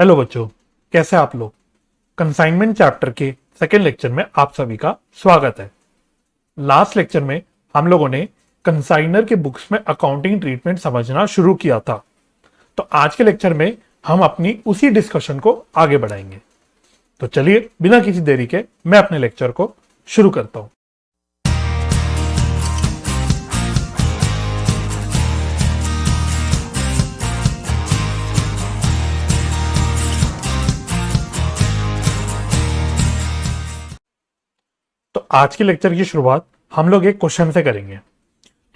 Hello बच्चों, कैसे आप लोग। कंसाइनमेंट चैप्टर के सेकेंड लेक्चर में आप सभी का स्वागत है। लास्ट लेक्चर में हम लोगों ने कंसाइनर के बुक्स में अकाउंटिंग ट्रीटमेंट समझना शुरू किया था। तो आज के लेक्चर में हम अपनी उसी डिस्कशन को आगे बढ़ाएंगे। तो चलिए बिना किसी देरी के मैं अपने लेक्चर को शुरू करता हूं। तो आज के लेक्चर की शुरुआत हम लोग एक क्वेश्चन से करेंगे।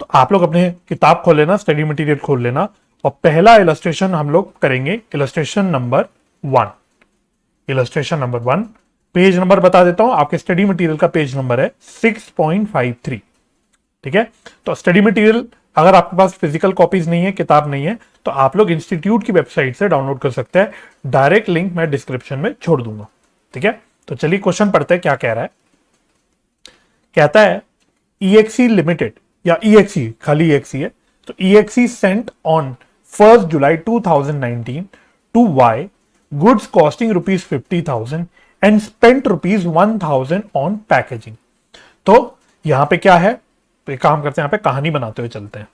तो आप लोग अपने किताब खोल लेना, स्टडी मटेरियल खोल लेना और पहला इलस्ट्रेशन हम लोग करेंगे illustration number 1। Illustration number 1 page number बता देता हूं, आपके स्टडी मटेरियल का पेज नंबर है 6.53। ठीक है, तो स्टडी मटेरियल अगर आपके पास फिजिकल कॉपीज नहीं है, किताब नहीं है, तो आप लोग इंस्टीट्यूट की वेबसाइट से डाउनलोड कर सकते हैं। डायरेक्ट लिंक मैं डिस्क्रिप्शन में छोड़ दूंगा। ठीक है, तो चलिए क्वेश्चन पढ़ते हैं क्या कह रहा है। कहता है EXE लिमिटेड या EXE, खाली EXE है, तो EXE sent on 1 July 2019 to Y goods costing ₹50,000 and spent ₹1,000 on packaging. तो यहां पे क्या है, तो एक काम करते हैं, यहां पे कहानी बनाते हुए चलते हैं।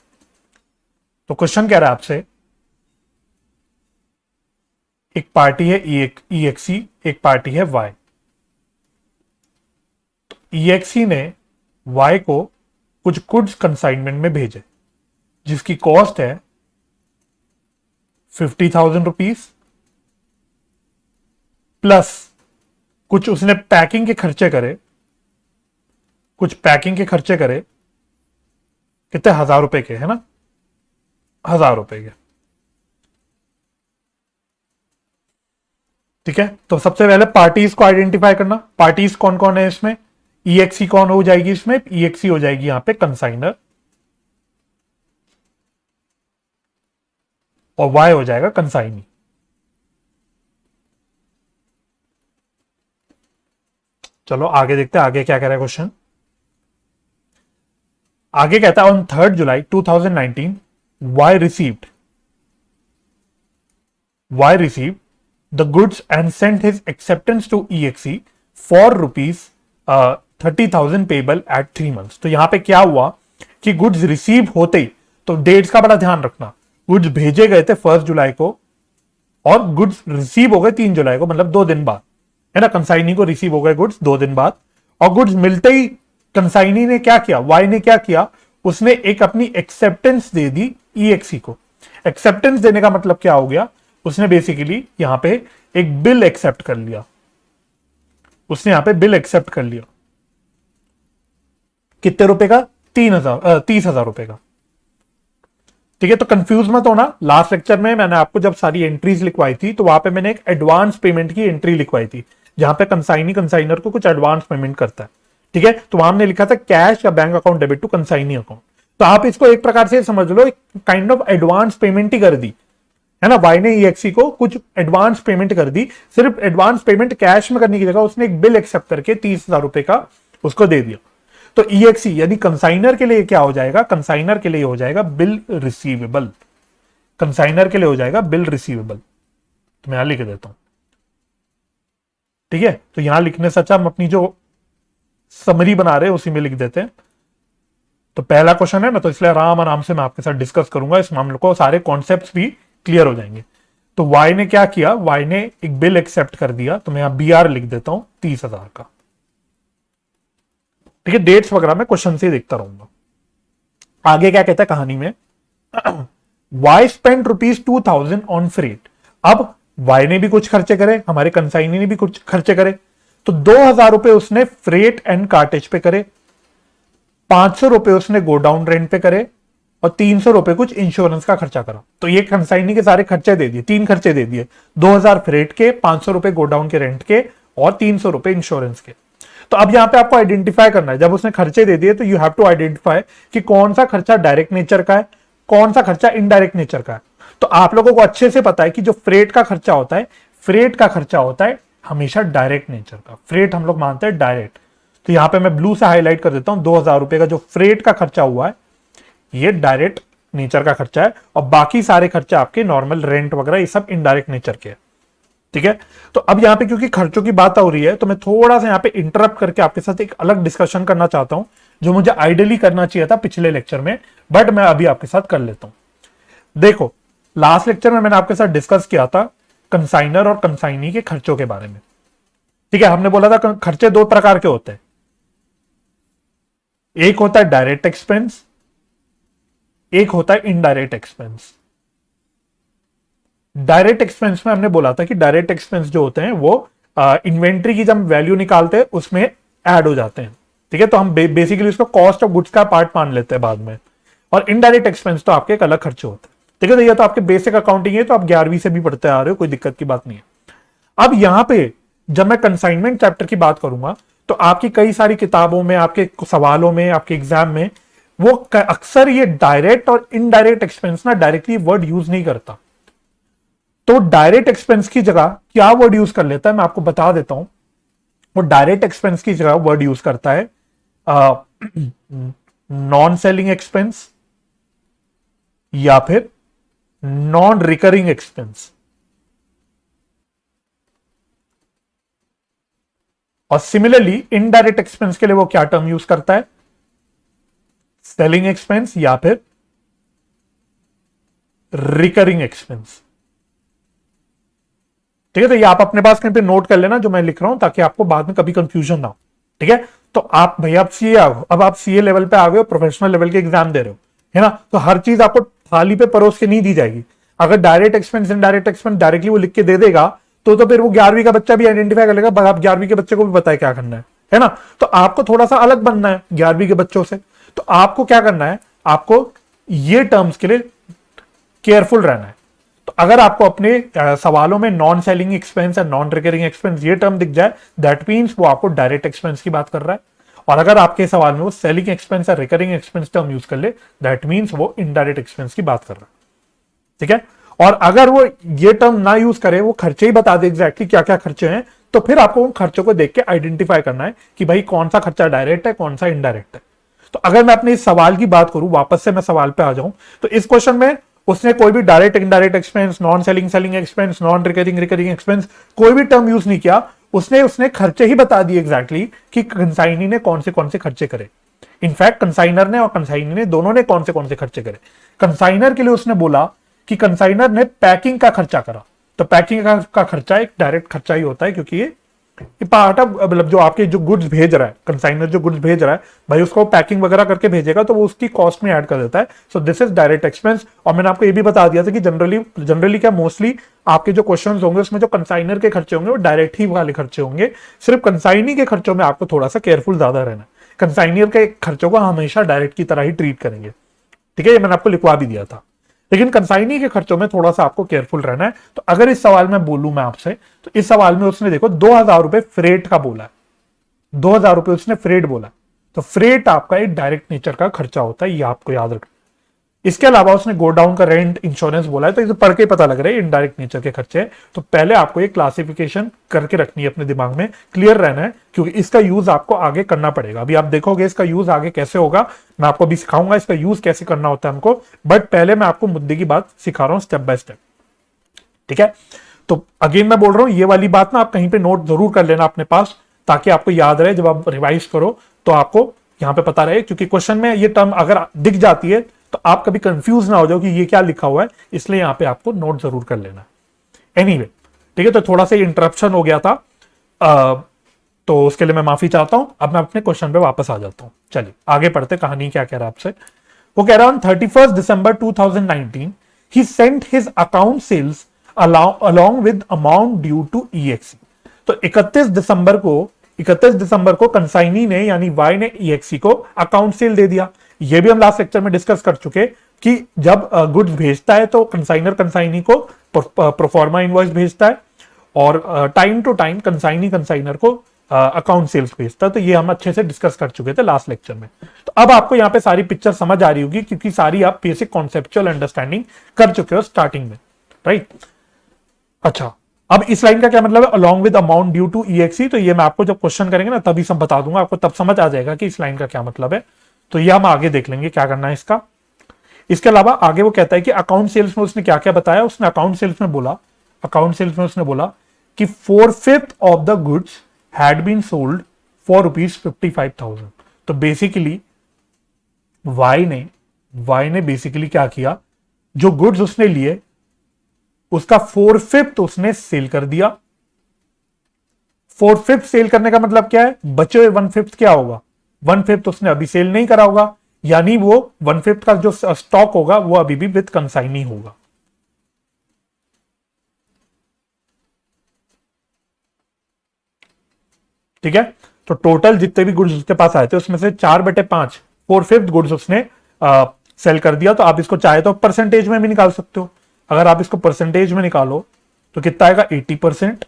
तो क्वेश्चन कह रहा है आपसे, एक पार्टी है EXE, एक पार्टी है Y। EXE ने Y को कुछ गुड्स कंसाइनमेंट में भेजे जिसकी कॉस्ट है ₹50,000 प्लस कुछ उसने पैकिंग के खर्चे करे, कितने ₹1,000 के, है ना, ₹1,000 के। ठीक है, तो सबसे पहले पार्टीज को आइडेंटिफाई करना। पार्टीज कौन कौन है इसमें, EXE कौन हो जाएगी इसमें, EXE हो जाएगी यहां पे कंसाइनर और Y हो जाएगा कंसाइनी। चलो आगे देखते हैं, आगे क्या कह रहा है क्वेश्चन। आगे कहता है on 3 July 2019 Y received the goods and sent his acceptance to EXE for ₹30,000 payable eight 3 months। तो यहां पे क्या हुआ कि गुड्स रिसीव होते ही, तो डेट्स का बड़ा ध्यान रखना, गुड्स भेजे गए थे 1 जुलाई को और गुड्स रिसीव हो गए 3 जुलाई को, मतलब 2 दिन बाद, है ना। कंसाइनी को रिसीव हो गए गुड्स 2 दिन बाद, और गुड्स मिलते ही कंसाइनी ने क्या किया, वाई ने क्या किया, उसने एक अपनी एक्सेप्टेंस दे दी EXE को। एक्सेप्टेंस देने का मतलब क्या हो गया, उसने बेसिकली यहां पे एक बिल एक्सेप्ट कर लिया। कितने रुपए का, 30,000 रुपए का। ठीक है, तो कंफ्यूज मत होना। लास्ट लेक्चर में मैंने आपको जब सारी एंट्रीज लिखवाई थी तो वहां पे मैंने एक एडवांस पेमेंट की एंट्री लिखवाई थी, जहां पे कंसाइनर को कुछ एडवांस पेमेंट करता है। ठीक है, तो वहां हमने लिखा था कैश या bank account debit to consignee account. तो आप इसको एक प्रकार से समझ लो, एक काइंड ऑफ एडवांस पेमेंट ही कर दी, है ना। वाई ने EXE को कुछ एडवांस पेमेंट कर दी। सिर्फ एडवांस पेमेंट कैश में करने की जगह उसने एक बिल एक्सेप्ट करके 30,000 रुपए का उसको दे दिया। तो EXE यानी कंसाइनर के लिए क्या हो जाएगा, कंसाइनर के लिए हो जाएगा बिल रिसीवेबल। तो मैं यहां लिख देता हूं। ठीक है, तो यहां लिखने से अच्छा हम अपनी जो समरी बना रहे हैं उसी में लिख देते हैं। तो पहला क्वेश्चन है ना, तो इसलिए आराम से मैं आपके साथ डिस्कस करूंगा इस मामले को, सारे कॉन्सेप्ट्स भी क्लियर हो जाएंगे। तो Y ने क्या किया, Y ने एक बिल एक्सेप्ट कर दिया, तो मैं यहां BR लिख देता हूं 30,000 का। ठीक है, डेट्स वगैरह मैं क्वेश्चन से देखता रहूंगा। आगे क्या कहता है कहानी में, Y स्पेंट ₹2,000 ऑन फ्रेट। अब Y ने भी कुछ खर्चे करे, हमारे कंसाइनी ने भी कुछ खर्चे करे, तो 2,000 रुपए उसने फ्रेट एंड कार्टेज पे करे, 500 रुपए उसने गोडाउन रेंट पे करे और 300 रुपए कुछ इंश्योरेंस का खर्चा करा। तो ये कंसाइनी के सारे खर्चे दे दिए, 3 खर्चे दे दिए, 2,000 फ्रेट के, 500 रुपए गोडाउन के रेंट के और 300 रुपए इंश्योरेंस के। तो अब यहां पे आपको आइडेंटिफाई करना है, जब उसने खर्चे दे दिए तो यू हैव टू आइडेंटिफाई कि कौन सा खर्चा डायरेक्ट नेचर का है, कौन सा खर्चा इनडायरेक्ट नेचर का है। तो आप लोगों को अच्छे से पता है कि जो फ्रेट का खर्चा होता है हमेशा डायरेक्ट नेचर का। फ्रेट हम लोग मानते हैं डायरेक्ट। तो यहां पे मैं ब्लू से हाईलाइट कर देता हूं, 2,000 रुपए का जो फ्रेट का खर्चा हुआ है ये डायरेक्ट नेचर का खर्चा है, और बाकी सारे खर्चे आपके नॉर्मल रेंट वगैरह ये सब इनडायरेक्ट नेचर के है। ठीक है। तो अब यहाँ पे क्योंकि खर्चों की बात हो रही है तो मैं थोड़ा सा यहाँ पे इंटरप्ट करके आपके साथ एक अलग डिस्कशन करना चाहता हूं, जो मुझे आइडियली करना चाहिए था पिछले लेक्चर में, बट मैं अभी आपके साथ कर लेता हूं। देखो, लास्ट लेक्चर में मैंने आपके साथ डिस्कस किया था कंसाइनर और कंसाइनी के खर्चों के बारे में। ठीक है, हमने बोला था खर्चे दो प्रकार के होते हैं, एक होता है डायरेक्ट एक्सपेंस, एक होता है इनडायरेक्ट एक्सपेंस। डायरेक्ट एक्सपेंस में हमने बोला था कि डायरेक्ट एक्सपेंस जो होते हैं वो इन्वेंट्री की जब वैल्यू निकालते हैं उसमें ऐड हो जाते हैं। ठीक है, तो हम बेसिकली उसको कॉस्ट ऑफ गुड्स का पार्ट मान लेते हैं बाद में। और इनडायरेक्ट एक्सपेंस तो आपके एक अलग खर्चे होते हैं। ठीक है, तो ये तो आपके बेसिक अकाउंटिंग है, तो आप 11वीं से भी पढ़ते आ रहे हो, कोई दिक्कत की बात नहीं है। अब यहां पे जब मैं कंसाइनमेंट चैप्टर की बात करूंगा तो आपकी कई सारी किताबों में, आपके सवालों में, आपके एग्जाम में वो अक्सर ये डायरेक्ट और इनडायरेक्ट एक्सपेंस ना डायरेक्टली वर्ड यूज नहीं करता। तो डायरेक्ट एक्सपेंस की जगह क्या वर्ड यूज कर लेता है, मैं आपको बता देता हूं। वो डायरेक्ट एक्सपेंस की जगह वर्ड यूज करता है नॉन सेलिंग एक्सपेंस या फिर नॉन रिकरिंग एक्सपेंस। और सिमिलरली इनडायरेक्ट एक्सपेंस के लिए वो क्या टर्म यूज करता है, सेलिंग एक्सपेंस या फिर रिकरिंग एक्सपेंस। ठीक है, तो ये आप अपने पास कहीं पे नोट कर लेना जो मैं लिख रहा हूं, ताकि आपको बाद में कभी कंफ्यूजन ना हो। ठीक है, तो आप भैया आप सीए आ गए, अब आप सीए लेवल पे आ गए हो, प्रोफेशनल लेवल के एग्जाम दे रहे हो, है ना। तो हर चीज आपको थाली पे परोस के नहीं दी जाएगी। अगर direct expense indirect expense directly वो लिख के दे देगा तो फिर वो 11वीं का बच्चा भी आइडेंटिफाई कर लेगा, आप 11वीं के बच्चे को भी बताए क्या करना है ना। तो आपको थोड़ा सा अलग बनना है 11वीं के बच्चों से। तो आपको क्या करना है, आपको ये टर्म्स के लिए केयरफुल रहना है। तो अगर आपको अपने सवालों में नॉन सेलिंग एक्सपेंस या नॉन रिकरिंग एक्सपेंस ये टर्म दिख जाए, दैट मींस वो आपको डायरेक्ट एक्सपेंस की बात कर रहा है। और अगर आपके सवाल में वो सेलिंग एक्सपेंस या रिकरिंग एक्सपेंस टर्म यूज कर ले, दैट मींस वो इनडायरेक्ट एक्सपेंस की बात कर रहा है। ठीक है, और अगर वो ये टर्म ना यूज करे, वो खर्चे ही बता दे एग्जैक्टली क्या क्या खर्चे हैं, तो फिर आपको उन खर्चों को देख के आइडेंटिफाई करना है कि भाई कौन सा खर्चा डायरेक्ट है, कौन सा इनडायरेक्ट है। तो अगर मैं अपने इस सवाल की बात करूं, वापस से मैं सवाल पे आ जाऊं, तो इस क्वेश्चन में उसने कोई भी direct indirect expense, non selling selling expense, non recurring recurring expense कोई भी टर्म यूज नहीं किया। उसने खर्चे ही बता दिए एग्जैक्टली कि कंसाइनी ने कौन से खर्चे करे। इनफैक्ट कंसाइनर ने और कंसाइनी ने दोनों ने कौन से खर्चे करे। कंसाइनर के लिए उसने बोला कि कंसाइनर ने पैकिंग का खर्चा करा। तो पैकिंग का खर्चा एक डायरेक्ट खर्चा ही होता है, क्योंकि ये पार्ट ऑफ, मतलब जो आपके जो गुड्स भेज रहा है, कंसाइनर जो गुड्स भेज रहा है भाई, उसको पैकिंग वगैरह करके भेजेगा तो वो उसकी कॉस्ट में ऐड कर देता है। So this is direct expense. और मैंने आपको ये भी बता दिया था कि जनरली क्या मोस्टली आपके जो क्वेश्चंस होंगे उसमें जो कंसाइनर के खर्चे होंगे वो डायरेक्ट ही वाले खर्चे होंगे। सिर्फ कंसाइनी के खर्चों में आपको थोड़ा सा केयरफुल ज्यादा रहना है। कंसाइनर के खर्चों को हमेशा डायरेक्ट की तरह ही ट्रीट करेंगे। ठीक है, ये मैंने आपको लिखवा भी दिया था। लेकिन कंसाइनी के खर्चों में थोड़ा सा आपको केयरफुल रहना है। तो अगर इस सवाल में बोलूं मैं आपसे, तो इस सवाल में उसने देखो 2000 रुपए फ्रेट का बोला है, 2000 रुपए उसने फ्रेट बोला। तो फ्रेट आपका एक डायरेक्ट नेचर का खर्चा होता है, ये आपको याद रखना। इसके अलावा उसने गोडाउन का रेंट, इंश्योरेंस बोला है, तो इसे पढ़ के पता लग रहा है इनडायरेक्ट नेचर के खर्चे। तो पहले आपको ये क्लासिफिकेशन करके रखनी है अपने दिमाग में, क्लियर रहना है, क्योंकि इसका यूज आपको आगे करना पड़ेगा। अभी आप देखोगे इसका यूज आगे कैसे होगा, मैं आपको अभी सिखाऊंगा इसका यूज कैसे करना होता है हमको, बट पहले मैं आपको मुद्दे की बात सिखा रहा हूं स्टेप बाय स्टेप। ठीक है, तो अगेन मैं बोल रहा हूं, ये वाली बात ना आप कहीं पे नोट जरूर कर लेना अपने पास, ताकि आपको याद रहे जब आप रिवाइज करो तो आपको यहां पे पता रहे। क्योंकि क्वेश्चन में ये टर्म अगर दिख जाती है तो आप कभी कंफ्यूज ना हो जाओ कि ये क्या लिखा हुआ है, इसलिए यहां पे आपको नोट जरूर कर लेना। एनीवे, ठीक है, तो थोड़ा सा इंटरप्शन हो गया था, तो उसके लिए मैं माफी चाहता हूं। अब मैं अपने क्वेश्चन पे वापस आ जाता हूं। चलिए आगे पढ़ते, कहानी क्या कह रहा है आपसे। वो कह रहा है 31 दिसंबर 2019 ही sent his account sales along with amount due to EXC। तो 31 दिसंबर को कंसाइनी ने यानी वाई ने EXC को अकाउंट सेल दे दिया। ये भी हम लास्ट लेक्चर में डिस्कस कर चुके कि जब गुड्स भेजता है तो कंसाइनर कंसाइनी को प्रोफॉर्मा इनवॉइस भेजता है, और टाइम टू टाइम कंसाइनर को अकाउंट सेल्स भेजता है। तो ये हम अच्छे से डिस्कस कर चुके थे लास्ट लेक्चर में। तो अब आपको यहाँ पे सारी पिक्चर समझ आ रही होगी, क्योंकि सारी आप बेसिक कॉन्सेप्चुअल अंडरस्टैंडिंग कर चुके हो स्टार्टिंग में, राइट। अच्छा, अब इस लाइन का क्या मतलब है, along with amount due to EXC। तो ये मैं आपको जब क्वेश्चन करेंगे ना तभी सब बता दूंगा, आपको तब समझ आ जाएगा कि इस लाइन का क्या मतलब है। तो ये हम आगे देख लेंगे क्या करना है इसका। इसके अलावा आगे वो कहता है कि अकाउंट सेल्स में उसने क्या क्या बताया। उसने अकाउंट सेल्स में बोला कि 4/5 of the goods had been sold for ₹55,000। तो बेसिकली वाई ने बेसिकली क्या किया, जो गुड्स उसने लिए उसका 4/5 उसने सेल कर दिया। 4/5 सेल करने का मतलब क्या है, बचे हुए 1/5 क्या होगा, 1/5 उसने अभी सेल नहीं करा होगा, यानी वो 1/5 का जो स्टॉक होगा वो अभी भी विद कंसाइनी होगा। ठीक है, तो टोटल जितने भी गुड्स उसके पास आए थे उसमें से 4/5 4/5 गुड्स उसने सेल कर दिया। तो आप इसको चाहे तो परसेंटेज में भी निकाल सकते हो। अगर आप इसको परसेंटेज में निकालो तो कितना आएगा, 80%।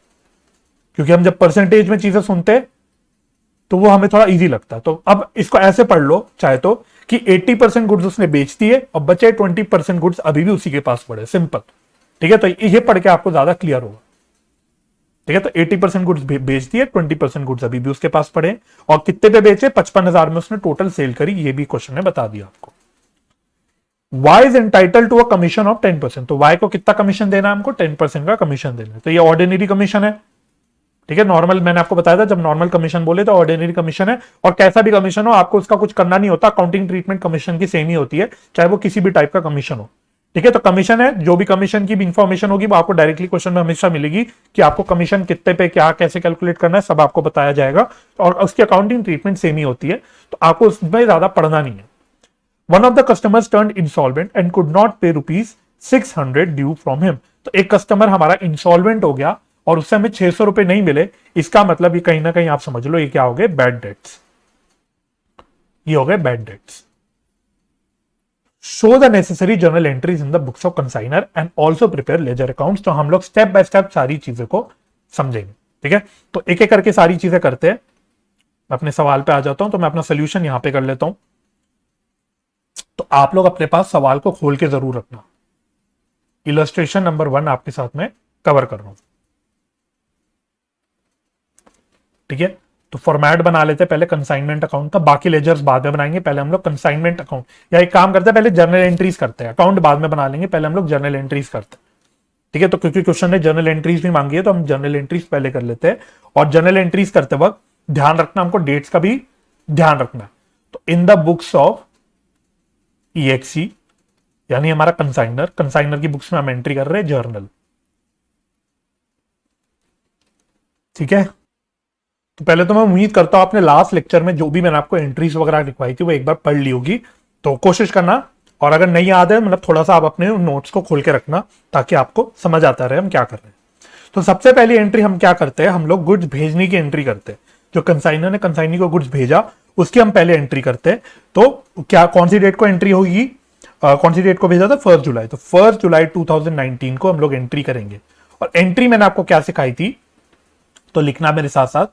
क्योंकि हम जब परसेंटेज में चीजें सुनते हैं तो वो हमें थोड़ा इजी लगता है। तो अब इसको ऐसे पढ़ लो चाहे तो कि 80% गुड्स उसने बेच दिए और बचे 20% गुड्स अभी भी उसी के पास पड़े, सिंपल। ठीक है, तो ये पढ़ के आपको ज्यादा क्लियर होगा। ठीक है, तो 80% गुड्स बेच दिए, 20% गुड्स अभी भी उसके पास पड़े। और कितने पे बेचे, 55,000 में उसने टोटल सेल करी, ये भी क्वेश्चन ने बता दिया आपको। Y is entitle to a commission of 10%। तो Y को कितना कमीशन देना है, हमको 10% का कमीशन देना है। तो ये ऑर्डिनरी कमीशन है। ठीक है, नॉर्मल मैंने आपको बताया था, जब नॉर्मल कमीशन बोले तो ऑर्डिनरी कमीशन है। और कैसा भी कमीशन हो आपको उसका कुछ करना नहीं होता, अकाउंटिंग ट्रीटमेंट कमीशन की सेम ही होती है, चाहे वो किसी भी टाइप का कमीशन हो। ठीक है, तो कमीशन है, जो भी कमीशन की भी इंफॉर्मेशन होगी वो आपको डायरेक्टली क्वेश्चन में हमेशा मिलेगी कि आपको कमीशन कितने पे क्या कैसे कैलकुलेट करना है, सब आपको बताया जाएगा। और उसकी अकाउंटिंग ट्रीटमेंट सेम ही होती है, तो आपको उसमें ज्यादा पढ़ना नहीं है। One of the customers turned insolvent and could not पे ₹600 ड्यू फ्रॉम हिम। तो एक कस्टमर हमारा इंसॉल्वेंट हो गया और उससे हमें 600 रुपए नहीं मिले। इसका मतलब ये कहीं ना कहीं आप समझ लो ये क्या हो गए, बैड डेट्स। ये हो गए bad debts. Show the necessary journal entries in the books of consignor and also prepare ledger accounts. तो हम लोग स्टेप बाय स्टेप सारी चीजों को समझेंगे। ठीक है, तो एक एक करके सारी चीजें करते हैं। मैं अपने सवाल पे आ जाता हूं, तो मैं अपना सोल्यूशन यहां पे कर लेता हूं। तो आप लोग अपने पास सवाल को खोल के जरूर रखना। इलस्ट्रेशन नंबर 1 आपके साथ में कवर कर रहा हूं। ठीक है, तो फॉर्मेट बना लेते हैं पहले कंसाइनमेंट अकाउंट का, बाकी लेजर्स बाद में बनाएंगे। पहले हम लोग कंसाइनमेंट अकाउंट, या एक काम करते हैं पहले जर्नल एंट्रीज करते हैं, अकाउंट बाद में बना लेंगे, पहले हम लोग जर्नल एंट्रीज करते हैं। ठीक है, तो क्योंकि क्वेश्चन ने जर्नल एंट्रीज भी मांगी है तो हम जर्नल एंट्रीज पहले कर लेते हैं। और जर्नल एंट्रीज करते वक्त ध्यान रखना, हमको डेट्स का भी ध्यान रखना है। तो इन द बुक्स ऑफ EXE यानी हमारा कंसाइनर की बुक्स में हम एंट्री कर रहे हैं जर्नल। ठीक है, तो पहले तो मैं उम्मीद करता हूं आपने लास्ट लेक्चर में जो भी मैंने आपको एंट्रीज वगैरह लिखवाई थी वो एक बार पढ़ ली होगी। तो कोशिश करना, और अगर नहीं याद है मतलब थोड़ा सा आप अपने नोट्स को खोल के रखना ताकि आपको समझ आता रहे हम क्या कर रहे हैं। तो सबसे पहली एंट्री हम क्या करते हैं, हम लोग गुड्स भेजने की एंट्री करते हैं। जो कंसाइनर ने कंसाइनी को गुड्स भेजा उसकी हम पहले एंट्री करते हैं। तो क्या कौन सी डेट को एंट्री होगी, कौन सी डेट को भेजा था, 1 जुलाई। तो 1 जुलाई 2019 को हम लोग एंट्री करेंगे। और एंट्री मैंने आपको क्या सिखाई थी, तो लिखना मेरे साथ साथ,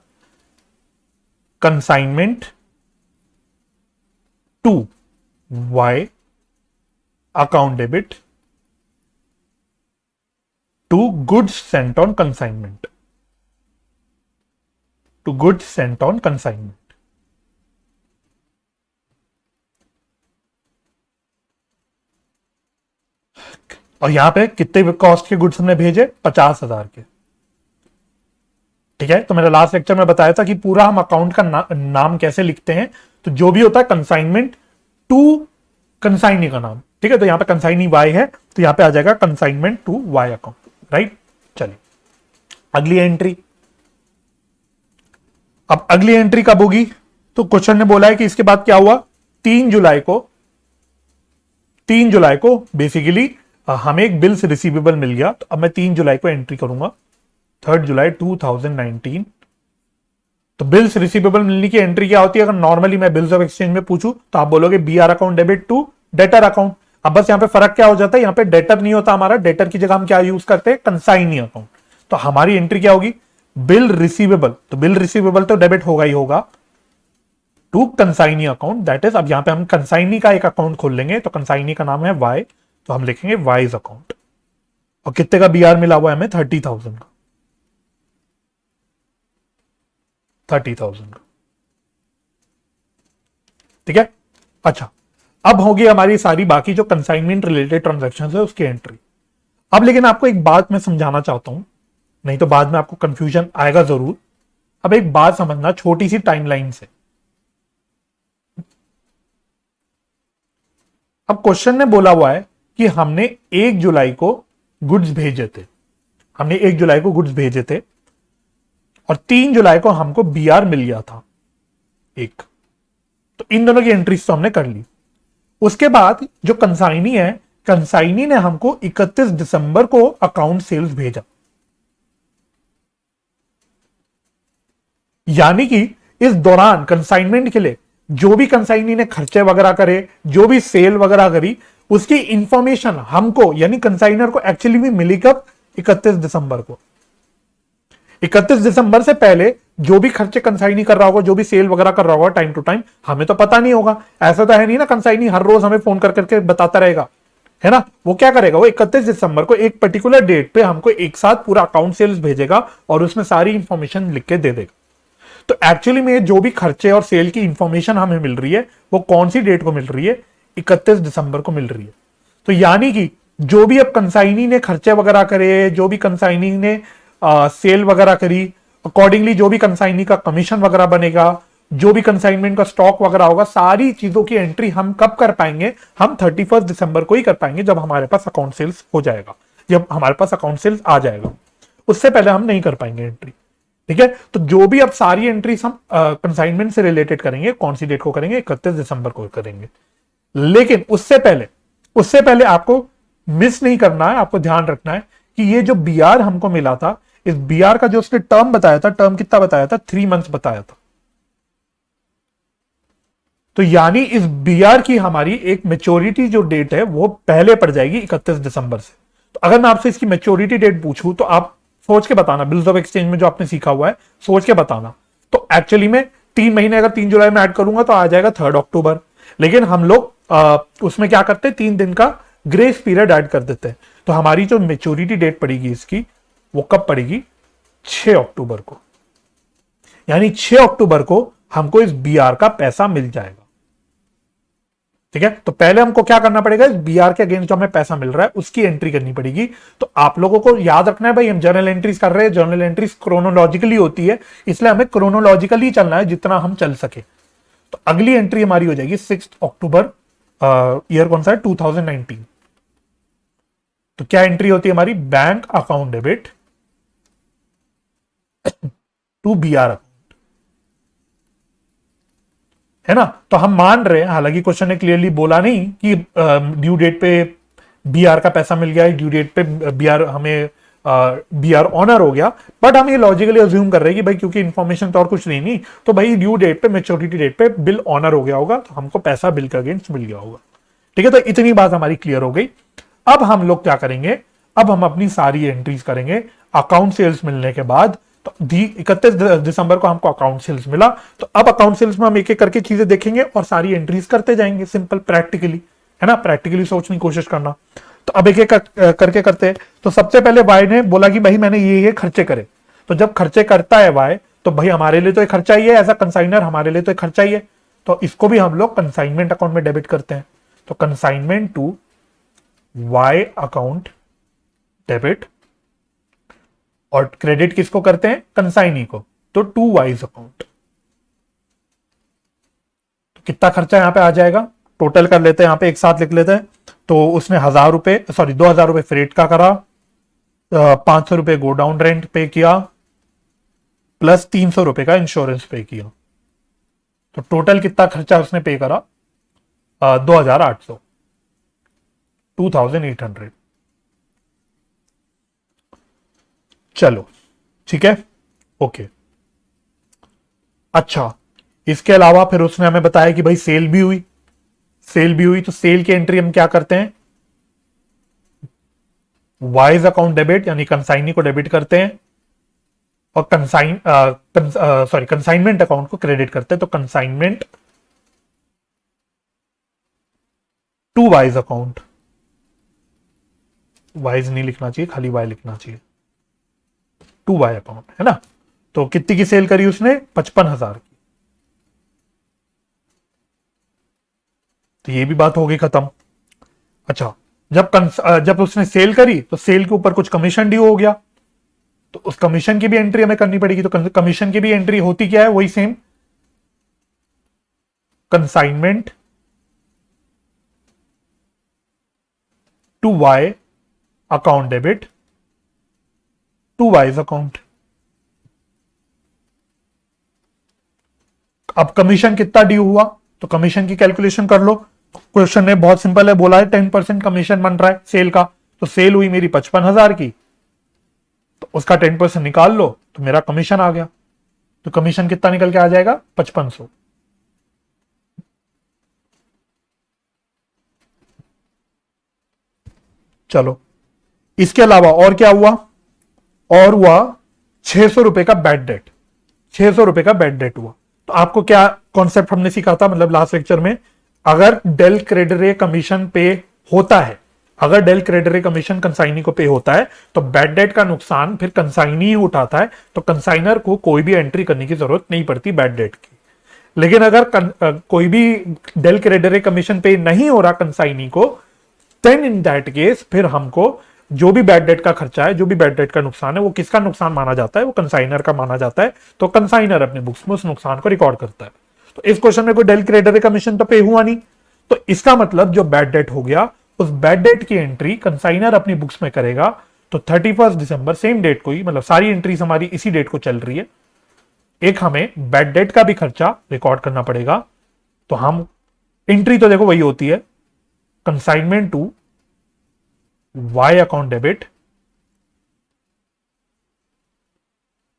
consignment to Y account debit to goods sent on consignment, to goods sent on consignment. और यहां पे कितने कॉस्ट के गुड्स हमने भेजे, 50,000 के। ठीक है, तो मैंने लास्ट लेक्चर में बताया था कि पूरा हम अकाउंट का नाम कैसे लिखते हैं। तो जो भी होता है कंसाइनमेंट टू कंसाइनी का नाम। ठीक है, तो यहां पे कंसाइनी Y है तो यहां पे आ जाएगा consignment to Y account. Right, चलिए अगली एंट्री। अब अगली एंट्री कब होगी, तो क्वेश्चन ने बोला है कि इसके बाद क्या हुआ, 3 जुलाई को बेसिकली हमें एक बिल्स रिसीवेबल मिल गया। तो अब मैं 3 जुलाई को एंट्री करूंगा, 3 जुलाई 2019। तो बिल्स रिसीवेबल मिलने की एंट्री क्या होती है, अगर नॉर्मली मैं बिल्स ऑफ एक्सचेंज में पूछूं तो आप बोलोगे BR account debit to debtor account. अब बस यहां पे फर्क क्या हो जाता है, यहां पे डेटर नहीं होता हमारा, डेटर की जगह हम क्या यूज करते हैं, कंसाइनी अकाउंट। तो हमारी एंट्री क्या होगी, बिल रिसीवेबल। तो बिल रिसीवेबल तो डेबिट होगा ही होगा to consignee account, that is, अब यहां पे हम कंसाइनी का एक अकाउंट खोल लेंगे। तो कंसाइनी का नाम है Y, तो हम लिखेंगे वाइज अकाउंट। और कितने का BR मिला हुआ है हमें, 30,000 का, 30,000 का। ठीक है, अच्छा अब होगी हमारी सारी बाकी जो कंसाइनमेंट रिलेटेड ट्रांजैक्शंस है उसकी एंट्री। अब लेकिन आपको एक बात मैं समझाना चाहता हूं नहीं तो बाद में आपको कंफ्यूजन आएगा जरूर। अब एक बात समझना छोटी सी टाइमलाइन से। अब क्वेश्चन ने बोला हुआ है कि हमने 1 जुलाई को गुड्स भेजे थे, हमने 1 जुलाई को गुड्स भेजे थे और 3 जुलाई को हमको बीआर मिल गया था एक। तो इन दोनों की एंट्रीज तो हमने कर ली। उसके बाद जो कंसाइनी है, कंसाइनी ने हमको 31 दिसंबर को अकाउंट सेल्स भेजा, यानी कि इस दौरान कंसाइनमेंट के लिए जो भी कंसाइनी ने खर्चे वगैरह करे, जो भी सेल वगैरह करी, उसकी इंफॉर्मेशन हमको यानी कंसाइनर को एक्चुअली भी मिली कब? 31 दिसंबर को। 31 दिसंबर से पहले जो भी खर्चे कंसाइनी कर रहा होगा, जो भी सेल वगैरह कर रहा होगा टाइम टू टाइम, हमें तो पता नहीं होगा। ऐसा तो है नहीं ना कंसाइनी हर रोज हमें फोन कर करके बताता रहेगा, है ना। वो क्या करेगा, वो 31 दिसंबर को एक पर्टिकुलर डेट पे हमको एक साथ पूरा अकाउंट सेल्स भेजेगा और उसमें सारी इंफॉर्मेशन लिख के दे देगा। तो एक्चुअली में जो भी खर्चे और सेल की इंफॉर्मेशन हमें मिल रही है वो कौन सी डेट को मिल रही है? 31 दिसंबर को मिल रही है। तो यानी कि जो भी अब कंसाइनी ने खर्चे वगैरह करे, जो भी कंसाइनी ने सेल वगैरह करी, अकॉर्डिंगली जो भी कंसाइनी का कमीशन वगैरह बनेगा, जो भी कंसाइनमेंट का स्टॉक वगैरह होगा, सारी चीजों की एंट्री हम कब कर पाएंगे? हम 31 दिसंबर को ही कर पाएंगे, जब हमारे पास अकाउंट सेल्स हो जाएगा, जब हमारे पास अकाउंट सेल्स आ जाएगा। उससे पहले हम नहीं कर पाएंगे एंट्री। ठीक है, तो जो भी अब सारी एंट्रीज हम कंसाइनमेंट से रिलेटेड करेंगे, कौन सी डेट को करेंगे? 31 दिसंबर को करेंगे। लेकिन उससे पहले आपको मिस नहीं करना है, आपको ध्यान रखना है कि ये जो बीआर हमको मिला था, इस बीआर का जो उसने टर्म बताया था, टर्म कितना बताया था? 3 मंथ्स बताया था। तो यानी इस बीआर की हमारी एक मेच्योरिटी जो डेट है वो पहले पड़ जाएगी 31 दिसंबर से। तो अगर मैं आपसे इसकी मेच्योरिटी डेट पूछूं तो आप सोच के बताना, बिल्स ऑफ एक्सचेंज में जो आपने सीखा हुआ है सोच के बताना। तो एक्चुअली में 3 महीने अगर 3 जुलाई में ऐड करूंगा तो आ जाएगा 3 अक्टूबर। लेकिन हम लोग उसमें क्या करते हैं, 3 दिन का ग्रेस पीरियड ऐड कर देते हैं। तो हमारी जो मेच्योरिटी डेट पड़ेगी इसकी, वो कब पड़ेगी? 6 अक्टूबर को। यानी 6 अक्टूबर को हमको इस बीआर का पैसा मिल जाएगा। ठीक है, तो पहले हमको क्या करना पड़ेगा? इस बीआर के अगेंस्ट जो हमें पैसा मिल रहा है उसकी एंट्री करनी पड़ेगी। तो आप लोगों को याद रखना है भाई, हम जर्नल एंट्रीज कर रहे हैं, जर्नल एंट्रीज क्रोनोलॉजिकली होती है, इसलिए हमें क्रोनोलॉजिकली चलना है जितना हम चल सके। तो अगली एंट्री हमारी हो जाएगी 6 अक्टूबर, ईयर कौन सा है? 2019। तो क्या एंट्री होती है हमारी? Bank account debit to BR account, है ना। तो हम मान रहे हैं, हालांकि क्वेश्चन ने क्लियरली बोला नहीं कि ड्यू डेट पे बीआर का पैसा मिल गया है, ड्यू डेट पे बीआर हमें बीआर ऑनर हो गया, बट हम ये लॉजिकली अज्यूम कर रहे हैं कि भाई क्योंकि इन्फॉर्मेशन तो और कुछ नहीं, तो भाई ड्यू डेट पे, मेच्योरिटी डेट पे बिल ऑनर हो गया होगा, तो हमको पैसा बिल के अगेंस्ट मिल गया होगा। ठीक है, तो इतनी बात हमारी क्लियर हो गई। अब हम लोग क्या करेंगे? अब हम अपनी सारी एंट्रीज करेंगे अकाउंट सेल्स मिलने के बाद। तो 31 दिसंबर को हमको अकाउंट सेल्स मिला, तो अब अकाउंट सेल्स में हम एक एक करके चीजें देखेंगे और सारी एंट्रीज करते जाएंगे, सिंपल, प्रैक्टिकली, है ना। प्रैक्टिकली सोचने की कोशिश करना। तो अब एक एक करके करते हैं। तो सबसे पहले वाई ने बोला कि भाई मैंने ये खर्चे करे। तो जब खर्चे करता है वाई, तो भाई हमारे लिए तो एक खर्चा ही है, एज अ कंसाइनर हमारे लिए तो एक खर्चा ही है। तो इसको भी हम लोग कंसाइनमेंट अकाउंट में डेबिट करते हैं। तो consignment to Y account debit, और क्रेडिट किसको करते हैं? कंसाइनी को। तो टू वाइज अकाउंट। तो कितना खर्चा यहां पे आ जाएगा? टोटल कर लेते हैं, यहां पे एक साथ लिख लेते हैं। तो उसने 2,000 रुपए फ्रेट का करा, 500 रुपए गोडाउन रेंट पे किया, प्लस 300 रुपए का इंश्योरेंस पे किया। तो टोटल कितना खर्चा उसने पे करा? 2,800, 2,800। चलो ठीक है, ओके। अच्छा, इसके अलावा फिर उसने हमें बताया कि भाई सेल भी हुई, तो सेल की एंट्री हम क्या करते हैं? वाइज अकाउंट डेबिट, यानी कंसाइनी को डेबिट करते हैं, और कंसाइनमेंट अकाउंट को क्रेडिट करते हैं। तो consignment to Y's account, Y's नहीं लिखना चाहिए, खाली वाई लिखना चाहिए, टू वाई अकाउंट, है ना। तो कितनी की सेल करी उसने? 55,000 की। तो ये भी बात हो गई खत्म। अच्छा, जब उसने सेल करी तो सेल के ऊपर कुछ कमीशन ड्यू हो गया, तो उस कमीशन की भी एंट्री हमें करनी पड़ेगी। तो कमीशन की भी एंट्री होती क्या है, वही same, consignment to Y account debit to Y's account. अब कमीशन कितना ड्यू हुआ, तो कमीशन की कैलकुलेशन कर लो। क्वेश्चन ने बहुत सिंपल है, बोला है 10% कमीशन बन रहा है सेल का, तो सेल हुई मेरी 55,000 की, तो उसका 10% निकाल लो तो मेरा कमीशन आ गया। तो कमीशन कितना निकल के आ जाएगा, 5500। चलो, इसके अलावा और क्या हुआ, और हुआ 600 रुपए का बैड डेट। 600 रुपए का बैड डेट हुआ। तो आपको क्या कॉन्सेप्ट हमने सीखा था, मतलब लास्ट लेक्चर में, अगर डेल क्रेडिटरे कमीशन पे होता है, अगर डेल क्रेडिटरे कमीशन कंसाइनी को पे होता है, तो बैड डेट का नुकसान फिर कंसाइनी ही उठाता है, तो कंसाइनर को कोई भी एंट्री करने की जरूरत नहीं पड़ती बैड डेट की। लेकिन अगर कोई भी डेल क्रेडिटरे कमीशन पे नहीं हो रहा कंसाइनी को, देन इन दैट केस फिर हमको जो भी बैड डेट का खर्चा है, जो भी बैड डेट का नुकसान है, वो किसका नुकसान माना जाता है, वो कंसाइनर का माना जाता है। तो कंसाइनर अपने बुक्स में उस नुकसान को रिकॉर्ड करता है। तो इस क्वेश्चन में कोई डेल क्रेडिटरे कमीशन तो पे हुआ नहीं, तो इसका मतलब जो बैड डेट हो गया, उस बैड डेट की एंट्री कंसाइनर अपनी बुक्स में करेगा। तो 31 दिसंबर सेम डेट को ही, मतलब सारी एंट्रीज हमारी इसी डेट को चल रही है, एक हमें बैड डेट का भी खर्चा रिकॉर्ड करना पड़ेगा। तो हम एंट्री तो देखो वही होती है, consignment to Y account debit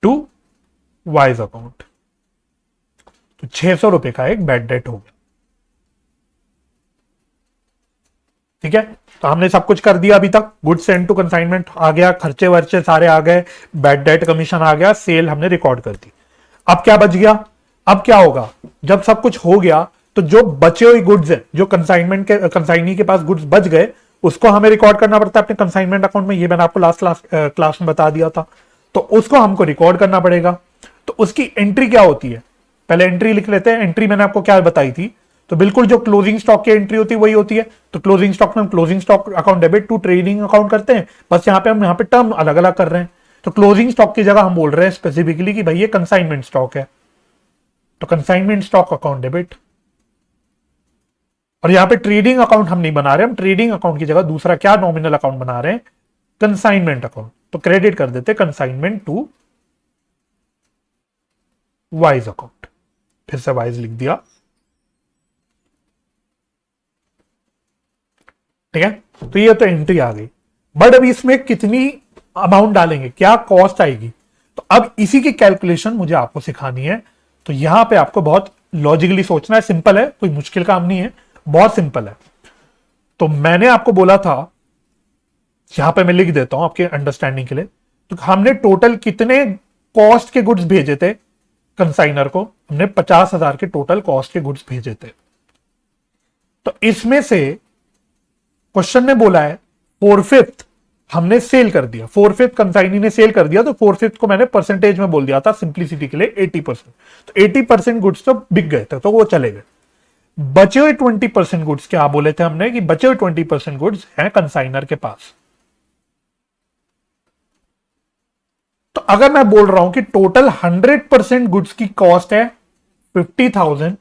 to Y's account. तो 600 रुपए का एक बैड डेट हो गया। ठीक है, तो हमने सब कुछ कर दिया अभी तक। गुड्स सेंड टू कंसाइनमेंट आ गया, खर्चे वर्चे सारे आ गए, बैड डेट कमीशन आ गया, सेल हमने रिकॉर्ड कर दी। अब क्या बच गया, अब क्या होगा, जब सब कुछ हो गया तो जो बचे हुए गुड्स है, जो कंसाइनमेंट के कंसाइनी के पास गुड्स बच गए, उसको हमें रिकॉर्ड करना पड़ता है अपने कंसाइनमेंट अकाउंट में। ये मैंने आपको लास्ट क्लास में बता दिया था। तो उसको हमको रिकॉर्ड करना पड़ेगा। तो उसकी एंट्री क्या होती है, पहले एंट्री लिख लेते हैं। एंट्री मैंने आपको क्या बताई थी, तो बिल्कुल जो क्लोजिंग स्टॉक की एंट्री होती है वही होती है। तो क्लोजिंग स्टॉक में हम closing stock account debit to trading account करते हैं, बस यहाँ पे हम यहाँ पे टर्म अलग अलग कर रहे हैं। तो क्लोजिंग स्टॉक की जगह हम बोल रहे हैं स्पेसिफिकली कि भाई ये कंसाइनमेंट स्टॉक है, तो कंसाइनमेंट स्टॉक अकाउंट डेबिट। और यहां पे ट्रेडिंग अकाउंट हम नहीं बना रहे, हम ट्रेडिंग अकाउंट की जगह दूसरा क्या नॉमिनल अकाउंट बना रहे हैं, कंसाइनमेंट अकाउंट। तो क्रेडिट कर देते कंसाइनमेंट टू वाइज अकाउंट, फिर से वाइज लिख दिया। ठीक है, तो ये तो एंट्री आ गई। बट अभी इसमें कितनी अमाउंट डालेंगे, क्या कॉस्ट आएगी, तो अब इसी की कैलकुलेशन मुझे आपको सिखानी है। तो यहां पे आपको बहुत लॉजिकली सोचना है, सिंपल है, कोई मुश्किल काम नहीं है, बहुत सिंपल है। तो मैंने आपको बोला था, यहां पे मैं लिख देता हूं आपके अंडरस्टैंडिंग के लिए, तो हमने टोटल कितने कॉस्ट के गुड्स भेजे थे कंसाइनर को, हमने 50,000 के टोटल कॉस्ट के गुड्स भेजे थे। तो इसमें से क्वेश्चन ने बोला है 4/5 हमने सेल कर दिया, 4/5 कंसाइनी ने सेल कर दिया, तो 4/5 को मैंने परसेंटेज में बोल दिया था सिंप्लिसिटी के लिए 80%। तो 80% गुड्स तो बिक गए थे, तो वो चले गए। बचे हुए 20% गुड्स, क्या बोले थे हमने कि बचे हुए 20% गुड्स हैं कंसाइनर के पास। तो अगर मैं बोल रहा हूं कि टोटल 100% गुड्स की कॉस्ट है 50,000,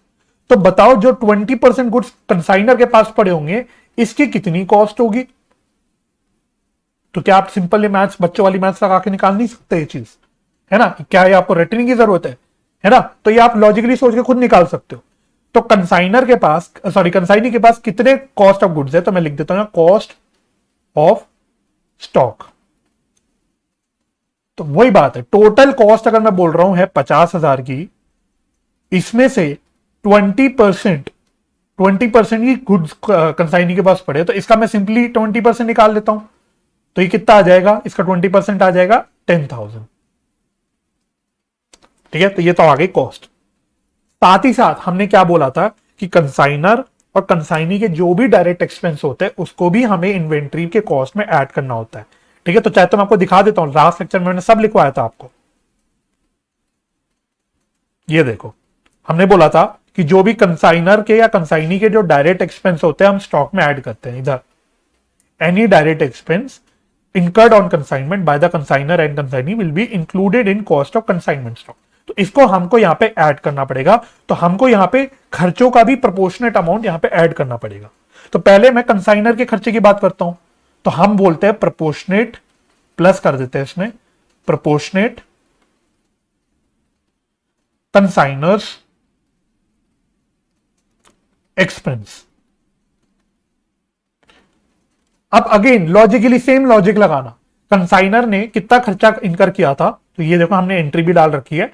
तो बताओ जो 20% गुड्स कंसाइनर के पास पड़े होंगे, इसकी कितनी कॉस्ट होगी। तो क्या आप सिंपल मैथ्स, बच्चों वाली मैथ्स लगा के निकाल नहीं सकते ये चीज, है ना, क्या ये आपको रटने की जरूरत है ना, तो ये आप लॉजिकली सोच के खुद निकाल सकते हो। तो कंसाइनर के पास, सॉरी कंसाइनी के पास कितने कॉस्ट ऑफ गुड्स है, तो मैं लिख देता हूं कॉस्ट ऑफ स्टॉक। तो वही बात है, टोटल कॉस्ट अगर मैं बोल रहा हूं है 50,000 की, इसमें से 20% की गुड्स कंसाइनी के पास पड़े, तो इसका मैं सिंपली 20% निकाल लेता हूं। तो ये कितना आ जाएगा, इसका 20% आ जाएगा 10,000। ठीक है, तो ये तो आ गई कॉस्ट। साथ ही साथ हमने क्या बोला था कि कंसाइनर और कंसाइनी के जो भी डायरेक्ट एक्सपेंस होते हैं उसको भी हमें इन्वेंट्री के कॉस्ट में ऐड करना होता है। ठीक है, तो चाहे तो मैं आपको दिखा देता हूं, लास्ट लेक्चर में मैंने सब लिखवाया था आपको। ये देखो, हमने बोला था कि जो भी कंसाइनर के या कंसाइनी के जो डायरेक्ट एक्सपेंस होते हैं हम स्टॉक में ऐड करते हैं। इधर any direct expense incurred on consignment by the consignor and consignee will be included in cost of consignment stock। तो इसको हमको यहाँ पे ऐड करना पड़ेगा। तो हमको यहाँ पे खर्चों का भी प्रोपोर्शनेट अमाउंट यहाँ पे ऐड करना पड़ेगा। तो पहले मैं कंसाइनर के खर्चे की बात करता हूं, तो हम बोलते हैं प्रोपोर्शनेट, प्लस कर देते हैं इसमें प्रोपोर्शनेट कंसाइनर्स एक्सपेंस। अब अगेन लॉजिकली सेम लॉजिक लगाना, कंसाइनर ने कितना खर्चा इनकर किया था, तो ये देखो हमने एंट्री भी डाल रखी है।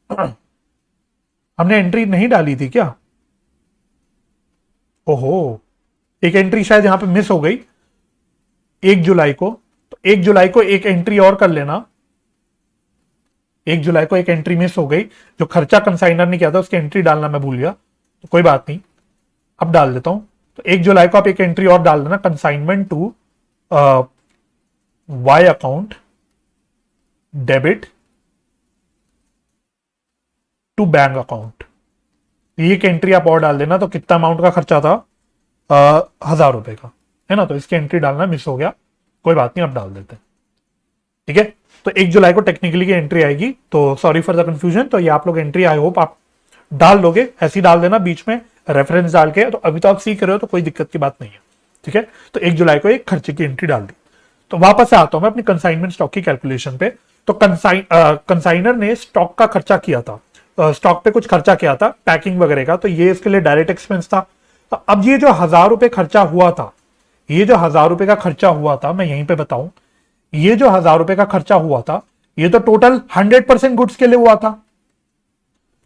हमने एंट्री नहीं डाली थी क्या? ओहो, एक एंट्री शायद यहां पे मिस हो गई 1 जुलाई को। तो 1 जुलाई को एक एंट्री और कर लेना। 1 जुलाई को एक एंट्री मिस हो गई, जो खर्चा कंसाइनर ने किया था उसकी एंट्री डालना मैं भूल गया, तो कोई बात नहीं, अब डाल देता हूं। तो 1 जुलाई को आप एक एंट्री और डाल देना, consignment to Y account debit to bank account. एक एंट्री आप और डाल देना। तो कितना अमाउंट का खर्चा था? 1000 रुपए का, है ना। तो इसकी एंट्री डालना मिस हो गया, कोई बात नहीं, अब डाल देते हैं। ठीक है, तो 1 जुलाई को टेक्निकली की एंट्री आएगी, तो सॉरी फॉर द कंफ्यूजन। तो ये आप लोग एंट्री आई होप आप डाल लोगे, ऐसी डाल देना बीच में रेफरेंस डाल के। तो अभी तो आप सीख रहे हो तो कोई दिक्कत की बात नहीं है। ठीक है, तो 1 जुलाई को एक खर्चे की एंट्री डाल दी। तो वापस से आता हूं मैं अपनी कंसाइनमेंट स्टॉक की कैलकुलेशन पे। तो कंसाइनर ने स्टॉक का खर्चा किया था, स्टॉक पे कुछ खर्चा किया था पैकिंग वगैरह का, तो ये इसके लिए डायरेक्ट एक्सपेंस था। तो अब ये जो 1000 रुपए खर्चा हुआ था, ये जो 1000 रुपए का खर्चा हुआ था, मैं यहीं पे बताऊं, ये जो 1000 रुपए का खर्चा हुआ था, ये तो टोटल 100% गुड्स के लिए हुआ था।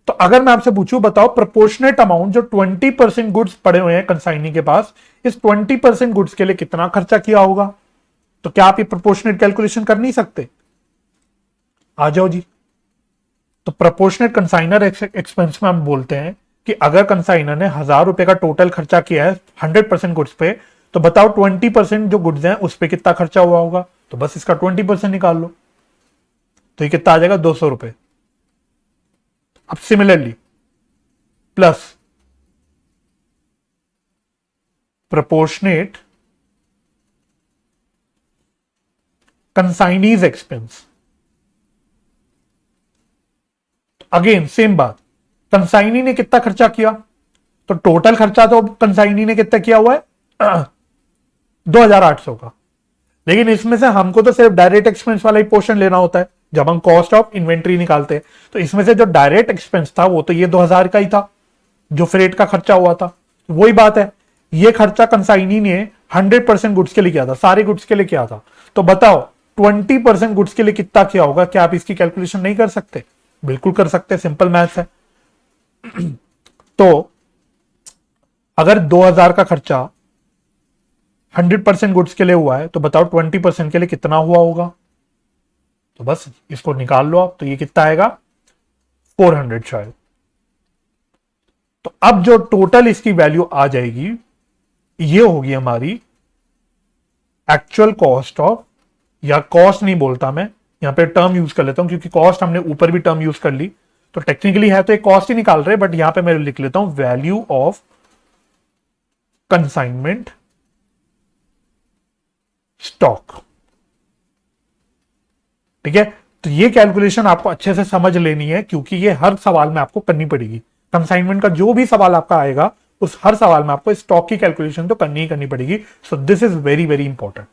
तो अगर मैं आपसे पूछूं, बताओ प्रोपोर्शनेट अमाउंट जो 20% गुड्स पड़े हुए हैं कंसाइनी के पास, इस 20% गुड्स के लिए कितना खर्चा किया होगा? तो क्या आप ये प्रोपोर्शनेट कैलकुलेशन कर नहीं सकते? आ जाओ जी। तो प्रोपोर्शनेट कंसाइनर एक्सपेंस में हम बोलते हैं कि अगर कंसाइनर ने 1000 रुपए का टोटल खर्चा किया है 100% गुड्स पे, तो बताओ 20% जो गुड्स हैं उस पे कितना खर्चा हुआ होगा? तो बस इसका 20% निकाल लो, तो ये कितना आ जाएगा? 200 रुपए। अब similarly plus proportionate consignee's expense, again same बात, कंसाइनी ने कितना खर्चा किया, तो टोटल खर्चा तो कंसाइनी ने कितना किया हुआ है 2800 का, लेकिन इसमें से हमको तो सिर्फ डायरेक्ट एक्सपेंस वाला ही पोर्शन लेना होता है जब हम कॉस्ट ऑफ इन्वेंट्री निकालते हैं। तो इसमें से जो डायरेक्ट एक्सपेंस था वो तो ये 2000 का ही था, जो फ्रेट का खर्चा हुआ था। वही बात है, ये खर्चा कंसाइनी ने 100% गुड्स के लिए किया था, सारे गुड्स के लिए किया था। तो बताओ 20% गुड्स के लिए कितना किया होगा? क्या आप इसकी कैलकुलेशन नहीं कर सकते? बिल्कुल कर सकते, सिंपल मैथ्स है। तो अगर 2000 का खर्चा 100% गुड्स के लिए हुआ है, तो बताओ 20% के लिए कितना हुआ होगा? तो बस इसको निकाल लो आप, तो ये कितना आएगा? 400 शायद। तो अब जो टोटल इसकी वैल्यू आ जाएगी, ये होगी हमारी एक्चुअल कॉस्ट ऑफ, या कॉस्ट नहीं बोलता मैं, यहां पे टर्म यूज कर लेता हूं क्योंकि कॉस्ट हमने ऊपर भी टर्म यूज कर ली, तो टेक्निकली है तो एक कॉस्ट ही निकाल रहे, बट यहां पे मैं लिख लेता हूं वैल्यू ऑफ कंसाइनमेंट स्टॉक। ठीक है, तो ये कैलकुलेशन आपको अच्छे से समझ लेनी है क्योंकि ये हर सवाल में आपको करनी पड़ेगी। कंसाइनमेंट का जो भी सवाल आपका आएगा उस हर सवाल में आपको स्टॉक की कैलकुलेशन तो करनी ही करनी पड़ेगी। So this is very very important.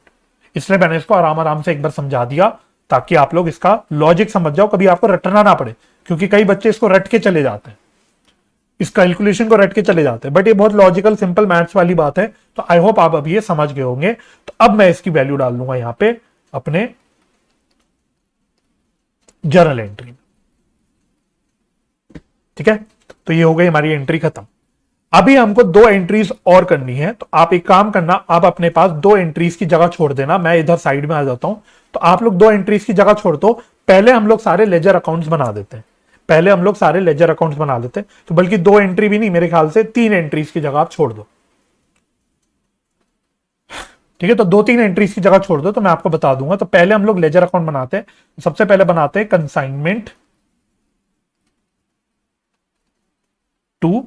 इसलिए मैंने इसको आराम आराम से एक बार समझा दिया ताकि आप लोग इसका लॉजिक समझ जाओ, कभी आपको रटना ना पड़े, क्योंकि कई बच्चे इसको रट के चले जाते हैं, इस कैलकुलेशन को रट के चले जाते हैं, बट ये बहुत लॉजिकल सिंपल मैथ्स वाली बात है। तो आई होप आप अभी ये समझ गए होंगे। तो अब मैं इसकी वैल्यू डाल दूंगा यहां पे अपने जर्नल एंट्री में। ठीक है, तो ये हो गई हमारी एंट्री खत्म। अभी हमको 2 एंट्रीज और करनी है, तो आप एक काम करना, आप अपने पास 2 एंट्रीज की जगह छोड़ देना, मैं इधर साइड में आ जाता हूं। तो आप लोग 2 एंट्रीज की जगह छोड़ दो, पहले हम लोग सारे लेजर अकाउंट्स बना देते हैं, पहले हम लोग सारे लेजर अकाउंट्स बना लेते हैं। तो बल्कि 2 एंट्री भी नहीं, मेरे ख्याल से 3 एंट्रीज की जगह आप छोड़ दो। ठीक है, तो 2-3 एंट्रीज की जगह छोड़ दो, तो मैं आपको बता दूंगा। तो पहले हम लोग लेजर अकाउंट बनाते हैं, सबसे पहले बनाते हैं consignment to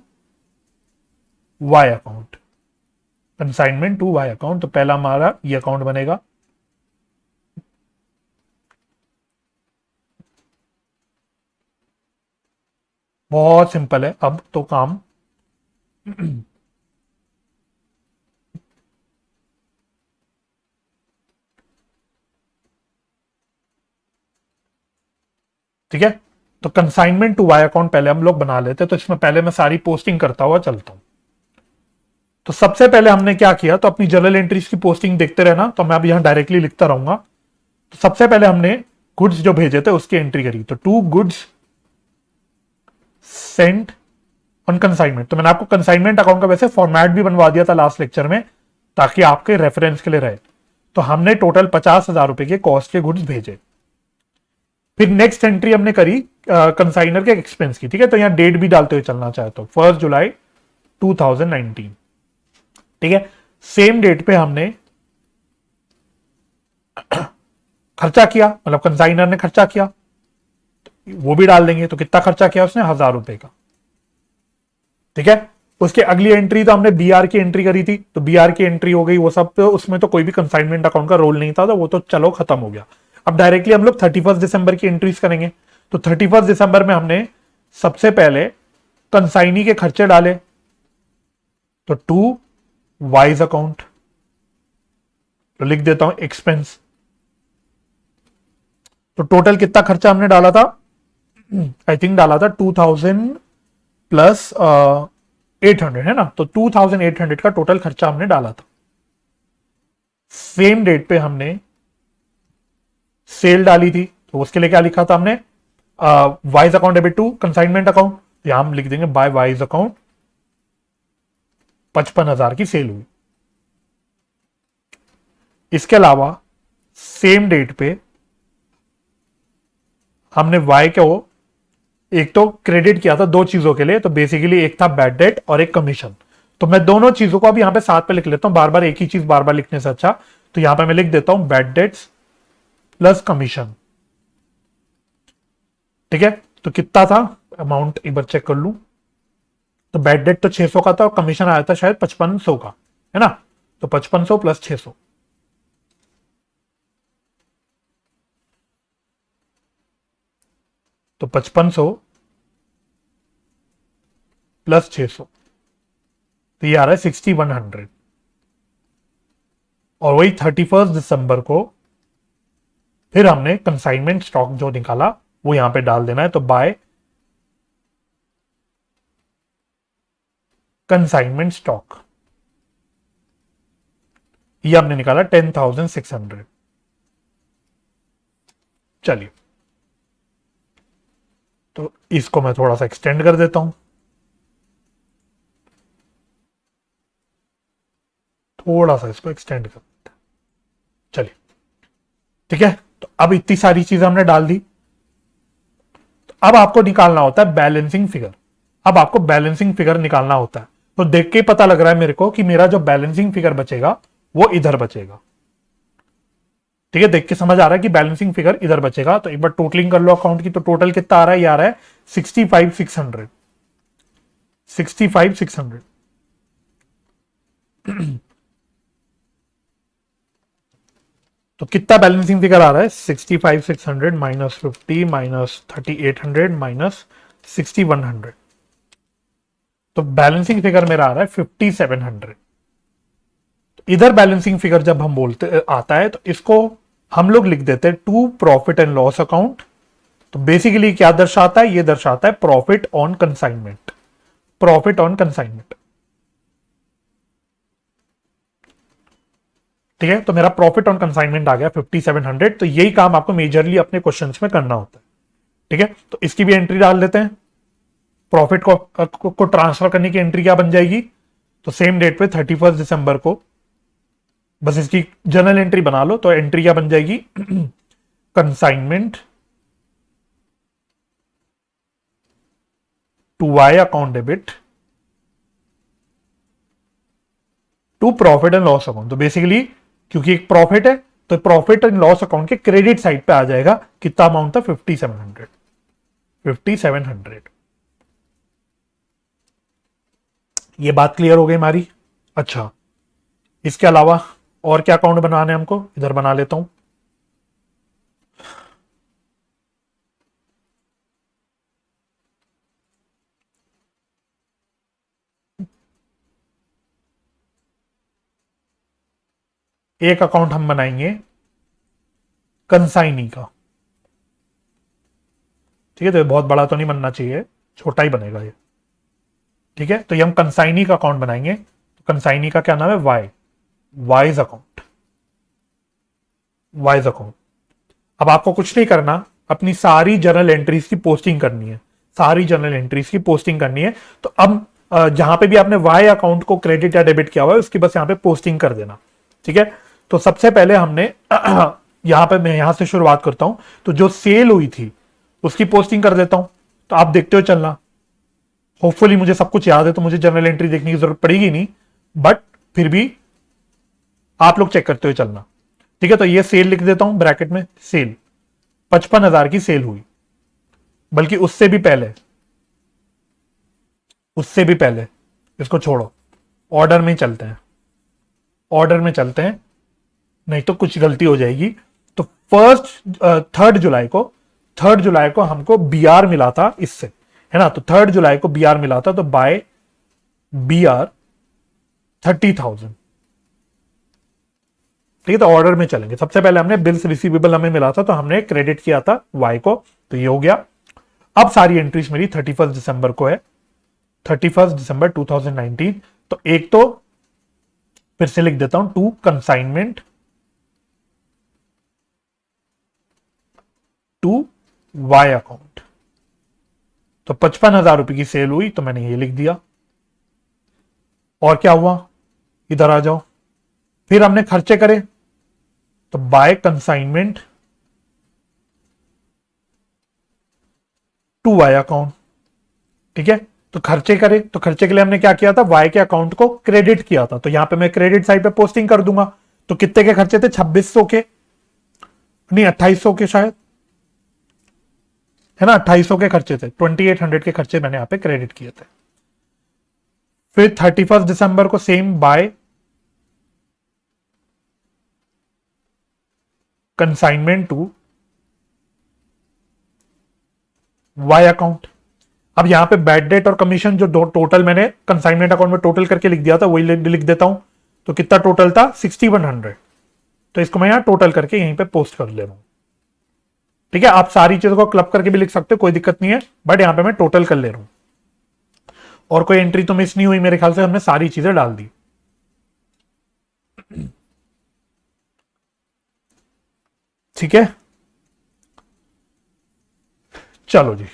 Y account, consignment to Y account. तो पहला हमारा ये अकाउंट बनेगा, बहुत सिंपल है अब तो काम। ठीक है, तो कंसाइनमेंट टू वाई अकाउंट पहले हम लोग बना लेते हैं, तो इसमें पहले मैं सारी पोस्टिंग करता हुआ चलता हूं। तो सबसे पहले हमने क्या किया, तो अपनी जर्नल एंट्रीज की पोस्टिंग देखते रहना, तो मैं अब यहां डायरेक्टली लिखता रहूंगा। तो सबसे पहले हमने गुड्स जो भेजे थे उसकी एंट्री करी, तो 2 गुड्स सेंट ऑन कंसाइनमेंट। तो मैंने आपको कंसाइनमेंट अकाउंट का वैसे फॉर्मेट भी बनवा दिया था लास्ट लेक्चर में, ताकि आपके रेफरेंस के लिए रहे। तो हमने टोटल 50,000 रुपए के कॉस्ट के गुड्स भेजे। फिर नेक्स्ट एंट्री हमने करी कंसाइनर के एक्सपेंस की। ठीक है, तो यहां डेट भी डालते हुए चलना चाहे तो 1 जुलाई 2019। ठीक है, सेम डेट पे हमने खर्चा किया, मतलब कंसाइनर ने खर्चा किया, वो भी डाल देंगे। तो कितना खर्चा किया उसने, 1,000 रुपए का। ठीक है, उसके अगली एंट्री तो हमने बीआर की एंट्री करी थी, तो बीआर की एंट्री हो गई वो सब, तो उसमें तो कोई भी कंसाइनमेंट अकाउंट का रोल नहीं था, तो वो तो चलो खत्म हो गया। अब डायरेक्टली हम लोग 31 दिसंबर की एंट्रीज करेंगे। तो 31 दिसंबर में हमने सबसे पहले कंसाइनी के खर्चे डाले, तो टू वाइज अकाउंट, तो लिख देता हूं एक्सपेंस। तो टोटल कितना खर्चा हमने डाला था, आई थिंक डाला था 2000 प्लस 800, है ना। तो 2800 का टोटल खर्चा हमने डाला था। सेम डेट पे हमने सेल डाली थी, तो उसके लिए क्या लिखा था हमने, Y's account debit to consignment account, यहां हम लिख देंगे बाय वाइज अकाउंट 55,000 की सेल हुई। इसके अलावा सेम डेट पे हमने वाई को एक तो क्रेडिट किया था 2 चीजों के लिए, तो बेसिकली एक था बैड डेट और एक कमीशन। तो मैं दोनों चीजों को अब यहां पे साथ पे लिख लेता हूं, बार बार एक ही चीज बार बार लिखने से अच्छा। तो यहां पे मैं लिख देता हूं बैड डेट्स प्लस कमीशन। ठीक है, तो कितना था अमाउंट एक बार चेक कर लूं। तो बैड डेट तो 600 का था और कमीशन आया था शायद 5500 का, है ना। तो 5500 प्लस 600, तो 5500 प्लस 600, तो ये आ रहा है 6100। और वही 31 दिसंबर को फिर हमने कंसाइनमेंट स्टॉक जो निकाला वो यहां पे डाल देना है। तो बाय कंसाइनमेंट स्टॉक ये हमने निकाला 10,600। चलिए, तो इसको मैं थोड़ा सा एक्सटेंड कर देता हूं, थोड़ा सा इसको एक्सटेंड कर देता हूं। चलिए, ठीक है, तो अब इतनी सारी चीजें हमने डाल दी। तो अब आपको निकालना होता है बैलेंसिंग फिगर। अब आपको बैलेंसिंग फिगर निकालना होता है, तो देख के पता लग रहा है मेरे को कि मेरा जो बैलेंसिंग फिगर बचेगा वो इधर बचेगा। ठीक है, देख के समझ आ रहा है कि बैलेंसिंग फिगर इधर बचेगा। तो एक बार टोटलिंग कर लो अकाउंट की, तो टोटल कितना आ रहा है, ये आ रहा है 65,600। 65,600। तो कितना बैलेंसिंग फिगर आ रहा है, 65,600 माइनस 50 माइनस 3,800 माइनस 6,100। तो बैलेंसिंग फिगर मेरा आ रहा है 5,700। इधर बैलेंसिंग फिगर जब हम बोलते आता है तो इसको हम लोग लिख देते हैं to profit and loss account. तो बेसिकली क्या दर्शाता है, ये दर्शाता है profit on consignment. Profit on consignment, ठीक है। तो मेरा प्रॉफिट ऑन कंसाइनमेंट आ गया 5,700। तो यही काम आपको मेजरली अपने क्वेश्चंस में करना होता है। ठीक है, तो इसकी भी एंट्री डाल देते हैं। प्रॉफिट को ट्रांसफर करने की एंट्री क्या बन जाएगी, तो सेम डेट पे 31 दिसंबर को बस इसकी जर्नल एंट्री बना लो। तो एंट्री क्या बन जाएगी, consignment to Y account debit to profit and loss account. तो बेसिकली क्योंकि एक प्रॉफिट है तो प्रॉफिट एंड लॉस अकाउंट के क्रेडिट साइड पे आ जाएगा। कितना अमाउंट था, 5,700। 5,700। ये बात क्लियर हो गई हमारी। अच्छा, इसके अलावा और क्या अकाउंट बनाने हमको, इधर बना लेता हूं। एक अकाउंट हम बनाएंगे कंसाइनी का, ठीक है। तो ये बहुत बड़ा तो नहीं बनना चाहिए, छोटा ही बनेगा ये, ठीक है। तो ये हम कंसाइनी का अकाउंट बनाएंगे। तो कंसाइनी का क्या नाम है? Wise account, wise account. अब आपको कुछ नहीं करना, अपनी सारी जर्नल एंट्रीज की पोस्टिंग करनी है, सारी जर्नल एंट्रीज की पोस्टिंग करनी है। तो अब जहां पे भी आपने वाई अकाउंट को क्रेडिट या डेबिट किया हुआ है उसकी बस यहां पे पोस्टिंग कर देना, ठीक है। तो सबसे पहले हमने यहां पे मैं यहां से शुरुआत करता हूं। तो जो सेल हुई थी उसकी पोस्टिंग कर देता हूं। तो आप देखते हो चलना, होपफुली मुझे सब कुछ याद है तो मुझे जर्नल एंट्री देखने की जरूरत पड़ेगी नहीं, बट फिर भी आप लोग चेक करते हुए चलना, ठीक है। तो ये सेल लिख देता हूं ब्रैकेट में, सेल 55,000 की सेल हुई। बल्कि उससे भी पहले, उससे भी पहले, इसको छोड़ो, ऑर्डर में चलते हैं, ऑर्डर में चलते हैं, नहीं तो कुछ गलती हो जाएगी। तो 3 जुलाई को हमको बीआर मिला था इससे, है ना। तो 3 जुलाई को बीआर मिला था, तो बाय बीआर 30,000, ठीक है। तो ऑर्डर में चलेंगे। सबसे पहले हमने बिल्स रिसीवेबल हमें मिला था तो हमने क्रेडिट किया था वाई को, तो ये हो गया। अब सारी एंट्रीज मेरी 31 दिसंबर को है, 31 दिसंबर 2019। तो एक तो फिर से लिख देता हूं, to consignment to Y account. तो 55,000 रुपए की सेल हुई तो मैंने ये लिख दिया। और क्या हुआ, इधर आ जाओ। फिर हमने खर्चे करे, तो by consignment to Y account, ठीक है। तो खर्चे करे, तो खर्चे के लिए हमने क्या किया था, वाई के अकाउंट को क्रेडिट किया था। तो यहां पे मैं क्रेडिट साइड पे पोस्टिंग कर दूंगा। तो कितने के खर्चे थे? 2600 के, नहीं 2800 के शायद, है ना। 2800 के खर्चे थे, 2800 के खर्चे मैंने यहां पे क्रेडिट किए थे। फिर 31 दिसंबर को same by consignment to Y account. अब यहां पे बैड डेट और कमीशन जो टोटल मैंने कंसाइनमेंट अकाउंट में टोटल करके लिख दिया था वही लिख देता हूं। तो कितना टोटल था? 6100। तो इसको मैं यहां टोटल करके यहीं पे पोस्ट कर ले रहा हूं, ठीक है। आप सारी चीजों को क्लब करके भी लिख सकते हो, कोई दिक्कत नहीं है, बट यहां पे मैं टोटल कर ले रहा हूं। और कोई एंट्री तो मिस नहीं हुई, मेरे ख्याल से हमने सारी चीजें डाल दी, ठीक है। चलो जी,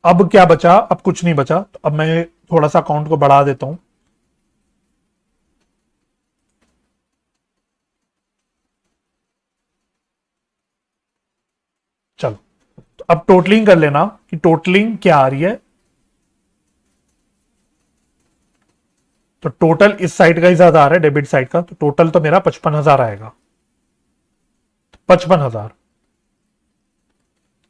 अब क्या बचा? अब कुछ नहीं बचा। तो अब मैं थोड़ा सा अकाउंट को बढ़ा देता हूं। चलो, तो अब टोटलिंग कर लेना कि टोटलिंग क्या आ रही है। तो टोटल इस साइड का ही ज्यादा आ रहा है, डेबिट साइड का। तो टोटल तो मेरा 55,000 आएगा, 55,000।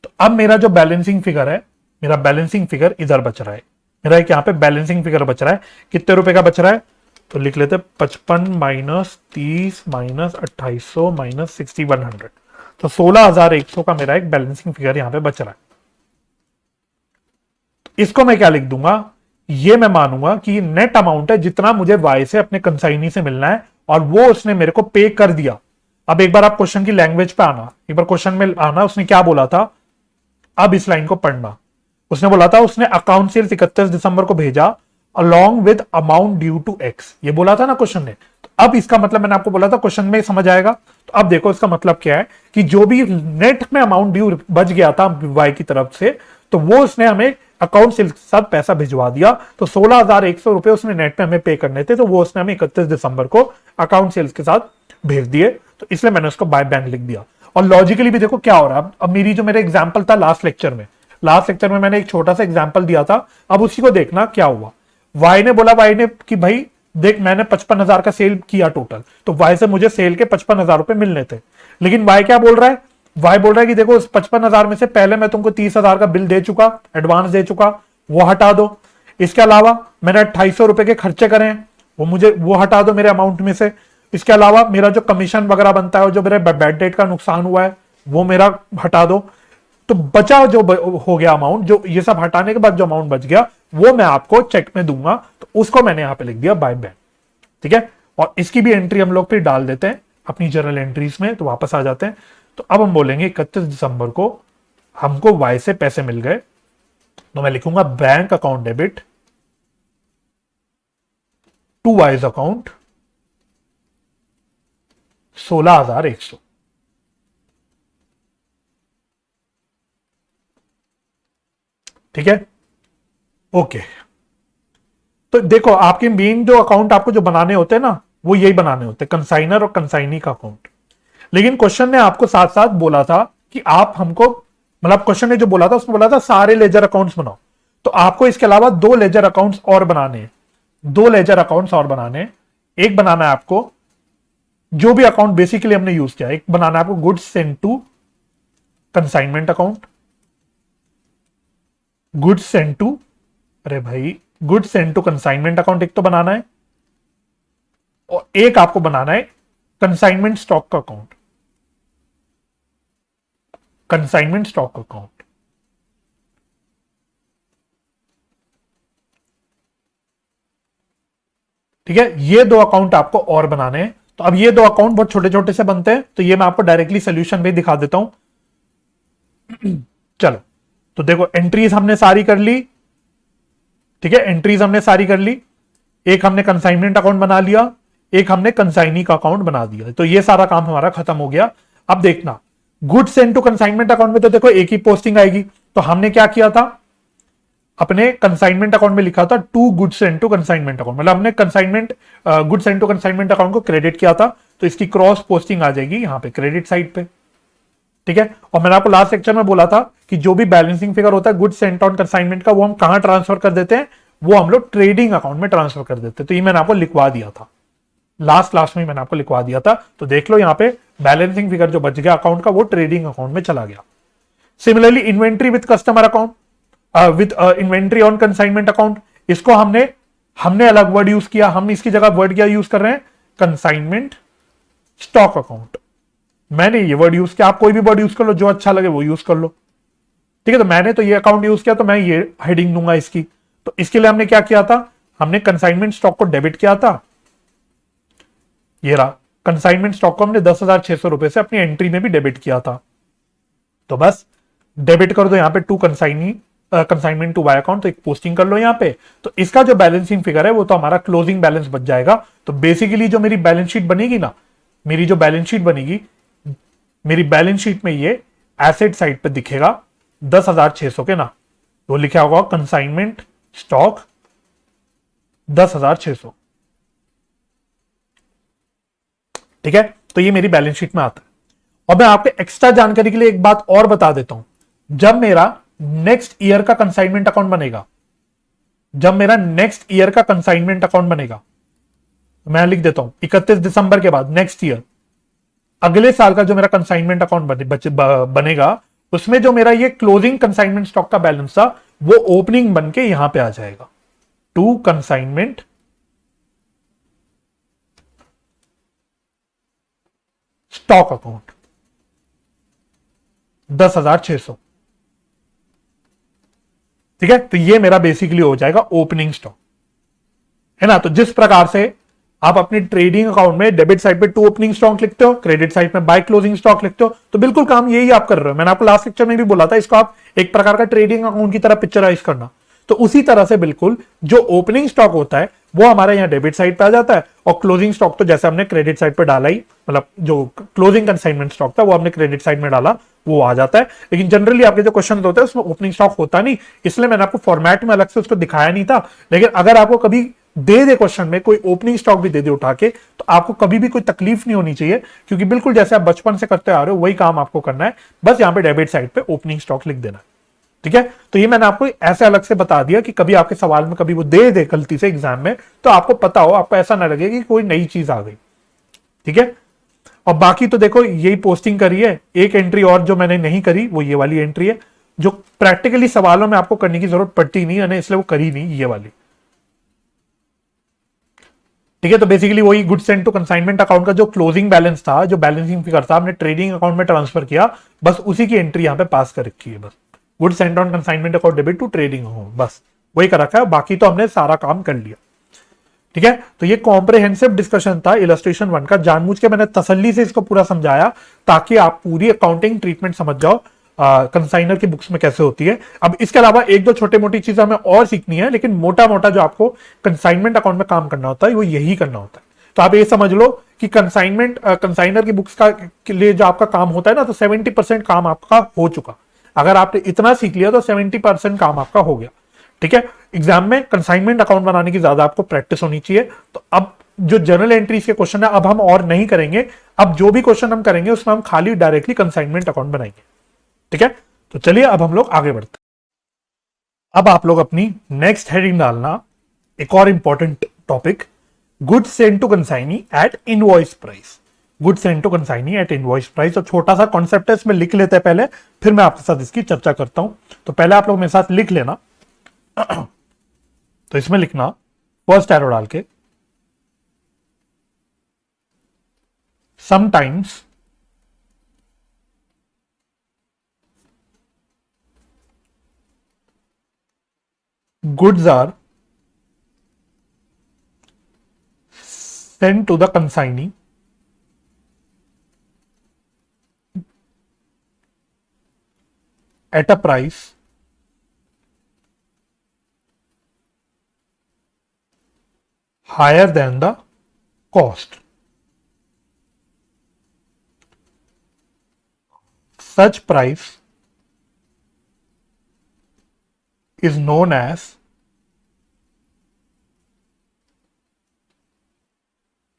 तो अब मेरा जो बैलेंसिंग फिगर है, मेरा बैलेंसिंग फिगर इधर बच रहा है। मेरा एक यहां पे बैलेंसिंग फिगर बच रहा है, कितने रुपए का बच रहा है? तो लिख लेते 55 माइनस 30 माइनस 2800 माइनस 6100। तो 16,100 का मेरा एक बैलेंसिंग फिगर यहां पे बच रहा है। तो इसको मैं क्या लिख दूंगा? ये मैं मानूंगा कि नेट अमाउंट है जितना मुझे वाई से अपने कंसाइनी से मिलना है, और वो उसने मेरे को पे कर दिया। अब एक बार आप क्वेश्चन की लैंग्वेज पे आना, एक बार क्वेश्चन में आना, उसने क्या बोला था, अब इस लाइन को पढ़ना। उसने बोला था उसने अकाउंट सेल्स 31 दिसंबर को भेजा along with amount due to X, ये बोला था ना क्वेश्चन ने। तो अब इसका मतलब मैंने आपको बोला था क्वेश्चन में समझ आएगा। तो अब देखो इसका मतलब क्या है कि जो भी नेट में अमाउंट ड्यू बच गया था वाई की तरफ से, तो वो उसने हमें अकाउंट सेल्स के साथ पैसा भिजवा दिया। तो 16,100 रुपए उसने नेट में हमें पे करने थे, तो वो उसने हमें 31 दिसंबर को अकाउंट सेल्स के साथ भेज दिए। तो इसलिए मैंने उसको बाय बैंक लिख दिया। और लॉजिकली भी देखो क्या हो रहा है। अब मेरी जो मेरा एग्जाम्पल था लास्ट लेक्चर में मैंने एक छोटा सा एग्जाम्पल दिया था। अब उसी को देखना क्या हुआ। वाई ने बोला, वाई ने कि भाई देख मैंने 55,000 का सेल किया टोटल, तो वाई से मुझे सेल के 55,000 रुपए मिलने थे। लेकिन वाई क्या बोल रहा है? वाई बोल रहा है कि देखो उस 55,000 में से पहले मैं तुमको 30,000 का बिल दे चुका, एडवांस दे चुका, वो हटा दो। इसके अलावा मैंने 250 रुपए के खर्चे करे हैं, वो हटा दो मेरे अमाउंट में से। इसके अलावा मेरा जो कमीशन वगैरह बनता है, जो मेरे बैड डेट का नुकसान हुआ है वो मेरा हटा दो। तो बचा जो हो गया अमाउंट, जो ये सब हटाने के बाद जो अमाउंट बच गया वो मैं आपको चेक में दूंगा, तो उसको मैंने यहां पे लिख दिया बाय बैंक। ठीक है, और इसकी भी एंट्री हम लोग फिर डाल देते हैं अपनी जर्नल एंट्रीज में। तो वापस आ जाते हैं, तो अब हम बोलेंगे 31 दिसंबर को हमको वाई से पैसे मिल गए, तो मैं लिखूंगा bank account debit to Y's account 16,100। ठीक है, ओके। तो देखो आपके मेन जो अकाउंट आपको जो बनाने होते हैं ना, वो यही बनाने होते हैं, कंसाइनर और कंसाइनी का अकाउंट। लेकिन क्वेश्चन ने आपको साथ साथ बोला था कि आप हमको, मतलब क्वेश्चन ने जो बोला था उसमें बोला था सारे लेजर अकाउंट्स बनाओ, तो आपको इसके अलावा दो लेजर अकाउंट्स और बनाने हैं, दो लेजर अकाउंट्स और बनाने हैं। एक बनाना है आपको जो भी अकाउंट बेसिकली हमने यूज किया, एक बनाना है आपको goods send to consignment account, goods send to, अरे भाई goods send to consignment account एक तो बनाना है, और एक आपको बनाना है कंसाइनमेंट स्टॉक का अकाउंट, कंसाइनमेंट स्टॉक अकाउंट। ठीक है, ये दो अकाउंट आपको और बनाने हैं। तो अब ये दो अकाउंट बहुत छोटे छोटे से बनते हैं, तो ये मैं आपको डायरेक्टली सोल्यूशन में दिखा देता हूं। चलो, तो देखो एंट्रीज हमने सारी कर ली। ठीक है, एंट्रीज हमने सारी कर ली, एक हमने कंसाइनमेंट अकाउंट बना लिया, एक हमने कंसाइनी का अकाउंट बना दिया, तो ये सारा काम हमारा खत्म हो गया। अब देखना goods send to consignment account में तो देखो एक ही पोस्टिंग आएगी, तो हमने क्या किया था, अपने कंसाइनमेंट अकाउंट में लिखा था to goods send to consignment account, मतलब हमने consignment goods send to consignment account को क्रेडिट किया था, तो इसकी क्रॉस पोस्टिंग आ जाएगी यहाँ पे क्रेडिट साइड पे। ठीक है, और मैंने आपको लास्ट लेक्चर में बोला था कि जो भी बैलेंसिंग फिगर होता है गुड्स सेंट ऑन कंसाइनमेंट का, वो हम कहां ट्रांसफर कर देते हैं, वो हम लोग ट्रेडिंग अकाउंट में ट्रांसफर कर देते हैं। तो ये मैंने आपको लिखवा दिया था, लास्ट क्लास में मैंने आपको लिखवा दिया था। तो देख लो यहाँ पे बैलेंसिंग फिगर जो बच गया अकाउंट का, वो ट्रेडिंग अकाउंट में चला गया। Similarly inventory with customer account, with inventory on consignment account, इसको हमने अलग वर्ड यूज किया, हम इसकी जगह वर्ड क्या यूज कर रहे हैं, कंसाइनमेंट स्टॉक अकाउंट। मैंने ये वर्ड यूज किया, आप कोई भी वर्ड यूज कर लो, जो अच्छा लगे वो यूज कर लो। ठीक है, तो मैंने तो ये अकाउंट यूज किया, तो मैं ये हेडिंग दूंगा इसकी। तो इसके लिए हमने क्या किया था, हमने कंसाइनमेंट स्टॉक को डेबिट किया था, ये रहा कंसाइनमेंट स्टॉक को हमने 10,600 रुपए से अपनी एंट्री में भी डेबिट किया था। तो बस डेबिट कर दो यहाँ पे to consignment to Y account, तो एक पोस्टिंग कर लो यहाँ पे। तो इसका जो बैलेंसिंग फिगर है वो तो हमारा क्लोजिंग बैलेंस बच जाएगा। तो बेसिकली जो मेरी बैलेंस शीट बनेगी ना, मेरी जो बैलेंस शीट बनेगी, मेरी बैलेंस शीट में ये एसेट साइड पे दिखेगा 10,600 के ना, तो लिखा होगा कंसाइनमेंट स्टॉक 10,600। ठीक है, तो ये मेरी बैलेंस शीट में आता है। और मैं आपको एक्स्ट्रा जानकारी के लिए एक बात और बता देता हूं, जब मेरा नेक्स्ट ईयर का कंसाइनमेंट अकाउंट बनेगा, जब मेरा नेक्स्ट ईयर का कंसाइनमेंट अकाउंट बनेगा, मैं लिख देता हूं 31 दिसंबर के बाद नेक्स्ट ईयर, अगले साल का जो मेरा कंसाइनमेंट अकाउंट बनेगा, उसमें जो मेरा ये क्लोजिंग कंसाइनमेंट स्टॉक का बैलेंस था, वो ओपनिंग बन के यहां पे आ जाएगा, टू कंसाइनमेंट स्टॉक अकाउंट 10,600। ठीक है, तो ये मेरा बेसिकली हो जाएगा ओपनिंग स्टॉक, है ना। तो जिस प्रकार से आप अपने ट्रेडिंग अकाउंट में डेबिट साइड पे टू ओपनिंग स्टॉक लिखते हो, क्रेडिट साइड में बाय क्लोजिंग स्टॉक लिखते हो, तो बिल्कुल काम यही आप कर रहे हो। मैंने आपको लास्ट लेक्चर में भी बोला था, इसको आप एक प्रकार का ट्रेडिंग अकाउंट की तरह पिक्चराइज करना। तो उसी तरह से बिल्कुल जो ओपनिंग स्टॉक होता है वो हमारे यहाँ डेबिट साइड पे आ जाता है, और क्लोजिंग स्टॉक तो जैसे हमने क्रेडिट साइड पे डाला ही, मतलब जो क्लोजिंग कंसाइनमेंट स्टॉक था वो हमने क्रेडिट साइड में डाला, वो आ जाता है। लेकिन जनरली आपके जो क्वेश्चन होते हैं उसमें ओपनिंग स्टॉक होता नहीं, इसलिए मैंने आपको फॉर्मेट में अलग से उसको दिखाया नहीं था। लेकिन अगर आपको कभी दे क्वेश्चन में कोई ओपनिंग स्टॉक भी दे दे उठा के, तो आपको कभी भी कोई तकलीफ नहीं होनी चाहिए, क्योंकि बिल्कुल जैसे आप बचपन से करते आ रहे हो वही काम आपको करना है। बस यहाँ पे डेबिट साइड पे ओपनिंग स्टॉक लिख देना है। ठीक है, तो ये मैंने आपको ऐसे अलग से बता दिया कि कभी आपके सवाल में कभी वो दे गलती से एग्जाम में, तो आपको पता हो, आपको ऐसा ना लगे कि कोई नई चीज आ गई। ठीक है, और बाकी तो देखो यही पोस्टिंग करी है। एक एंट्री और जो मैंने नहीं करी वो ये वाली एंट्री है, जो प्रैक्टिकली सवालों में आपको करने की जरूरत पड़ती नहीं है, इसलिए वो करी नहीं, ये वाली। ठीक है, तो बेसिकली वही good sent to consignment account का जो क्लोजिंग बैलेंस था, जो बैलेंसिंग फिगर था, हमने ट्रेडिंग अकाउंट में ट्रांसफर किया, बस उसी की एंट्री यहाँ पे पास कर रखी है। बस good sent on consignment account debit to trading account, बस वही कर रखा है, बाकी तो हमने सारा काम कर लिया। ठीक है, तो ये कॉम्प्रिहेंसिव डिस्कशन था इलस्ट्रेशन 1 का। जानबूझ के मैंने तसल्ली से इसको पूरा समझाया ताकि आप पूरी अकाउंटिंग ट्रीटमेंट समझ जाओ कंसाइनर की बुक्स में कैसे होती है। अब इसके अलावा एक दो छोटे मोटी चीजें हमें और सीखनी है, लेकिन मोटा मोटा जो आपको कंसाइनमेंट अकाउंट में काम करना होता है वो यही करना होता है। तो आप ये समझ लो कि कंसाइनर की बुक्स का के लिए जो आपका काम होता है ना, तो 70% काम आपका हो चुका। अगर आपने इतना सीख लिया तो 70% काम आपका हो गया। ठीक है, एग्जाम में कंसाइनमेंट अकाउंट बनाने की ज्यादा आपको प्रैक्टिस होनी चाहिए। तो अब जो जर्नल एंट्रीज के क्वेश्चन है अब हम और नहीं करेंगे। अब जो भी क्वेश्चन हम करेंगे उसमें हम खाली डायरेक्टली कंसाइनमेंट अकाउंट बनाएंगे। ठीक है, तो चलिए अब हम लोग आगे बढ़ते हैं। अब आप लोग अपनी नेक्स्ट हेडिंग डालना एक और important topic, goods sent to consignee at invoice price. Goods sent to consignee at invoice price, तो छोटा सा कॉन्सेप्ट है, इसमें लिख लेते हैं पहले, फिर मैं आपके साथ इसकी चर्चा करता हूं। तो पहले आप लोग मेरे साथ लिख लेना। तो इसमें लिखना फर्स्ट एरो डाल के, sometimes goods are sent to the consignee at a price higher than the cost. Such price is known as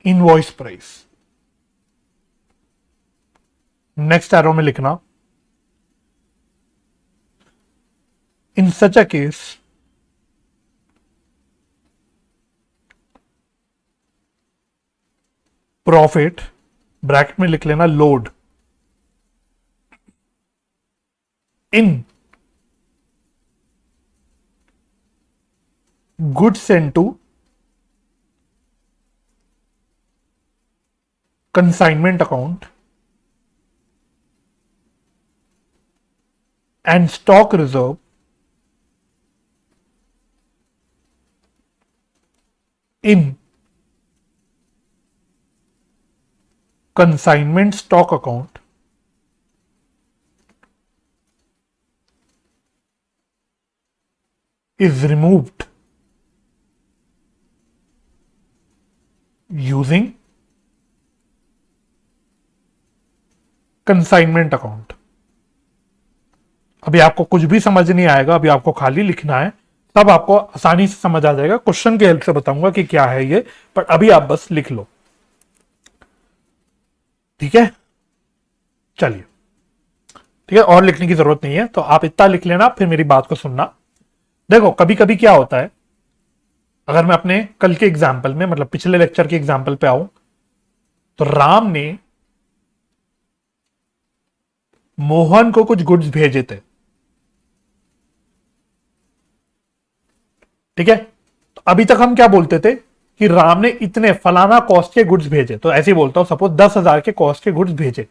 invoice price. Next arrow में लिखना, in such a case profit bracket में लिख लेना load in goods sent to consignment account and stock reserve in consignment stock account is removed using consignment account. अभी आपको कुछ भी समझ नहीं आएगा, अभी आपको खाली लिखना है, तब आपको आसानी से समझ आ जाएगा। क्वेश्चन की हेल्प से बताऊंगा कि क्या है ये, पर अभी आप बस लिख लो। ठीक है, चलिए, ठीक है, और लिखने की जरूरत नहीं है, तो आप इतना लिख लेना, फिर मेरी बात को सुनना। देखो कभी कभी क्या होता है, अगर मैं अपने कल के एग्जाम्पल में, मतलब पिछले लेक्चर के एग्जाम्पल पे आऊं, तो राम ने मोहन को कुछ गुड्स भेजे थे। ठीक है, तो अभी तक हम क्या बोलते थे कि राम ने इतने फलाना कॉस्ट के गुड्स भेजे, तो ऐसे ही बोलता हूं, सपोज 10,000 के कॉस्ट के गुड्स भेजे।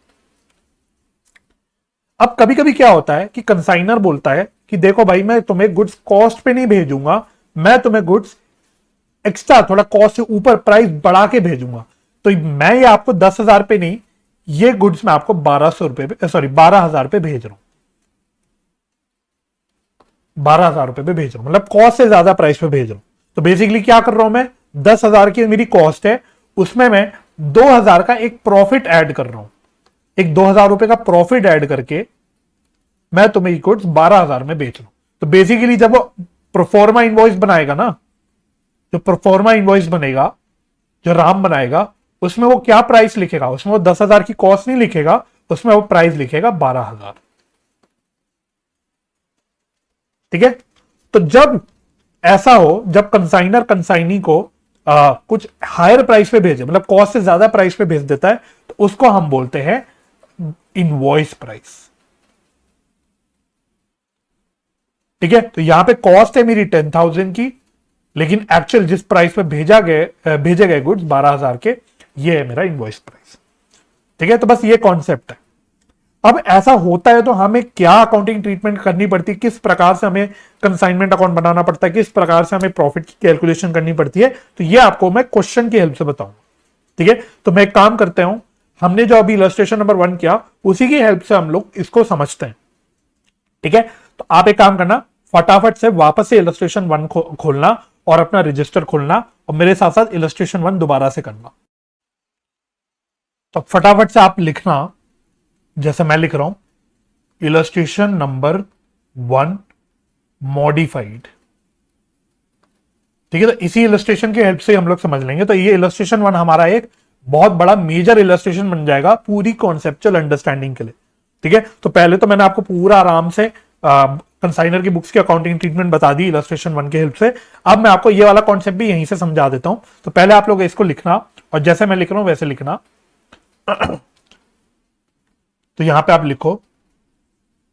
अब कभी कभी क्या होता है कि कंसाइनर बोलता है कि देखो भाई, मैं तुम्हें गुड्स कॉस्ट पे नहीं भेजूंगा, मैं तुम्हें गुड्स एक्स्ट्रा थोड़ा कॉस्ट से ऊपर प्राइस बढ़ा के भेजूंगा। तो मैं ये आपको 10,000 पे नहीं, ये गुड्स मैं आपको 1200 रुपए पे, सॉरी 12,000 पे भेज रहा हूं, 12,000 रुपए पे भेज रहा हूं, मतलब कॉस्ट से ज्यादा प्राइस पे भेज रहा हूं। तो बेसिकली क्या कर रहा हूं मैं, 10,000 की मेरी कॉस्ट है, उसमें मैं 2,000 का एक प्रॉफिट ऐड कर रहा हूं। एक 2,000 रुपए का प्रॉफिट ऐड करके मैं तुम्हें ये गुड्स 12,000 में बेच रहा हूं। तो बेसिकली जब वो प्रोफॉर्मा इनवॉइस बनाएगा ना, जो प्रोफॉर्मा इनवॉइस बनेगा, जो राम बनाएगा, उसमें वो क्या प्राइस लिखेगा, उसमें वो 10,000 की कॉस्ट नहीं लिखेगा, उसमें वो प्राइस लिखेगा 12,000। ठीक है, तो जब ऐसा हो, जब कंसाइनर कंसाइनी को कुछ हायर प्राइस पे भेजे, मतलब कॉस्ट से ज्यादा प्राइस पे भेज देता है, तो उसको हम बोलते हैं इनवॉइस प्राइस। ठीक है, तो यहां पे कॉस्ट है मेरी 10,000 की, लेकिन एक्चुअल जिस प्राइस पे भेजे गए गुड्स 12,000 के, ये है मेरा इनवॉइस प्राइस। ठीक है, तो बस ये कॉन्सेप्ट है। अब ऐसा होता है तो हमें क्या अकाउंटिंग ट्रीटमेंट करनी पड़ती है, किस प्रकार से हमें कंसाइनमेंट अकाउंट बनाना पड़ता है, किस प्रकार से हमें प्रॉफिट की कैलकुलेशन करनी पड़ती है, तो ये आपको मैं क्वेश्चन की हेल्प से बताऊंगा। ठीक है, तो मैं एक काम करते हूं, हमने जो अभी इलस्ट्रेशन नंबर 1 किया उसी की हेल्प से हम लोग इसको समझते हैं। ठीक है, तो आप एक काम करना, फटाफट से वापस से इलस्ट्रेशन 1 खोलना और अपना रजिस्टर खोलना और मेरे साथ साथ इलस्ट्रेशन 1 दोबारा से करना। तो फटाफट से आप लिखना, जैसे मैं लिख रहा हूं, इलस्ट्रेशन नंबर 1 मॉडिफाइड। ठीक है, तो इसी इलस्ट्रेशन की हेल्प से हम लोग समझ लेंगे। तो ये इलस्ट्रेशन 1 हमारा एक बहुत बड़ा मेजर इलस्ट्रेशन बन जाएगा पूरी कॉन्सेप्चुअल अंडरस्टैंडिंग के लिए। ठीक है, तो पहले तो मैंने आपको पूरा आराम से कंसाइनर की बुक्स की अकाउंटिंग ट्रीटमेंट बता दी इलस्ट्रेशन 1 की हेल्प से। अब मैं आपको ये वाला कॉन्सेप्ट भी यहीं से समझा देता हूं। तो पहले आप लोग इसको लिखना और जैसे मैं लिख रहा हूं वैसे लिखना। तो यहां पे आप लिखो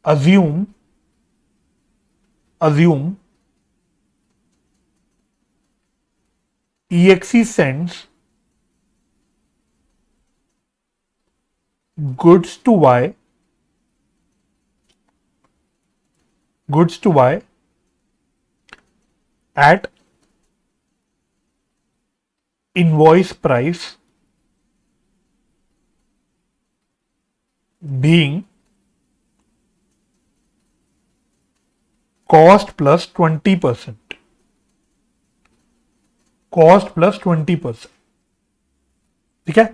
assume EXE sends goods to Y at invoice price being cost plus 20%. Cost plus 20%। ठीक है,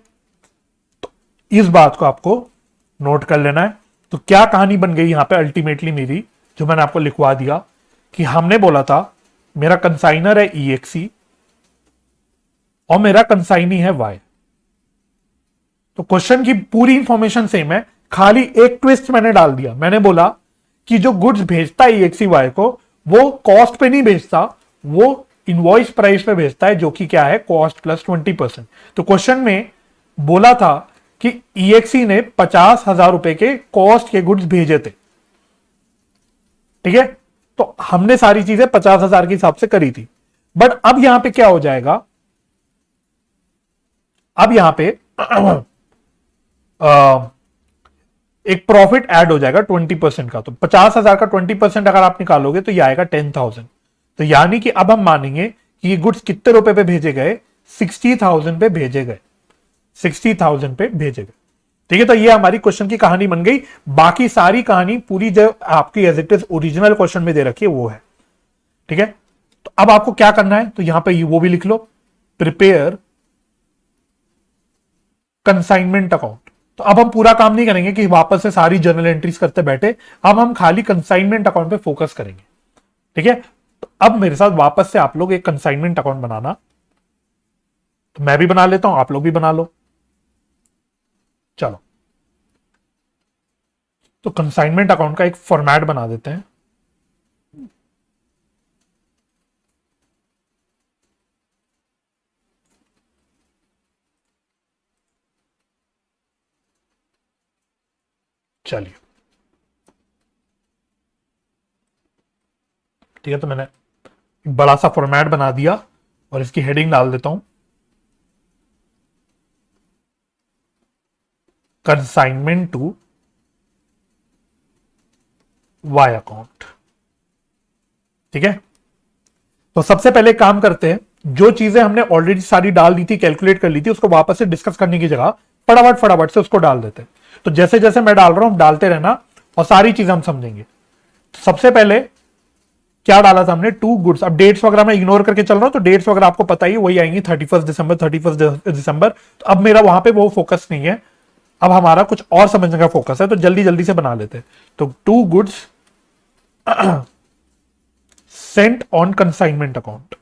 तो इस बात को आपको नोट कर लेना है। तो क्या कहानी बन गई यहां पे अल्टीमेटली मेरी, जो मैंने आपको लिखवा दिया कि हमने बोला था मेरा कंसाइनर है EXE और मेरा कंसाइनी है Y। तो क्वेश्चन की पूरी इंफॉर्मेशन सेम है, खाली एक ट्विस्ट मैंने डाल दिया। मैंने बोला कि जो गुड्स भेजता है EXE Y को, वो कॉस्ट पे नहीं भेजता, वो इनवॉइस प्राइस पे भेजता है, जो कि क्या है, कॉस्ट प्लस 20%। तो क्वेश्चन में बोला था कि EXE ने 50,000 रुपए के कॉस्ट के गुड्स भेजे थे। ठीक है, तो हमने सारी चीजें 50,000 के हिसाब से करी थी। बट अब यहां पे क्या हो जाएगा, अब यहां पे एक प्रॉफिट ऐड हो जाएगा 20% का। तो 50,000 का 20% अगर आप निकालोगे तो ये आएगा 10,000। तो यानी कि अब हम मानेंगे कि ये गुड्स कितने रुपए पे भेजे गए, 60,000 पे भेजे गए, 60,000 पे भेजे गए। ठीक है, तो ये हमारी क्वेश्चन की कहानी बन गई। बाकी सारी कहानी पूरी जो आपकी as it is original question में दे रखी है वो है। ठीक है, तो अब आपको क्या करना है, तो यहां पे वो भी लिख लो, प्रिपेयर कंसाइनमेंट अकाउंट। तो अब हम पूरा काम नहीं करेंगे कि वापस से सारी जर्नल एंट्रीज करते बैठे, अब हम खाली कंसाइनमेंट अकाउंट पे फोकस करेंगे। ठीक है, तो अब मेरे साथ वापस से आप लोग एक कंसाइनमेंट अकाउंट बनाना। तो मैं भी बना लेता हूं, आप लोग भी बना लो। चलो, तो कंसाइनमेंट अकाउंट का एक फॉर्मेट बना देते हैं। चलिए, ठीक है, तो मैंने एक बड़ा सा फॉर्मेट बना दिया और इसकी हेडिंग डाल देता हूं, कंसाइनमेंट टू वाई अकाउंट। ठीक है, तो सबसे पहले काम करते हैं, जो चीजें हमने ऑलरेडी सारी डाल दी थी, कैलकुलेट कर ली थी, उसको वापस से डिस्कस करने की जगह फटाफट से उसको डाल देते हैं। तो जैसे जैसे मैं डाल रहा हूं डालते रहना और सारी चीजें हम समझेंगे। सबसे पहले क्या डाला था हमने, 2 गुड्स। अब डेट्स वगैरह मैं इग्नोर करके चल रहा हूं, तो डेट्स वगैरह आपको पता ही वही आएंगी, 31 दिसंबर 31 दिसंबर। तो अब मेरा वहां पे वो फोकस नहीं है, अब हमारा कुछ और समझने का फोकस है, तो जल्दी जल्दी से बना लेते हैं। तो 2 goods sent on consignment account.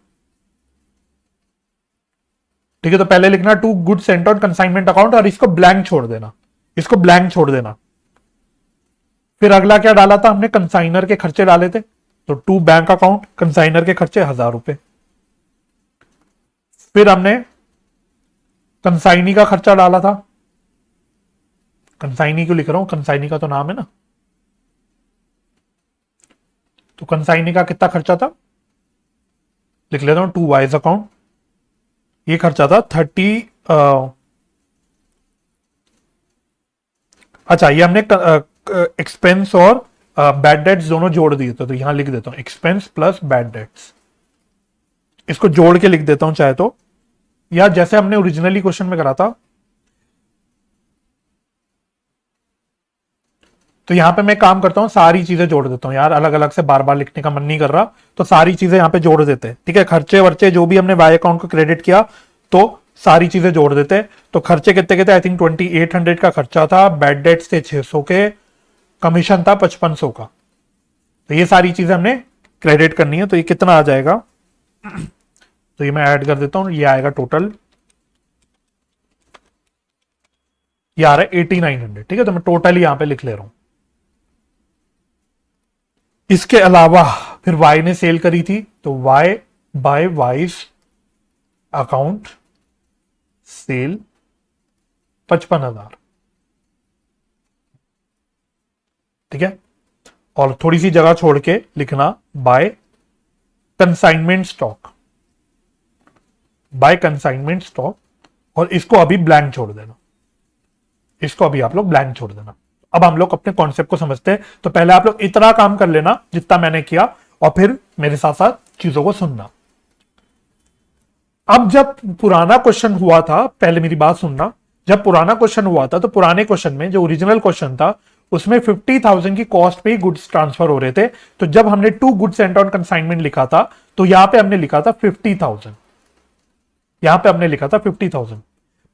ठीक है, तो पहले लिखना 2 goods sent on consignment account और इसको ब्लैंक छोड़ देना, इसको ब्लैंक छोड़ देना। फिर अगला क्या डाला था हमने, कंसाइनर के खर्चे डाले थे। तो 2 बैंक अकाउंट, कंसाइनर के खर्चे 1,000 रुपए। फिर हमने कंसाइनी का खर्चा डाला था, कंसाइनी क्यों लिख रहा हूं, कंसाइनी का तो नाम है ना। तो कंसाइनी का कितना खर्चा था, लिख लेता हूं 2Ys अकाउंट, ये खर्चा था 30। अच्छा, ये हमने एक्सपेंस और बैड डेट्स दोनों जोड़ दिए थे, तो यहां लिख देता हूं एक्सपेंस प्लस बैड डेट्स, इसको जोड़ के लिख देता हूं चाहे तो, या जैसे हमने ओरिजिनली क्वेश्चन में करा था। तो यहां पे मैं काम करता हूं, सारी चीजें जोड़ देता हूं यार, अलग अलग से बार बार लिखने का मन नहीं कर रहा, तो सारी चीजें यहां पे जोड़ देते हैं। ठीक है, खर्चे वर्चे जो भी हमने वाई अकाउंट को क्रेडिट किया, तो सारी चीजें जोड़ देते हैं। तो खर्चे कितने के थे? आई थिंक 2800 का खर्चा था, बैड डेट्स थे 600 के, कमीशन था 5500 का। तो ये सारी चीजें हमने क्रेडिट करनी है, तो ये कितना आ जाएगा? तो ये मैं ऐड कर देता हूं, ये आएगा टोटल, ये आ रहा है 8900। ठीक है, तो मैं टोटल यहां पे लिख ले रहा हूं। इसके अलावा फिर वाई ने सेल करी थी, तो Y by Y's account sale 55,000। ठीक है, और थोड़ी सी जगह छोड़ के लिखना by consignment stock, by consignment stock, और इसको अभी ब्लैंक छोड़ देना, इसको अभी आप लोग ब्लैंक छोड़ देना। अब हम लोग अपने कॉन्सेप्ट को समझते हैं, तो पहले आप लोग इतना काम कर लेना जितना मैंने किया, और फिर मेरे साथ साथ चीजों को सुनना। अब जब पुराना क्वेश्चन हुआ था, पहले मेरी बात सुनना, जब पुराना क्वेश्चन हुआ था, तो पुराने क्वेश्चन में जो ओरिजिनल क्वेश्चन था, उसमें 50,000 की कॉस्ट पे ही गुड्स ट्रांसफर हो रहे थे। तो जब हमने 2 गुड्स सेंट ऑन कंसाइनमेंट लिखा था, तो यहां पे हमने लिखा था 50,000, यहां पे हमने लिखा था 50,000।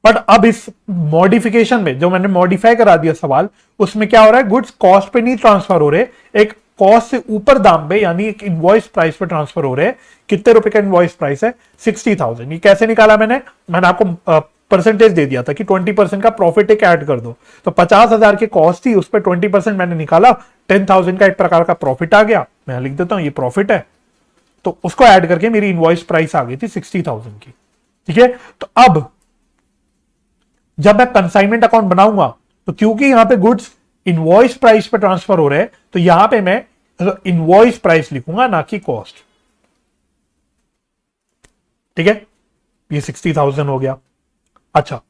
बट अब इस मॉडिफिकेशन में जो मैंने मॉडिफाई करा दिया सवाल, उसमें क्या हो रहा है? गुड्स कॉस्ट पे नहीं ट्रांसफर हो रहे, एक कॉस्ट से ऊपर दाम पे, यानी एक इनवॉइस प्राइस पे ट्रांसफर हो रहे हैं। कितने रुपए का इनवॉइस प्राइस है? 60,000। ये कैसे निकाला मैंने आपको परसेंटेज दे दिया था कि 20% का प्रॉफिट एक ऐड कर दो। तो 50,000 की कॉस्ट थी, उस पर 20% मैंने निकाला, 10,000 का एक प्रकार का प्रॉफिट आ गया। मैं लिख देता हूं ये प्रॉफिट है, तो उसको ऐड करके मेरी इनवॉइस प्राइस आ गई थी 60,000 की। ठीक है, तो अब जब मैं कंसाइनमेंट अकाउंट बनाऊंगा, तो क्योंकि यहां पे गुड्स इनवॉइस प्राइस पे ट्रांसफर हो रहे हैं, तो यहां पे मैं इनवॉइस प्राइस लिखूंगा, ना कि कॉस्ट। ठीक है, ये 60,000 हो गया। अच्छा,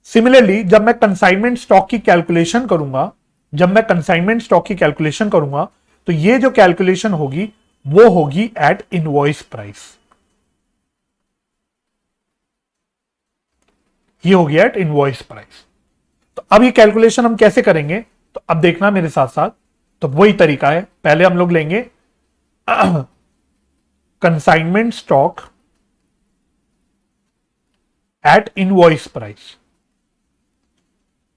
सिमिलरली जब मैं कंसाइनमेंट स्टॉक की कैलकुलेशन करूंगा, जब मैं कंसाइनमेंट स्टॉक की कैलकुलेशन करूंगा, तो ये जो कैलकुलेशन होगी वो होगी एट इनवॉइस प्राइस, ये हो गया एट इनवॉइस प्राइस। तो अब ये कैलकुलेशन हम कैसे करेंगे? तो अब देखना मेरे साथ साथ, तो वही तरीका है। पहले हम लोग लेंगे consignment stock at invoice price.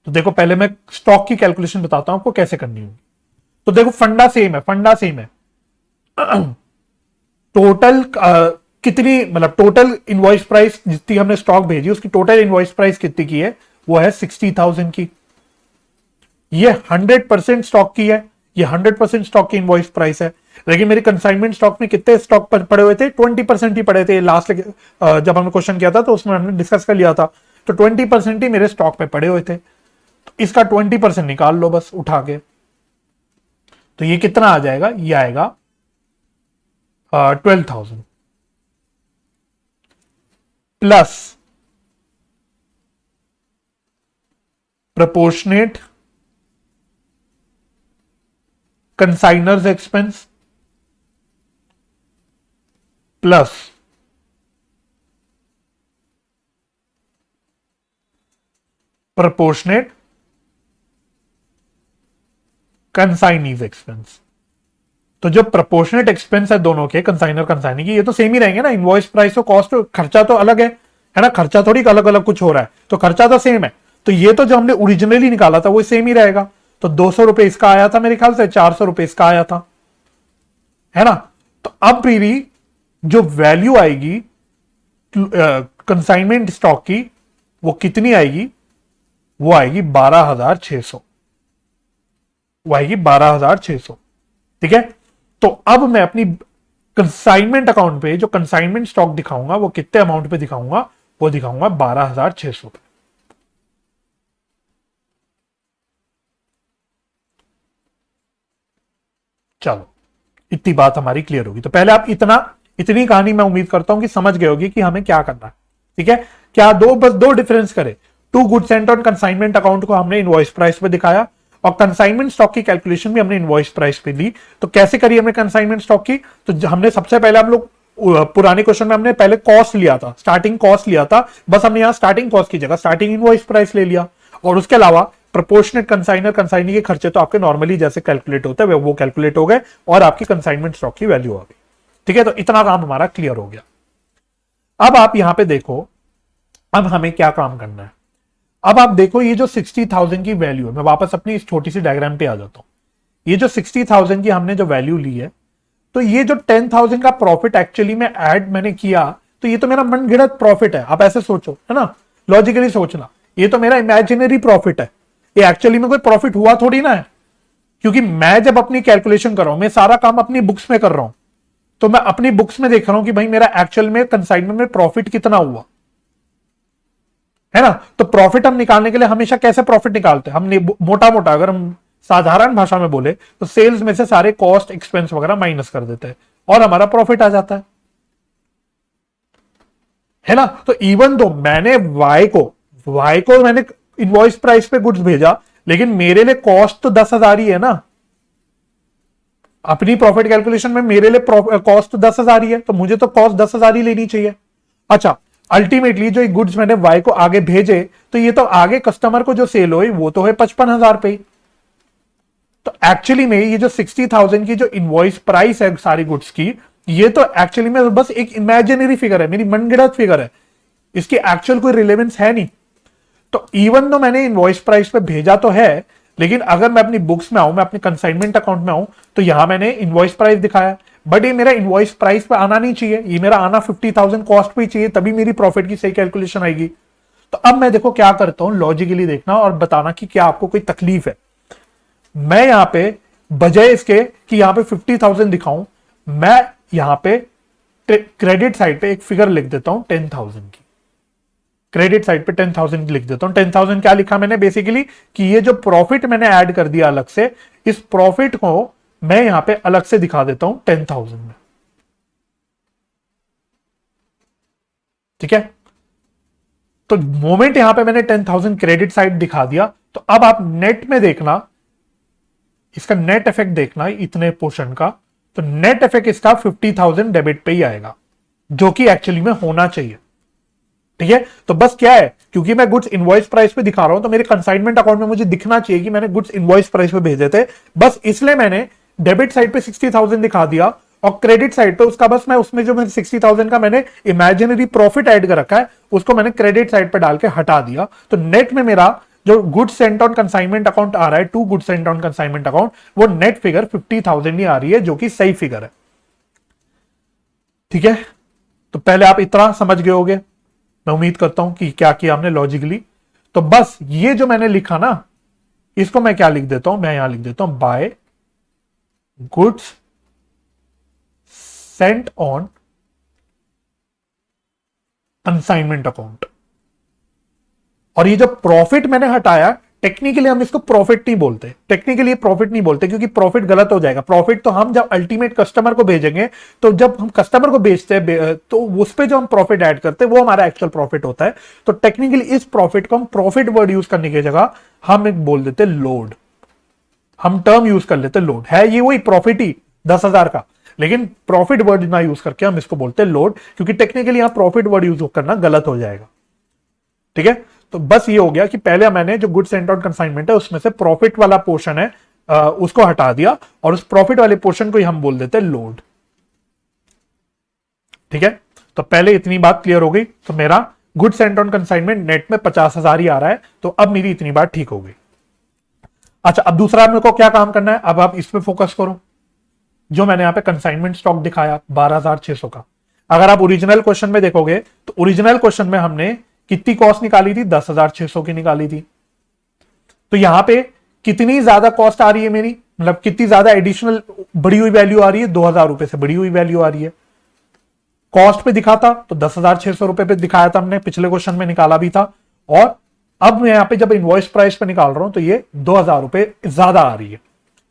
तो देखो, पहले मैं स्टॉक की कैलकुलेशन बताता हूं आपको कैसे करनी होगी। तो देखो, फंडा सेम है, फंडा सेम है। टोटल कितनी, मतलब टोटल इनवॉइस प्राइस जितनी हमने स्टॉक भेजी, उसकी टोटल इनवॉइस प्राइस कितनी की है? वो है 60,000 की। ये 100% स्टॉक की है, ये 100% स्टॉक की इनवॉइस प्राइस है। लेकिन मेरे कंसाइनमेंट स्टॉक में कितने स्टॉक पड़े हुए थे? 20% ही पड़े थे। लास्ट जब हमने क्वेश्चन किया था, तो उसमें हमने डिस्कस कर लिया था, तो 20% ही मेरे स्टॉक पे पड़े हुए थे। तो इसका 20% निकाल लो बस उठा के। तो ये कितना आ जाएगा? ये आएगा 12,000 plus proportionate consigners expense plus proportionate consignees expense। तो जो प्रोपोर्शनेट एक्सपेंस है दोनों के, कंसाइनर कंसाइनी की, ये तो सेम ही रहेंगे ना। इनवॉइस प्राइस तो कॉस्ट, खर्चा तो अलग है ना, खर्चा थोड़ी अलग अलग कुछ हो रहा है, तो खर्चा तो सेम है। तो ये तो जो हमने ओरिजिनली निकाला था वो सेम ही रहेगा। तो 200 रुपए इसका आया था मेरे ख्याल से, 400 रुपए इसका आया था, है ना। तो अब मेरी जो वैल्यू आएगी कंसाइनमेंट स्टॉक की, वो कितनी आएगी? वो आएगी 12,600, वो आएगी 12,600। ठीक है, तो अब मैं अपनी कंसाइनमेंट अकाउंट पे जो कंसाइनमेंट स्टॉक दिखाऊंगा, वो कितने अमाउंट पे दिखाऊंगा? वो दिखाऊंगा 12,600 पे। चलो, इतनी बात हमारी क्लियर होगी। तो पहले आप इतना इतनी कहानी मैं उम्मीद करता हूं कि समझ गए होगी कि हमें क्या करना है। ठीक है, क्या बस दो डिफरेंस करे, to goods sent on consignment account को हमने इनवॉइस प्राइस पे दिखाया और कंसाइनमेंट स्टॉक की कैलकुलेशन भी हमने इनवॉइस प्राइस पे ली। तो कैसे करी हमने कंसाइनमेंट स्टॉक की, तो हमने सबसे पहले हम लोग पुराने क्वेश्चन में हमने पहले कॉस्ट लिया था, स्टार्टिंग कॉस्ट लिया था, बस हमने यहां स्टार्टिंग कॉस्ट की जगह स्टार्टिंग इनवॉइस प्राइस ले लिया। और उसके अलावा प्रोपोर्शनेट कंसाइनर कंसाइनी के खर्चे तो आपके नॉर्मली जैसे कैलकुलेट होते हैं वो कैलकुलेट हो गए और आपकी कंसाइनमेंट स्टॉक की वैल्यू आ गई। ठीक है, तो इतना काम हमारा क्लियर हो गया। अब आप यहां पे देखो, अब हमें क्या काम करना है। अब आप देखो ये जो 60,000 की वैल्यू है, मैं वापस अपनी इस छोटी सी डायग्राम पे आ जाता हूं। ये जो 60,000 की हमने जो वैल्यू ली है, तो ये जो 10,000 का प्रॉफिट एक्चुअली में ऐड मैंने किया, तो ये तो मेरा मनगढ़ंत प्रॉफिट है। आप ऐसे सोचो, है ना, लॉजिकली सोचना, ये तो मेरा इमेजिनरी प्रॉफिट है, ये एक्चुअली में कोई प्रॉफिट हुआ थोड़ी ना है। क्योंकि मैं जब अपनी कैलकुलेशन कर रहा हूं, मैं सारा काम अपनी बुक्स में कर रहा हूं, तो मैं अपनी बुक्स में देख रहा हूं कि भाई मेरा एक्चुअल में कंसाइनमेंट में प्रॉफिट कितना हुआ, है ना। तो प्रॉफिट हम निकालने के लिए हमेशा कैसे प्रॉफिट निकालते हैं, हम मोटा मोटा अगर हम साधारण भाषा में बोले तो सेल्स में से सारे कॉस्ट एक्सपेंस वगैरह माइनस कर देते हैं और हमारा प्रॉफिट आ जाता है ना। तो इवन दो मैंने वाई को मैंने इनवॉइस प्राइस पे गुड्स भेजा, लेकिन मेरे लिए कॉस्ट तो 10,000 ही है ना। अपनी प्रॉफिट कैलकुलेशन में मेरे लिए कॉस्ट तो 10,000 ही है, तो मुझे तो कॉस्ट 10,000 ही लेनी चाहिए। अच्छा, अल्टीमेटली जो गुड्स मैंने वाई को आगे भेजे, तो ये तो आगे कस्टमर को जो सेल हुई वो तो है 55,000 पे। तो एक्चुअली में ये जो 60,000 की जो इनवॉइस प्राइस है सारी गुड्स की, ये तो एक्चुअली में बस एक इमेजिनरी फिगर है, मेरी मनगढ़ंत फिगर है, इसकी एक्चुअल कोई रिलेवेंस है नहीं। तो इवन तो मैंने इनवॉइस प्राइस पे भेजा तो है, लेकिन अगर मैं अपनी बुक्स में आऊं, मैं अपने कंसाइनमेंट अकाउंट में आऊं, तो यहां मैंने इनवॉइस प्राइस दिखाया, बट ये मेरा इनवॉइस प्राइस पे आना नहीं चाहिए, ये मेरा आना 50,000 कॉस्ट पे चाहिए, तभी मेरी प्रॉफिट की सही कैलकुलेशन आएगी। तो अब मैं देखो क्या करता हूं, लॉजिकली देखना और बताना कि क्या आपको कोई तकलीफ है। मैं यहां पे बजाय इसके कि यहां पे 50,000 दिखाऊं, मैं यहां पे क्रेडिट साइड पे एक फिगर लिख देता हूं 10,000 की। क्रेडिट साइड पे 10,000 लिख देता हूं। 10,000 क्या लिखा मैंने बेसिकली कि ये जो प्रॉफिट मैंने ऐड कर दिया अलग से, इस प्रॉफिट को मैं यहां पे अलग से दिखा देता हूं 10,000 में। ठीक है, तो मोमेंट यहां पे मैंने 10,000 क्रेडिट साइड दिखा दिया, तो अब आप नेट में देखना, इसका नेट इफेक्ट देखना इतने पोर्शन का, तो नेट इफेक्ट इसका 50,000 डेबिट पे ही आएगा, जो कि एक्चुअली में होना चाहिए। ठीक है, तो बस क्या है, क्योंकि मैं गुड्स इनवॉइस प्राइस पे दिखा रहा हूं, तो मेरे कंसाइनमेंट अकाउंट में मुझे दिखना चाहिए कि मैंने गुड्स इनवॉइस प्राइस पे भेजे थे, बस इसलिए मैंने डेबिट साइड पे 60,000 दिखा दिया और क्रेडिट साइड पे उसका बस मैं उसमें जो 60,000 का मैंने इमेजिनरी प्रॉफिट ऐड कर रखा है, उसको मैंने क्रेडिट साइड पे डाल के हटा दिया। तो नेट में मेरा जो goods sent on consignment account आ रहा है, to goods sent on consignment account, वो नेट फिगर 50,000 ही आ रही है, जो कि सही फिगर है। ठीक है, तो पहले आप इतना समझ गए होगे, मैं उम्मीद करता हूं कि क्या किया हमने लॉजिकली। तो बस ये जो मैंने लिखा ना, इसको मैं क्या लिख देता हूं, मैं यहां लिख देता हूं by goods sent on consignment account. और ये जो प्रॉफिट मैंने हटाया, टेक्निकली हम इसको प्रॉफिट नहीं बोलते, टेक्निकली प्रॉफिट नहीं बोलते, क्योंकि प्रॉफिट गलत हो जाएगा। प्रॉफिट तो हम जब अल्टीमेट कस्टमर को भेजेंगे, तो जब हम कस्टमर को बेचते हैं तो उस पे जो हम प्रॉफिट ऐड करते हैं वो हमारा एक्चुअल प्रॉफिट होता है। तो टेक्निकली इस प्रॉफिट को हम प्रॉफिट वर्ड यूज करने की जगह हम एक बोल देते लोड, हम टर्म यूज कर लेते लोड। है ये वही प्रॉफिट ही 10,000 का, लेकिन प्रॉफिट वर्ड ना यूज करके हम इसको बोलते हैं लोड, क्योंकि टेक्निकली यहां प्रॉफिट वर्ड यूज करना गलत हो जाएगा। ठीक है, तो बस ये हो गया कि पहले मैंने जो गुड्स सेंट ऑन कंसाइनमेंट है उसमें से प्रॉफिट वाला पोर्शन है उसको हटा दिया और उस प्रॉफिट वाले पोर्शन को ही हम बोल देते हैं लोड। ठीक है, तो पहले इतनी बात क्लियर हो गई। तो मेरा goods sent on consignment net में 50,000 ही आ रहा है, तो अब मेरी इतनी बात ठीक हो गई। अच्छा, अब दूसरा मेरे को क्या काम करना है, अब आप इस पे फोकस करो। जो मैंने यहां पे कंसाइनमेंट स्टॉक दिखाया 12,600 का, अगर आप ओरिजिनल क्वेश्चन में देखोगे तो ओरिजिनल क्वेश्चन में हमने कितनी कॉस्ट निकाली थी, 10,600 की निकाली थी। तो यहां पे कितनी ज्यादा कॉस्ट आ रही है मेरी, मतलब कितनी ज्यादा एडिशनल बढ़ी हुई वैल्यू आ रही है, 2,000 रुपए से बढ़ी हुई वैल्यू आ रही है। कॉस्ट पे दिखा था तो 10,600 रुपए पे दिखाया था हमने, पिछले क्वेश्चन में निकाला भी था। और अब मैं यहां पे जब इनवॉइस प्राइस पे निकाल रहा हूं तो ये 2,000 रुपए ज्यादा आ रही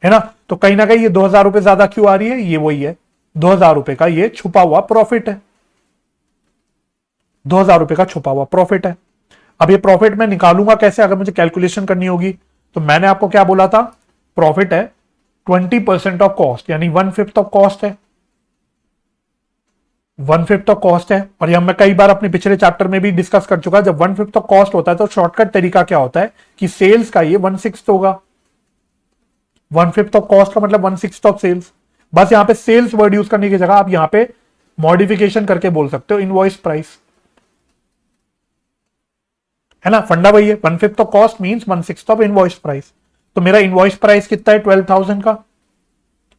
है ना। तो कहीं ना कहीं ये 2,000 रुपए ज्यादा क्यों आ रही है, ये वही है ₹2000 का ये छुपा हुआ प्रॉफिट है, ₹2000 का छुपा हुआ प्रॉफिट है। अब ये प्रॉफिट मैं निकालूंगा कैसे, अगर मुझे कैलकुलेशन करनी होगी तो मैंने आपको क्या बोला था, प्रॉफिट है 20% ऑफ कॉस्ट, यानी 1/5 ऑफ कॉस्ट है, 1/5 ऑफ कॉस्ट है। और यह मैं कई बार अपने पिछले चैप्टर में भी डिस्कस कर चुका, जब 1/5 ऑफ कॉस्ट होता है तो शॉर्टकट तरीका क्या होता है कि सेल्स का ये 1/6 होगा। 1/5 ऑफ कॉस्ट का मतलब 1/6 ऑफ सेल्स। बस यहां पे सेल्स वर्ड यूज करने की जगह आप यहां पे मॉडिफिकेशन करके बोल सकते हो इनवॉइस प्राइस, है ना। फंडा वही है, 1/5 of cost means 1/6 of invoice price. तो मेरा इनवॉइस प्राइस कितना है 12,000 का,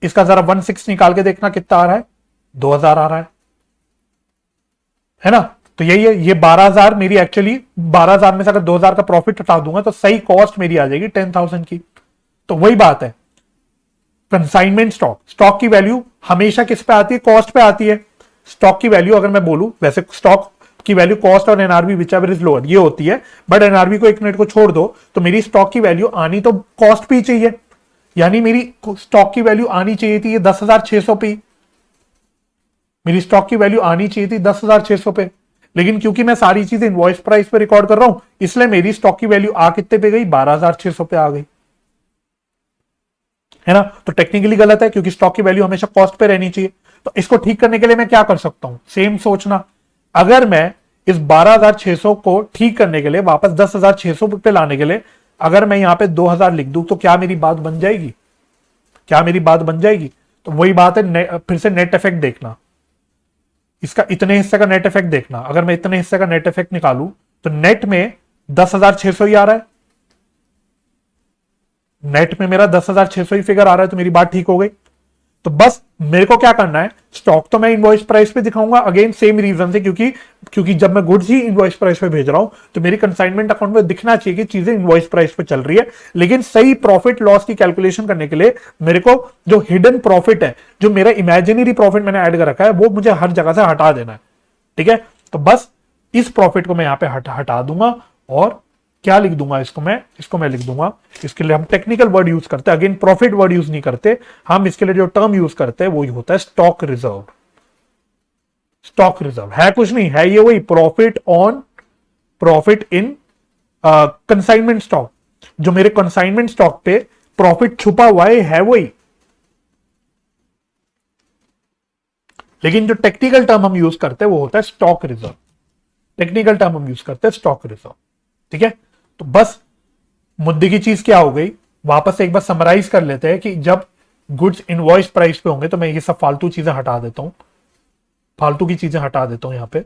इसका जरा 1/6 निकाल के देखना कितना आ रहा है, 2,000 आ रहा है ना। तो यही है, ये 12,000 मेरी एक्चुअली 12,000 में से अगर 2,000 का प्रॉफिट हटा दूंगा तो सही कॉस्ट मेरी आ जाएगी 10,000 की। तो वही बात है, कंसाइनमेंट स्टॉक, स्टॉक की वैल्यू हमेशा किस पे आती है, कॉस्ट पे आती है। स्टॉक की वैल्यू अगर मैं बोलूं, वैसे स्टॉक की वैल्यू कॉस्ट और NRB which ever is lower ये होती है, बट एनआरबी को एक मिनट को छोड़ दो तो मेरी स्टॉक की वैल्यू आनी तो कॉस्ट पे ही चाहिए, यानी मेरी स्टॉक की वैल्यू आनी चाहिए थी ये 10,600 पे, मेरी स्टॉक की वैल्यू आनी चाहिए थी 10,600 पे। लेकिन क्योंकि मैं सारी चीजें इनवॉइस प्राइस पे रिकॉर्ड कर रहा हूं, इसलिए मेरी स्टॉक की वैल्यू आ कितने पे गई, 12,600 पे आ गई, है ना। तो टेक्निकली गलत है क्योंकि स्टॉक की वैल्यू हमेशा कॉस्ट पे रहनी चाहिए। तो इसको ठीक करने के लिए मैं क्या कर सकता हूं, सेम सोचना, अगर मैं इस 12,600 को ठीक करने के लिए वापस 10,600 पे लाने के लिए अगर मैं यहां पे 2,000 लिख दूं तो क्या मेरी बात बन जाएगी, क्या मेरी बात बन जाएगी। तो वही बात है, फिर से नेट इफेक्ट देखना, इसका इतने हिस्से का नेट इफेक्ट देखना, अगर मैं इतने हिस्से का नेट इफेक्ट निकालूं तो नेट में 10,600 ही आ रहा है, नेट में मेरा 10,600 ही फिगर आ रहा है, तो मेरी बात ठीक हो गई। तो बस मेरे को क्या करना है, स्टॉक तो मैं इनवॉइस प्राइस पे दिखाऊंगा, अगेन सेम रीजन से, क्योंकि जब मैं गुड्स ही इनवॉइस प्राइस पे भेज रहा हूं तो मेरी कंसाइनमेंट अकाउंट में दिखना चाहिए कि चीजें इनवॉइस प्राइस पे चल रही है। लेकिन सही प्रॉफिट लॉस की कैलकुलेशन करने के लिए मेरे को जो हिडन प्रॉफिट है, जो मेरा इमेजिनरी प्रॉफिट मैंने ऐड कर रखा है, वो मुझे हर जगह से हटा देना है, ठीक है। तो बस इस प्रॉफिट को मैं यहां पे हटा दूंगा और क्या लिख दूंगा, इसको मैं लिख दूंगा, इसके लिए हम टेक्निकल वर्ड यूज करते हैं, अगेन प्रॉफिट वर्ड यूज नहीं करते हम, इसके लिए जो टर्म यूज करते हैं वो होता है स्टॉक रिजर्व। स्टॉक रिजर्व है कुछ नहीं है, ये वही प्रॉफिट इन कंसाइनमेंट स्टॉक, जो मेरे कंसाइनमेंट स्टॉक पे प्रॉफिट छुपा हुआ है वही। लेकिन जो टेक्निकल टर्म हम यूज करते हैं वो होता है स्टॉक रिजर्व, टेक्निकल टर्म हम यूज करते हैं स्टॉक रिजर्व, ठीक है। तो बस मुद्दे की चीज क्या हो गई, वापस एक बार समराइज कर लेते हैं कि जब गुड्स इनवॉइस प्राइस पे होंगे तो मैं ये सब फालतू चीजें हटा देता हूं, फालतू की चीजें हटा देता हूं यहां पे,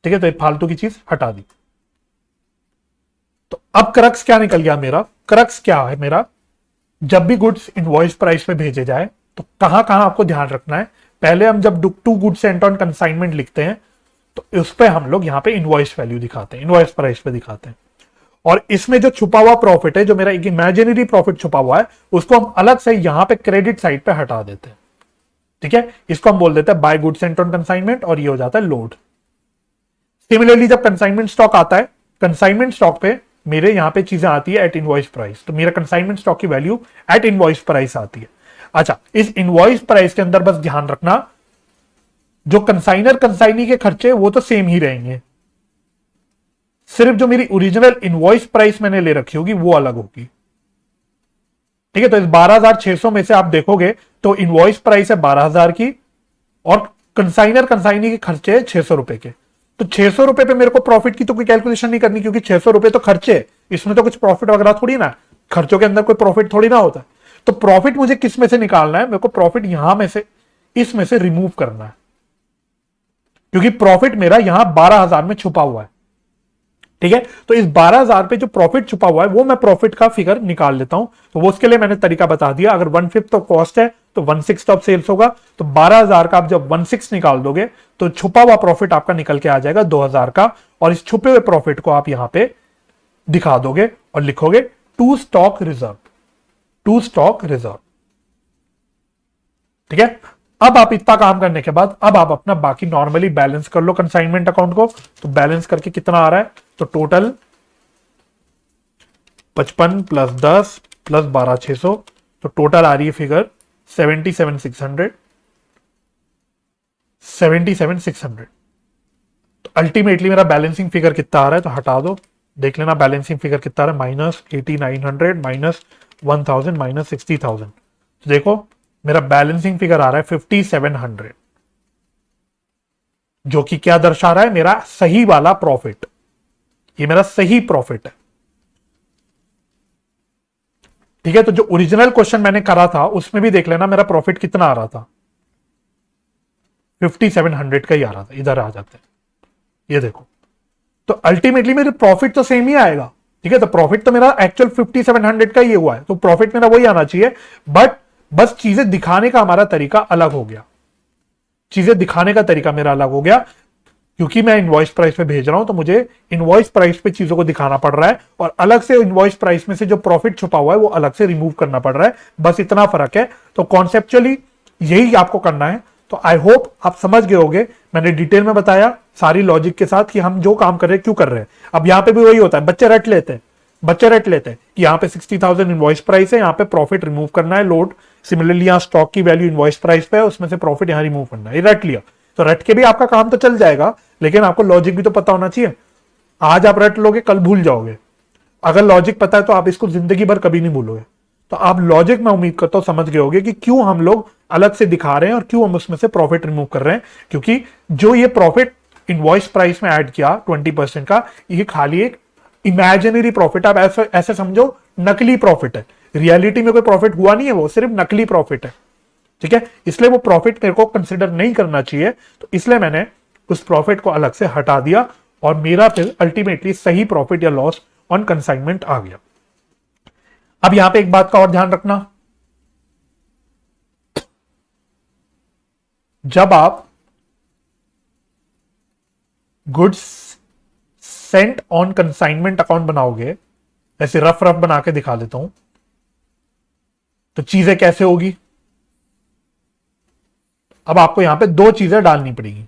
ठीक है। तो फालतू की चीज हटा दी। तो अब क्रक्स क्या निकल गया मेरा, क्रक्स क्या है मेरा, जब भी गुड्स इनवॉइस प्राइस पे भेजे जाए तो कहां कहां आपको ध्यान रखना है। पहले हम जब to goods sent on consignment लिखते हैं तो उस पे हम लोग यहां पे इनवॉइस वैल्यू दिखाते हैं, इनवॉइस प्राइस पे दिखाते हैं। और इसमें जो छुपा हुआ प्रॉफिट है, जो मेरा एक इमेजिनरी प्रॉफिट छुपा हुआ है, उसको हम अलग से यहां पे क्रेडिट साइड पे हटा देते हैं, ठीक है। इसको हम बोल देते हैं by goods sent on consignment और ये हो जाता है लोड। सिमिलरली जब कंसाइनमेंट स्टॉक आता है, कंसाइनमेंट स्टॉक पे मेरे यहां पे चीजें आती है एट इनवॉइस प्राइस, तो मेरा कंसाइनमेंट स्टॉक की वैल्यू एट इनवॉइस प्राइस आती है। अच्छा, इस इनवॉइस प्राइस के अंदर बस ध्यान रखना, जो कंसाइनर कंसाइनी के खर्चे वो तो सेम ही रहेंगे, सिर्फ जो मेरी ओरिजिनल इनवॉइस प्राइस मैंने ले रखी होगी वो अलग होगी, ठीक है। तो इस 12,600 में से आप देखोगे तो इनवॉइस प्राइस है 12,000 की और कंसाइनर कंसाइनी के खर्चे है 600 रुपए के। तो 600 रुपए पे मेरे को प्रॉफिट की तो कोई कैलकुलेशन नहीं करनी, क्योंकि 600 रुपए तो खर्चे है, इसमें तो कुछ प्रॉफिट वगैरह थोड़ी ना, खर्चों के अंदर कोई प्रॉफिट थोड़ी ना होता है। तो प्रॉफिट मुझे किस में से निकालना है, मेरे को प्रॉफिट यहां में से, इसमें से रिमूव करना है, क्योंकि प्रॉफिट मेरा यहां 12,000 में छुपा हुआ है, ठीक है। तो इस 12,000 पे जो प्रॉफिट छुपा हुआ है वो मैं प्रॉफिट का फिगर निकाल लेता हूं। तो वो उसके लिए मैंने तरीका बता दिया, अगर 1/5 तो कॉस्ट है तो 1/6 ऑफ सेल्स होगा, तो 12,000 का आप जब 1/6 निकाल दोगे तो छुपा हुआ प्रॉफिट आपका निकल के आ जाएगा 2,000 का, और इस छुपे हुए प्रॉफिट को आप यहां पे दिखा दोगे और लिखोगे to stock reserve, to stock reserve, ठीक है। अब आप इतना काम करने के बाद अब आप अपना बाकी नॉर्मली बैलेंस कर लो कंसाइनमेंट अकाउंट को। तो बैलेंस करके कितना आ रहा है, तो टोटल 55 + 10 प्लस 12,600, तो टोटल आ रही है फिगर 77,600। 77,600। तो अल्टीमेटली मेरा बैलेंसिंग फिगर कितना आ रहा है, तो हटा दो, देख लेना बैलेंसिंग फिगर कितना आ रहा है, -8900 -1000 -60,000। तो देखो मेरा बैलेंसिंग फिगर आ रहा है 5700, जो कि क्या दर्शा रहा है, मेरा सही वाला प्रॉफिट। ये मेरा सही प्रॉफिट है। ठीक है, तो जो ओरिजिनल क्वेश्चन मैंने करा था उसमें भी देख लेना मेरा प्रॉफिट कितना आ रहा था, 5700 का ही आ रहा था। इधर आ जाते हैं, ये देखो, तो अल्टीमेटली मेरे प्रॉफिट तो सेम ही आएगा। ठीक है, तो प्रॉफिट तो मेरा एक्चुअल 5700 का ही हुआ है, तो प्रॉफिट मेरा वही आना चाहिए, बट बस चीजें दिखाने का हमारा तरीका अलग हो गया। चीजें दिखाने का तरीका मेरा अलग हो गया, क्योंकि मैं इनवॉइस प्राइस पे भेज रहा हूं, तो मुझे इनवॉइस प्राइस पे चीजों को दिखाना पड़ रहा है, और अलग से इनवॉइस प्राइस में से जो प्रॉफिट छुपा हुआ है वो अलग से रिमूव करना पड़ रहा है। बस इतना फर्क है। तो कॉन्सेप्चुअली यही आपको करना है। तो आई होप आप समझ गए होगे, मैंने डिटेल में बताया सारी लॉजिक के साथ कि हम जो काम कर रहे हैं क्यों कर रहे हैं। अब यहां पे भी वही होता है, बच्चे रट लेते हैं कि यहाँ पे 60,000 इनवॉइस प्राइस है, यहाँ पे प्रॉफिट रिमूव करना है लोड। सिमिलरली यहाँ स्टॉक की वैल्यू इनवॉइस प्राइस पे है, उसमें से प्रॉफिट यहाँ रिमूव करना है। ये रट लिया, तो रट के भी आपका काम तो चल जाएगा, लेकिन आपको लॉजिक भी तो पता होना चाहिए। आज आप रट लोगे, कल भूल जाओगे। अगर लॉजिक पता है तो आप इसको जिंदगी भर कभी नहीं भूलोगे। तो आप लॉजिक, मैं उम्मीद करता हूं समझ गए होगे कि क्यों हम लोग अलग से दिखा रहे हैं और क्यों हम उसमें से प्रॉफिट रिमूव कर रहे हैं। क्योंकि जो ये प्रॉफिट इनवॉइस प्राइस में ऐड किया 20% का, ये खाली एक इमेजिनरी प्रॉफिट, आप ऐसे समझो नकली प्रॉफिट है। रियलिटी में कोई प्रॉफिट हुआ नहीं है, वो सिर्फ नकली प्रॉफिट है। ठीक है, इसलिए वो प्रॉफिट मेरे को कंसिडर नहीं करना चाहिए, तो इसलिए मैंने उस प्रॉफिट को अलग से हटा दिया, और मेरा फिर अल्टीमेटली सही प्रॉफिट या लॉस ऑन कंसाइनमेंट आ गया। अब यहां पे एक बात का और ध्यान रखना, जब आप goods sent on consignment account बनाओगे, ऐसे रफ रफ बना के दिखा देता हूं, तो चीजें कैसे होगी। अब आपको यहां पे दो चीजें डालनी पड़ेगी।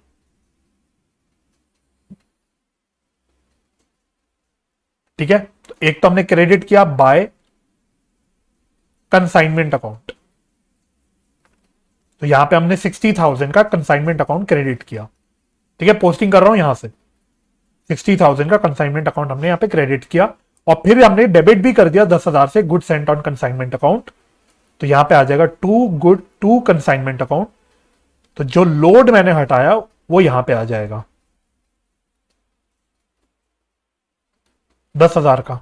ठीक है, तो एक तो हमने क्रेडिट किया बाय कंसाइनमेंट अकाउंट, तो यहां पे हमने 60,000 का कंसाइनमेंट अकाउंट क्रेडिट किया। ठीक है, पोस्टिंग कर रहा हूं यहां से, 60,000 का कंसाइनमेंट अकाउंट हमने यहां पे क्रेडिट किया, और फिर हमने डेबिट भी कर दिया 10,000 से good sent on consignment account. तो यहां पे आ जाएगा टू कंसाइनमेंट अकाउंट। तो जो लोड मैंने हटाया वो यहां पे आ जाएगा 10,000 का।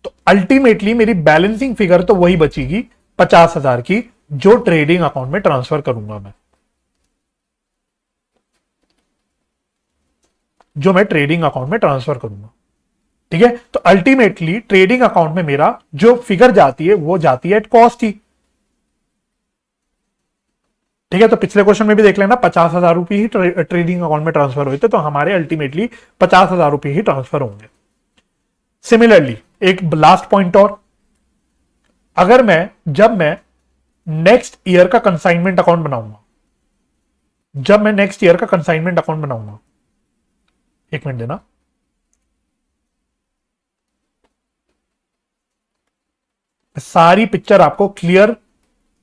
तो अल्टीमेटली मेरी बैलेंसिंग फिगर तो वही बचेगी 50,000 की, जो ट्रेडिंग अकाउंट में ट्रांसफर करूंगा मैं, जो मैं ट्रेडिंग अकाउंट में ट्रांसफर करूंगा। ठीक है, तो अल्टीमेटली ट्रेडिंग अकाउंट में मेरा जो फिगर जाती है वो जाती है एट कॉस्ट ही। ठीक है, तो पिछले क्वेश्चन में भी देख लेना 50,000 रुपए ही ट्रेडिंग अकाउंट में ट्रांसफर हुए थे, तो हमारे अल्टीमेटली 50,000 रुपए ही ट्रांसफर होंगे। सिमिलरली एक लास्ट पॉइंट और, अगर जब मैं नेक्स्ट ईयर का कंसाइनमेंट अकाउंट बनाऊंगा, एक मिनट देना, सारी पिक्चर आपको क्लियर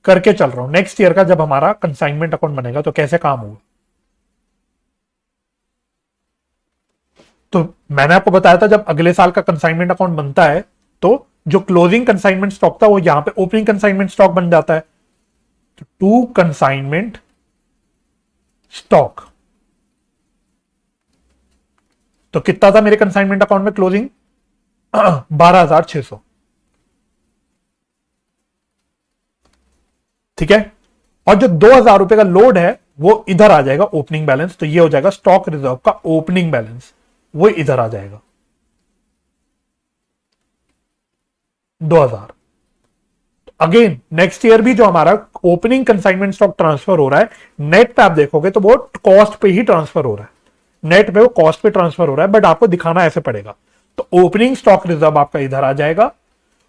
करके चल रहा हूं। नेक्स्ट ईयर का जब हमारा कंसाइनमेंट अकाउंट बनेगा तो कैसे काम होगा। तो मैंने आपको बताया था जब अगले साल का कंसाइनमेंट अकाउंट बनता है तो जो क्लोजिंग कंसाइनमेंट स्टॉक था वो यहां पे ओपनिंग कंसाइनमेंट स्टॉक बन जाता है। तो टू कंसाइनमेंट स्टॉक, तो कितना था मेरे कंसाइनमेंट अकाउंट में क्लोजिंग 12,600। ठीक है, और जो 2,000 रुपए का लोड है वो इधर आ जाएगा ओपनिंग बैलेंस, तो ये हो जाएगा स्टॉक रिजर्व का ओपनिंग बैलेंस, वो इधर आ जाएगा 2,000। अगेन नेक्स्ट ईयर भी जो हमारा ओपनिंग कंसाइनमेंट स्टॉक ट्रांसफर हो रहा है, नेट पे आप देखोगे तो वो कॉस्ट पे ही ट्रांसफर हो रहा है, नेट पे वो कॉस्ट पे ट्रांसफर हो रहा है, बट आपको दिखाना ऐसे पड़ेगा। तो ओपनिंग स्टॉक रिजर्व आपका इधर आ जाएगा,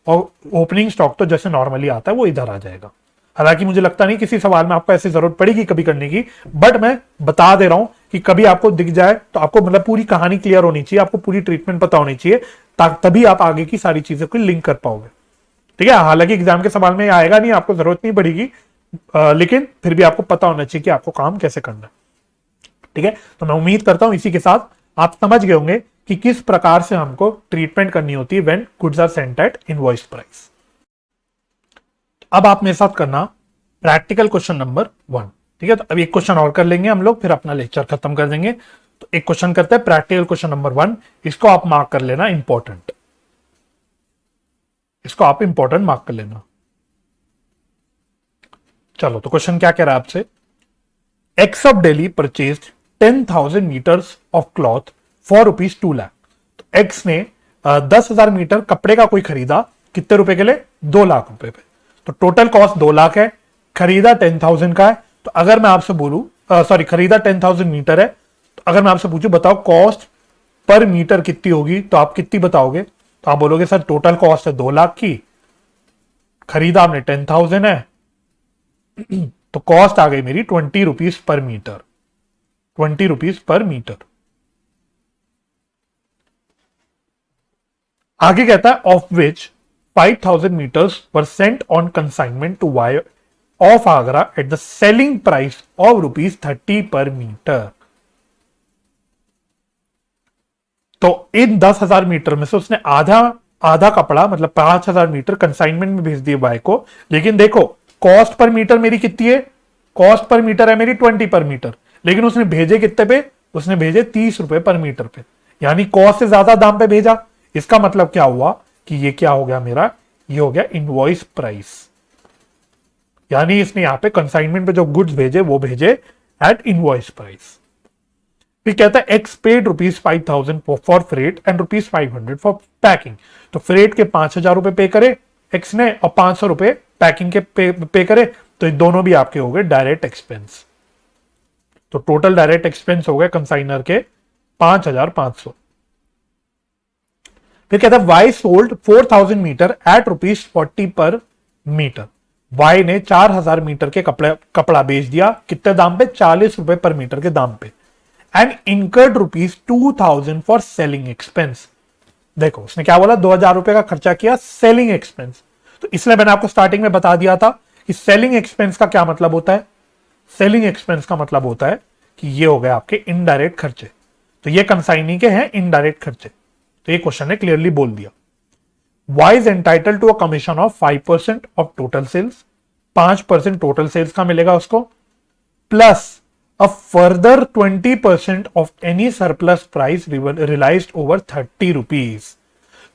और ओपनिंग स्टॉक तो जैसे नॉर्मली आता है वो इधर आ जाएगा। हालांकि मुझे लगता नहीं किसी सवाल में आपको ऐसी जरूरत पड़ेगी कभी करने की, बट मैं बता दे रहा हूं कि कभी आपको दिख जाए तो आपको मतलब पूरी कहानी क्लियर होनी चाहिए, आपको पूरी ट्रीटमेंट पता होनी चाहिए, तभी आप आगे की सारी चीजों को लिंक कर पाओगे। ठीक है, हालांकि एग्जाम के सवाल में आएगा नहीं, आपको जरूरत नहीं पड़ेगी, लेकिन फिर भी आपको पता होना चाहिए कि आपको काम कैसे करना है। ठीक है, तो मैं उम्मीद करता हूं इसी के साथ आप समझ गए होंगे कि किस प्रकार से हमको ट्रीटमेंट करनी होती है when goods are sent at invoice price. अब आप मेरे साथ करना प्रैक्टिकल क्वेश्चन नंबर 1। ठीक है, तो अब एक क्वेश्चन और कर लेंगे हम लोग, फिर अपना लेक्चर खत्म कर देंगे। तो एक क्वेश्चन करते हैं, प्रैक्टिकल क्वेश्चन नंबर 1। इसको आप मार्क कर लेना इंपॉर्टेंट, इसको आप इंपॉर्टेंट मार्क कर लेना। चलो, तो क्वेश्चन क्या कह रहा है आपसे, X of Delhi purchased 10,000 metres of cloth for ₹2 lakh. तो एक्स ने 10,000 मीटर कपड़े का कोई खरीदा, कितने रुपए के लिए? 2 लाख रुपए पे। तो टोटल कॉस्ट 2 लाख है, खरीदा 10,000 का है। तो अगर मैं आपसे बोलूं, सॉरी, खरीदा 10,000 मीटर है, तो अगर मैं आपसे पूछूं बताओ कॉस्ट पर मीटर कितनी होगी, तो आप कितनी बताओगे? तो आप बोलोगे सर टोटल कॉस्ट है 2 लाख की, खरीदा आपने 10,000 है, तो कॉस्ट आ गई मेरी 20 rupees per metre, 20 rupees per metre. आगे कहता है of which 5,000 metres were sent on consignment to Y of Agra at the selling price of ₹30 per metre. तो इन 10,000 मीटर में से उसने आधा कपड़ा मतलब 5,000 मीटर कंसाइनमेंट में भेज दिए बाय को, लेकिन देखो कॉस्ट पर मीटर मेरी कितनी है? कॉस्ट पर मीटर है मेरी 20 पर मीटर, लेकिन उसने भेजे कितने पे? उसने भेजे 30 रुपए पर मीटर पे, यानी कॉस्ट से ज्यादा दाम पे भेजा। इसका मतलब क्या हुआ कि ये क्या हो गया मेरा, ये हो गया इनवॉइस प्राइस, यानी इसने यहां पे कंसाइनमेंट पे जो गुड्स भेजे वो भेजे एट इनवॉइस प्राइस। फिर कहता है x paid ₹5,000 for freight and ₹500 for packing. तो फ्रेट के 5,000 रुपए पे करे एक्स ने और 500 रुपए पैकिंग के पे करे, तो ये दोनों भी आपके हो गए डायरेक्ट एक्सपेंस। तो टोटल डायरेक्ट एक्सपेंस हो गए कंसाइनर के 5,500। फिर कहता है वाई सोल्ड 4,000 मीटर एट ₹40 पर मीटर। वाई ने 4,000 मीटर के कपड़ा बेच दिया, कितने दाम पे? 40 रुपए पर मीटर के दाम पे। And incurred ₹2,000 for selling expense. देखो उसने क्या बोला, 2,000 रुपए का खर्चा किया सेलिंग एक्सपेंस। तो इसलिए मैंने आपको स्टार्टिंग में बता दिया था कि सेलिंग एक्सपेंस का क्या मतलब होता है। सेलिंग एक्सपेंस का मतलब होता है कि ये हो गए आपके इनडायरेक्ट खर्चे। तो ये कंसाइनी के हैं इनडायरेक्ट खर्चे। तो ये क्वेश्चन ने क्लियरली बोल दिया। Y is entitle to a commission of 5% of total sales, 5% total sales का मिलेगा उसको, plus a further 20% of any surplus price realized over 30 rupees।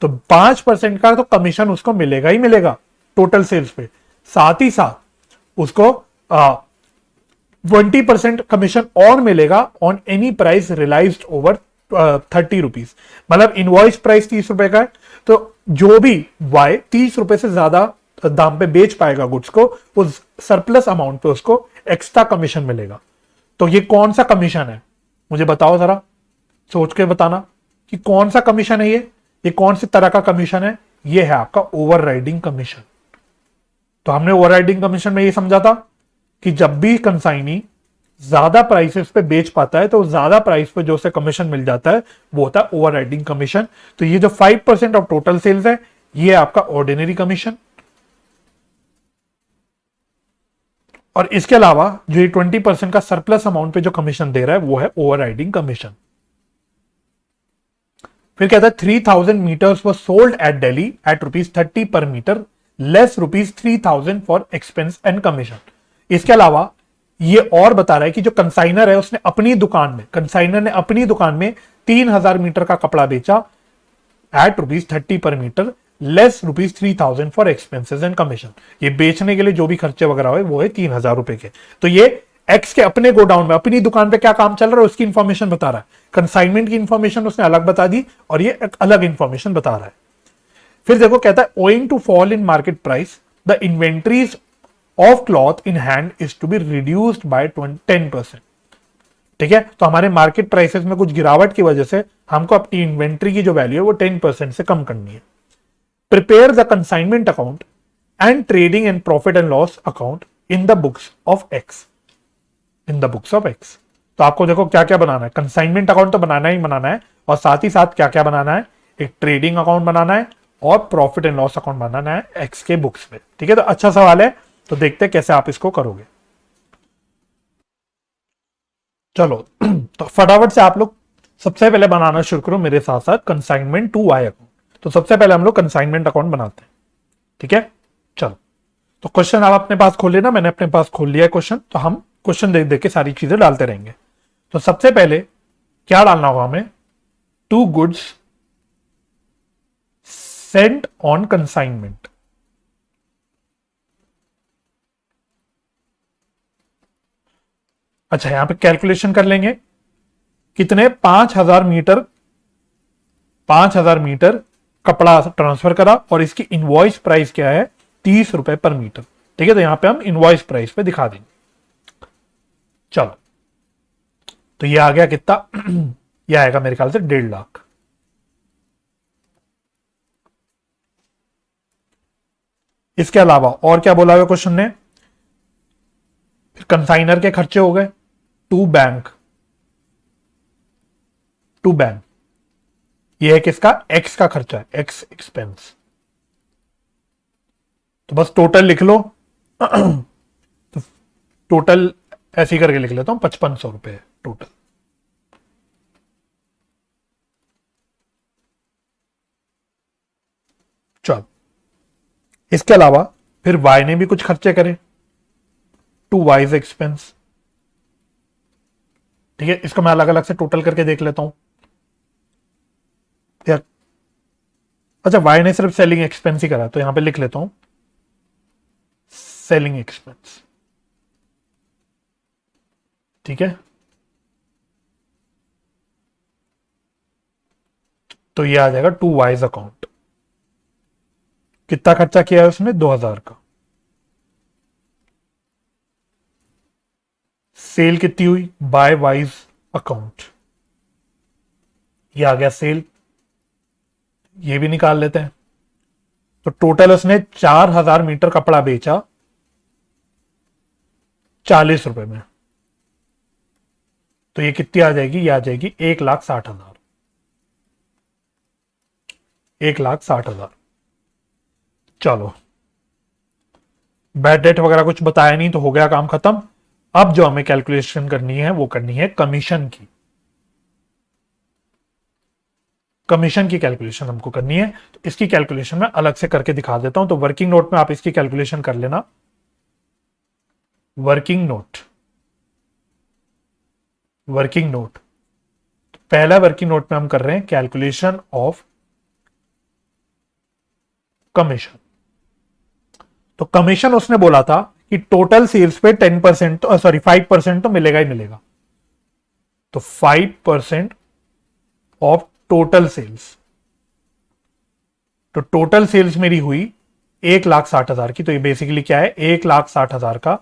तो 5% का तो कमीशन उसको मिलेगा ही मिलेगा टोटल सेल्स पे, साथ ही साथ उसको 20% कमीशन और मिलेगा on any price realised over 30 rupees. मतलब इनवॉइस प्राइस 30 रुपए का है, तो जो भी वाई 30 रुपए से ज्यादा दाम पे बेच पाएगा गुड्स को, उस सरप्लस अमाउंट पे उसको एक्स्ट्रा कमीशन मिलेगा। तो ये कौन सा कमीशन है मुझे बताओ जरा, सोच के बताना कि कौन सा कमीशन है ये कौन सी तरह का कमीशन है? ये है आपका ओवरराइडिंग कमीशन। तो हमने ओवरराइडिंग कमीशन में ये समझा था कि जब भी कंसाइनी ज्यादा प्राइसेस पे बेच पाता है तो ज्यादा प्राइस पे जो उसे कमीशन मिल जाता है वो होता है ओवरराइडिंग कमीशन। तो ये जो 5% ऑफ टोटल सेल्स है ये आपका ऑर्डिनरी कमीशन, और इसके अलावा जो ये 20% का सरप्लस अमाउंट पे जो कमीशन दे रहा है वो है ओवरराइडिंग कमीशन। फिर कहता है 3,000 metres were sold at Delhi at ₹30 per metre less ₹3,000 for expense and commission. इसके अलावा ये और बता रहा है कि जो कंसाइनर है उसने अपनी दुकान में, कंसाइनर ने अपनी दुकान में 3,000 मीटर का कपड़ा बेचा at ₹30 per metre less ₹3,000 for expenses and commission. ये बेचने के लिए जो भी खर्चे वगैरह हुए वो है 3,000 रुपए के। तो ये एक्स के अपने गोडाउन में अपनी दुकान पे क्या काम चल रहा है उसकी इंफॉर्मेशन बता रहा है। कंसाइनमेंट की इंफॉर्मेशन उसने अलग बता दी और ये एक अलग इंफॉर्मेशन बता रहा है। फिर देखो कहता है owing to fall in market price the inventories of cloth in hand is to be reduced by 10%। ठीक है, तो हमारे मार्केट प्राइसेस में कुछ गिरावट की वजह से हमको अपनी इन्वेंट्री की जो वैल्यू है वो 10% से कम करनी है। Prepare the consignment account and trading and profit and loss account in the books of x, in the books of x. तो आपको देखो क्या क्या बनाना है, कंसाइनमेंट अकाउंट तो बनाना ही बनाना है और साथ ही साथ क्या क्या बनाना है, एक ट्रेडिंग अकाउंट बनाना है और प्रॉफिट एंड लॉस अकाउंट बनाना है एक्स के बुक्स में। ठीक है, तो अच्छा सवाल है, तो देखते हैं कैसे आप इसको करोगे। चलो तो फटाफट से आप लोग सबसे पहले बनाना शुरू करो मेरे साथ साथ कंसाइनमेंट टू वाई अकाउंट। तो सबसे पहले हम लोग कंसाइनमेंट अकाउंट बनाते हैं। ठीक है, चलो तो क्वेश्चन आप अपने पास खोल लेना, मैंने अपने पास खोल लिया है क्वेश्चन, तो हम क्वेश्चन देख देख के सारी चीजें डालते रहेंगे। तो सबसे पहले क्या डालना होगा हमें, to goods sent on consignment. अच्छा, यहां पे कैलकुलेशन कर लेंगे कितने, 5,000 मीटर, 5,000 मीटर कपड़ा ट्रांसफर करा और इसकी इनवॉइस प्राइस क्या है, 30 रुपए पर मीटर। ठीक है, तो यहां पे हम इनवॉइस प्राइस पे दिखा देंगे। चलो तो ये आ गया कितना ये आएगा मेरे ख्याल से 1.5 लाख। इसके अलावा और क्या बोला हुआ क्वेश्चन ने, फिर कंसाइनर के खर्चे हो गए, टू बैंक, टू बैंक ये है किसका, एक्स का खर्चा है, एक्स एक्सपेंस। तो बस टोटल लिख लो तो टोटल ऐसे ही करके लिख लेता हूं, 5500 रुपए टोटल। चलो इसके अलावा फिर वाई ने भी कुछ खर्चे करे, टू वाइज एक्सपेंस। ठीक है, इसको मैं अलग अलग से टोटल करके देख लेता हूं यार। अच्छा, वाई ने सिर्फ सेलिंग एक्सपेंस ही करा, तो यहां पे लिख लेता हूं सेलिंग एक्सपेंस। ठीक है, तो ये आ जाएगा टू वाइज अकाउंट। कितना खर्चा किया है उसने, 2,000 का। सेल कितनी हुई, बाय वाइज अकाउंट, ये आ गया सेल, ये भी निकाल लेते हैं। तो टोटल उसने 4,000 मीटर कपड़ा बेचा 40 रुपए में, तो ये कितनी आ जाएगी, ये आ जाएगी 1,60,000, 1,60,000। चलो बैड डेट वगैरह कुछ बताया नहीं, तो हो गया काम खत्म। अब जो हमें कैलकुलेशन करनी है वो करनी है कमीशन की, कमीशन की कैलकुलेशन हमको करनी है। तो इसकी कैलकुलेशन मैं अलग से करके दिखा देता हूं, तो वर्किंग नोट में आप इसकी कैलकुलेशन कर लेना। वर्किंग नोट, वर्किंग नोट, पहला वर्किंग नोट में हम कर रहे हैं कैलकुलेशन ऑफ कमीशन। तो कमीशन उसने बोला था कि टोटल सेल्स पे 10% तो सॉरी 5% तो मिलेगा ही मिलेगा। तो 5% ऑफ टोटल सेल्स, तो टोटल सेल्स मेरी हुई 1,60,000 की, तो ये बेसिकली क्या है, 1,60,000 का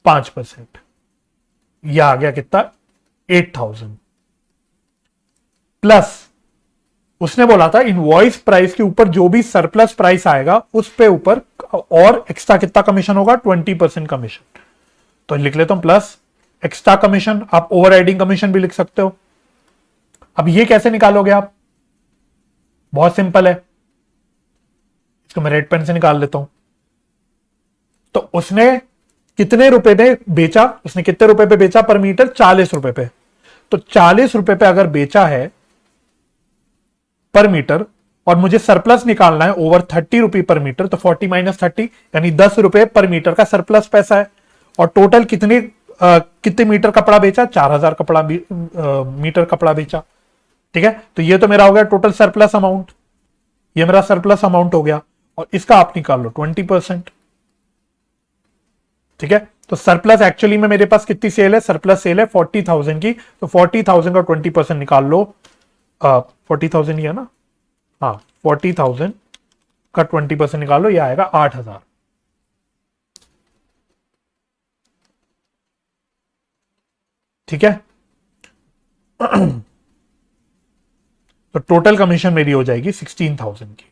5%, यह आ गया कितना, 8,000 प्लस उसने बोला था इनवॉइस प्राइस के ऊपर जो भी सरप्लस प्राइस आएगा उस पे ऊपर और एक्स्ट्रा कितना कमीशन होगा, 20% कमीशन। तो लिख लेता हूं प्लस एक्स्ट्रा कमीशन, आप ओवर राइडिंग कमीशन भी लिख सकते हो। अब ये कैसे निकालोगे आप, बहुत सिंपल है, इसको मैं रेड पेन से निकाल लेता हूं। तो उसने कितने रुपए पे बेचा, उसने कितने रुपए पे बेचा पर मीटर, 40 रुपए पे। तो 40 रुपए पे अगर बेचा है पर मीटर और मुझे सरप्लस निकालना है ओवर 30 रुपए पर मीटर, तो 40 माइनस 30 यानी 10 रुपए पर मीटर का सरप्लस पैसा है। और टोटल कितने मीटर कपड़ा बेचा, 4,000 कपड़ा मीटर कपड़ा बेचा। ठीक है, तो ये तो मेरा हो गया टोटल सरप्लस अमाउंट, ये मेरा सरप्लस अमाउंट हो गया। और इसका आप निकाल लो 20%। ठीक है, तो सरप्लस एक्चुअली में मेरे पास कितनी सेल है, सरप्लस सेल है 40,000 की, तो 40,000 का 20% निकाल लो, 40,000 ही है ना, हाँ 40,000 का 20% निकाल लो, ये आएगा 8,000। ठीक है तो टोटल कमीशन मेरी हो जाएगी 16,000 की।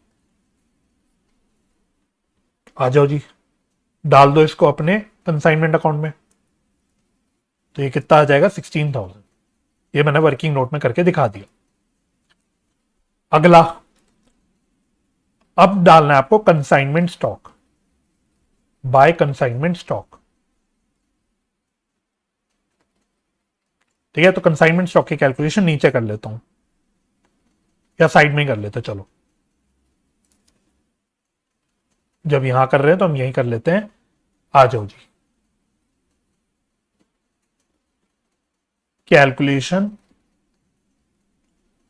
आ जाओ जी, डाल दो इसको अपने कंसाइनमेंट अकाउंट में, तो ये कितना आ जाएगा, 16,000। ये मैंने वर्किंग नोट में करके दिखा दिया। अगला अब डालना है आपको consignment stock, by consignment stock. ठीक है, तो कंसाइनमेंट स्टॉक की कैलकुलेशन नीचे कर लेता हूं या साइड में कर लेते हैं, चलो जब यहां कर रहे हैं तो हम यहीं कर लेते हैं। आ जाओ जी, कैलकुलेशन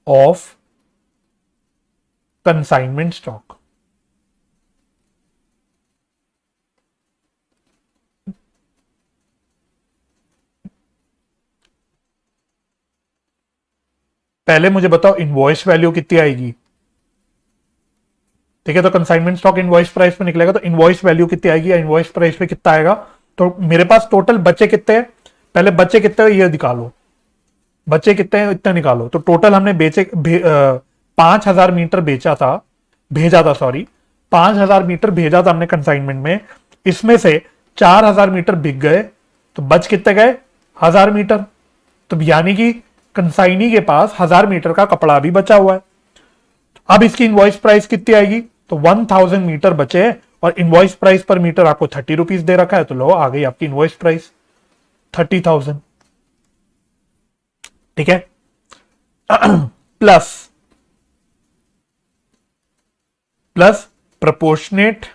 ऑफ कंसाइनमेंट स्टॉक। पहले मुझे बताओ इनवॉइस वैल्यू कितनी आएगी। ठीक है, तो कंसाइनमेंट स्टॉक इनवॉइस प्राइस पे निकलेगा, तो इनवॉइस वैल्यू कितनी आएगी या इनवॉइस प्राइस पे कितना आएगा। तो मेरे पास टोटल बचे कितने हैं, पहले बचे कितने ये निकालो, बचे कितने हैं इतना निकालो। तो टोटल हमने 5,000 मीटर बेचा था, भेजा था, सॉरी 5,000 मीटर भेजा था हमने कंसाइनमेंट में, इसमें से 4,000 मीटर बिक गए, तो बच कितने गए 1,000 मीटर। तो यानी कि कंसाइनी के पास 1,000 मीटर का कपड़ा भी बचा हुआ है। अब इसकी इनवॉइस प्राइस कितनी आएगी, तो 1,000 मीटर बचे और इनवॉइस प्राइस पर मीटर आपको 30 रुपीज दे रखा है, तो लो आ गई आपकी इनवॉइस प्राइस 30,000। ठीक है प्लस प्रोपोर्शनेट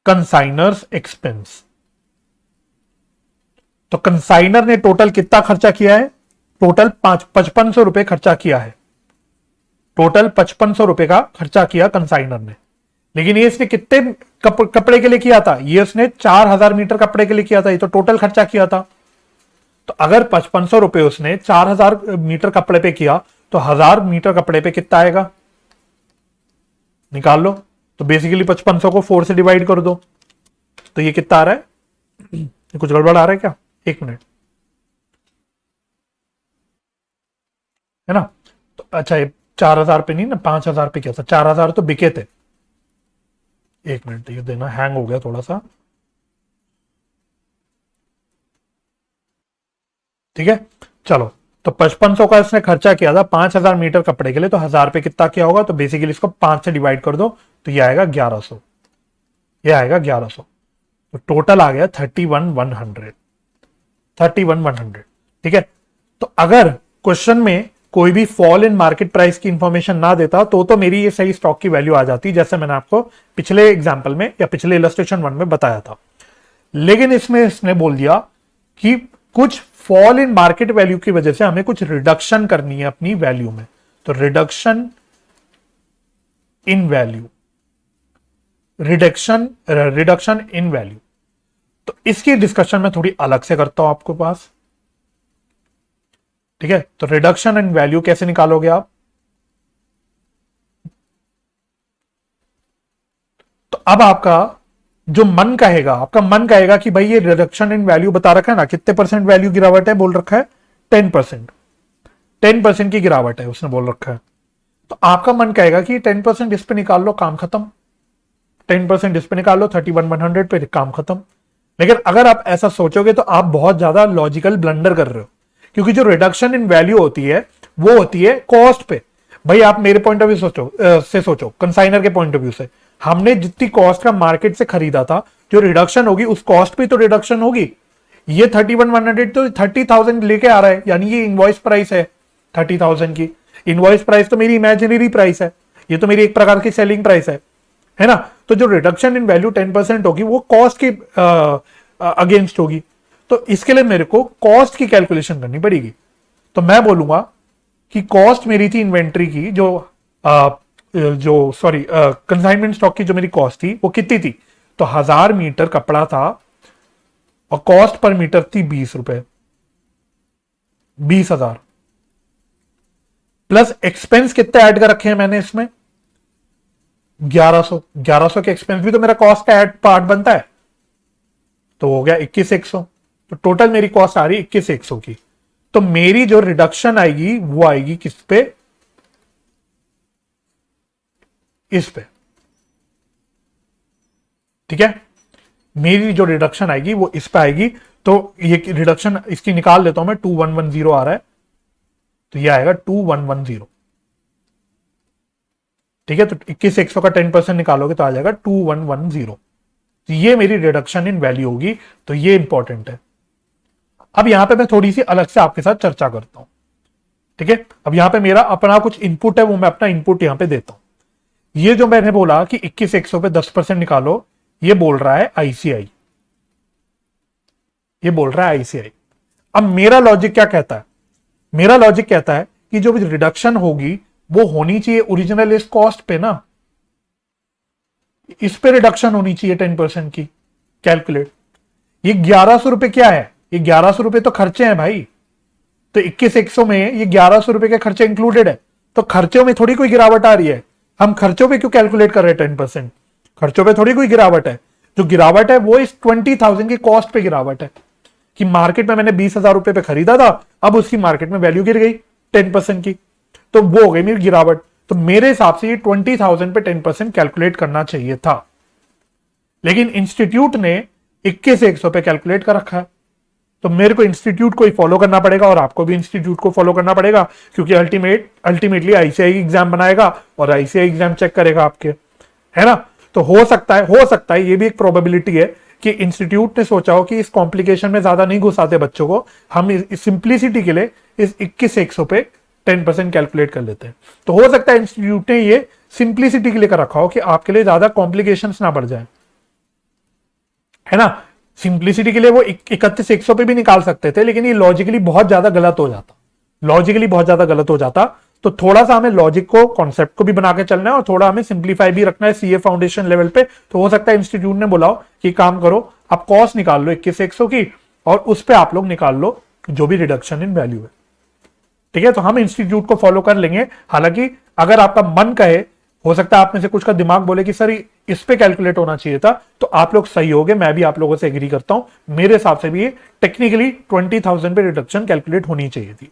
कंसाइनर्स एक्सपेंस। तो कंसाइनर ने टोटल कितना खर्चा किया है, टोटल 5500 रुपए खर्चा किया है, टोटल 5500 रुपए का खर्चा किया कंसाइनर ने। लेकिन ये इसने कितने कपड़े के लिए किया था, ये उसने 4,000 मीटर कपड़े के लिए किया था, ये तो टोटल खर्चा किया था। तो अगर 5500 रुपए उसने 4,000 मीटर कपड़े पे किया, तो 1,000 मीटर कपड़े पे कितना आएगा निकाल लो। तो बेसिकली 5500 को 4 से डिवाइड कर दो, तो ये कितना आ रहा है, कुछ गड़बड़ आ रहा है क्या, एक मिनट, है ना। तो अच्छा ये 4,000 पे नहीं ना, 5,000 पे क्या था, 4,000 तो बिके थे। एक मिनट ये देना, हैंग हो गया थोड़ा सा। ठीक है चलो, तो 5500 का इसने खर्चा किया था 5,000 मीटर कपड़े के लिए, तो 1,000 पे कितना क्या होगा, तो बेसिकली इसको 5 से डिवाइड कर दो, तो ये आएगा 1100, ये आएगा 1100। तो टोटल आ गया 31,100, 31,100। ठीक है, तो अगर क्वेश्चन में कोई भी फॉल इन मार्केट प्राइस की इंफॉर्मेशन ना देता तो मेरी ये सही स्टॉक की वैल्यू आ जाती, जैसे मैंने आपको पिछले एग्जाम्पल में या पिछले इलस्ट्रेशन 1 में बताया था। लेकिन इसमें इसने बोल दिया कि कुछ फॉल इन मार्केट वैल्यू की वजह से हमें कुछ रिडक्शन करनी है अपनी वैल्यू में, तो reduction in value, reduction in value. तो इसकी डिस्कशन मैं थोड़ी अलग से करता हूं आपके पास। ठीक है, तो रिडक्शन इन वैल्यू कैसे निकालोगे आप, तो अब आपका जो मन कहेगा, आपका मन कहेगा कि भाई ये रिडक्शन इन वैल्यू बता रखा है ना, कितने परसेंट वैल्यू गिरावट है, बोल रखा है 10%, 10% की गिरावट है उसने बोल रखा है। तो आपका मन कहेगा कि 10% इस पे निकाल लो, काम खत्म, 10% इस पे निकाल लो, 31,100 पे काम खत्म। लेकिन अगर आप ऐसा सोचोगे तो आप बहुत ज्यादा लॉजिकल ब्लंडर कर रहे हो, क्योंकि जो रिडक्शन इन वैल्यू होती है वो होती है कॉस्ट पे। भाई आप मेरे पॉइंट ऑफ व्यू सोचो, कंसाइनर के पॉइंट ऑफ व्यू से, हमने जितनी कॉस्ट का मार्केट से खरीदा था, जो रिडक्शन होगी उस कॉस्ट पे तो रिडक्शन होगी। ये 31,100 तो 30,000 लेके आ रहा है, यानी ये इनवॉइस प्राइस है 30,000 की। इनवॉइस प्राइस तो मेरी इमेजिनरी प्राइस है, ये तो मेरी एक प्रकार की सेलिंग प्राइस है ना। तो जो रिडक्शन इन वैल्यू 10% होगी वो कॉस्ट के अगेंस्ट होगी, तो इसके लिए मेरे को कॉस्ट की कैलकुलेशन करनी पड़ेगी। तो मैं बोलूंगा कि कॉस्ट मेरी थी इन्वेंट्री की, जो सॉरी कंसाइनमेंट स्टॉक की जो मेरी कॉस्ट थी वो कितनी थी, तो 1,000 मीटर कपड़ा था और कॉस्ट पर मीटर थी 20 रुपए, 20,000 प्लस एक्सपेंस कितने ऐड कर रखे हैं मैंने इसमें 1100, 1100 के एक्सपेंस भी तो मेरा कॉस्ट का ऐड पार्ट बनता है, तो हो गया 21,100। तो टोटल मेरी कॉस्ट आ रही 21,100 की। तो मेरी जो रिडक्शन आएगी वो आएगी किस पे, इस पे। ठीक है, मेरी जो रिडक्शन आएगी वो इस पे आएगी। तो ये रिडक्शन इसकी निकाल लेता हूं मैं, 2110 आ रहा है, तो ये आएगा 2110। ठीक है, तो 21,100 का 10% निकालोगे तो आ जाएगा 2110। तो ये मेरी रिडक्शन इन वैल्यू होगी, तो ये इंपॉर्टेंट है। अब यहां पे मैं थोड़ी सी अलग से आपके साथ चर्चा करता हूं। ठीक है, अब यहां पे मेरा अपना कुछ इनपुट है, वो मैं अपना इनपुट यहां पे देता हूं। ये जो मैंने बोला कि 21,100 पे 10% निकालो, ये बोल रहा है आईसीआई, ये बोल रहा है आईसीआई। अब मेरा लॉजिक क्या कहता है? मेरा लॉजिक कहता है कि जो भी रिडक्शन होगी वो होनी चाहिए ओरिजिनल इस कॉस्ट पे ना, इस पे रिडक्शन होनी चाहिए 10% की। कैलकुलेट, ये 1100 रुपए क्या है? ये 1100 रुपए तो खर्चे हैं भाई। तो 21,100 में ये 1100 रुपए के खर्चे इंक्लूडेड है, तो खर्चों में थोड़ी कोई गिरावट आ रही है। हम खर्चों पे क्यों कैलकुलेट कर रहे हैं 10%? खर्चों पे थोड़ी कोई गिरावट है। जो गिरावट है वो इस 20,000 की कॉस्ट पे गिरावट है, कि मार्केट में मैंने 20,000 रुपए पे खरीदा था, अब उसकी मार्केट में वैल्यू गिर गई 10% की, तो वो हो गई मेरी गिरावट। तो मेरे हिसाब से ये 20,000 पे 10% कैलकुलेट करना चाहिए था, लेकिन इंस्टीट्यूट ने 21,100 पे कैलकुलेट कर रखा है। तो मेरे को इंस्टीट्यूट को ही फॉलो करना पड़ेगा, और आपको भी इंस्टीट्यूट को फॉलो करना पड़ेगा, क्योंकि अल्टीमेटली आईसीआई एग्जाम बनाएगा और आईसीआई एग्जाम चेक करेगा आपके, है ना। तो हो सकता है ये भी एक प्रोबेबिलिटी है कि इंस्टीट्यूट ने सोचा हो कि इस कॉम्प्लिकेशन में ज्यादा नहीं घुसाते बच्चों को, हम इस सिंप्लिसिटी के लिए इस 21,100 पे 10% कैलकुलेट कर लेते हैं। तो हो सकता है इंस्टीट्यूट ने ये सिंप्लिसिटी के लिए कर रखा हो कि आपके लिए ज्यादा कॉम्प्लिकेशंस ना बढ़ जाए, है ना। सिंप्लिसिटी के लिए वो 31,100 पे भी निकाल सकते थे, लेकिन ये लॉजिकली बहुत ज्यादा गलत हो जाता। तो थोड़ा सा हमें लॉजिक को, कॉन्सेप्ट को भी बना के चलना है, और थोड़ा हमें सिंप्लीफाई भी रखना है सीए फाउंडेशन लेवल पे। तो हो सकता है इंस्टीट्यूट ने बोला कि काम करो, आप कॉस्ट निकाल लो 21,100 की, और उस पर आप लोग निकाल लो जो भी रिडक्शन इन वैल्यू है। ठीक है, तो हम इंस्टीट्यूट को फॉलो कर लेंगे। हालांकि अगर आपका मन कहे, हो सकता है आप में से कुछ का दिमाग बोले कि सर इस पे कैलकुलेट होना चाहिए था, तो आप लोग सही होगे, मैं भी आप लोगों से एग्री करता हूं। मेरे हिसाब से भी टेक्निकली 20,000 पे रिडक्शन कैलकुलेट होनी चाहिए थी।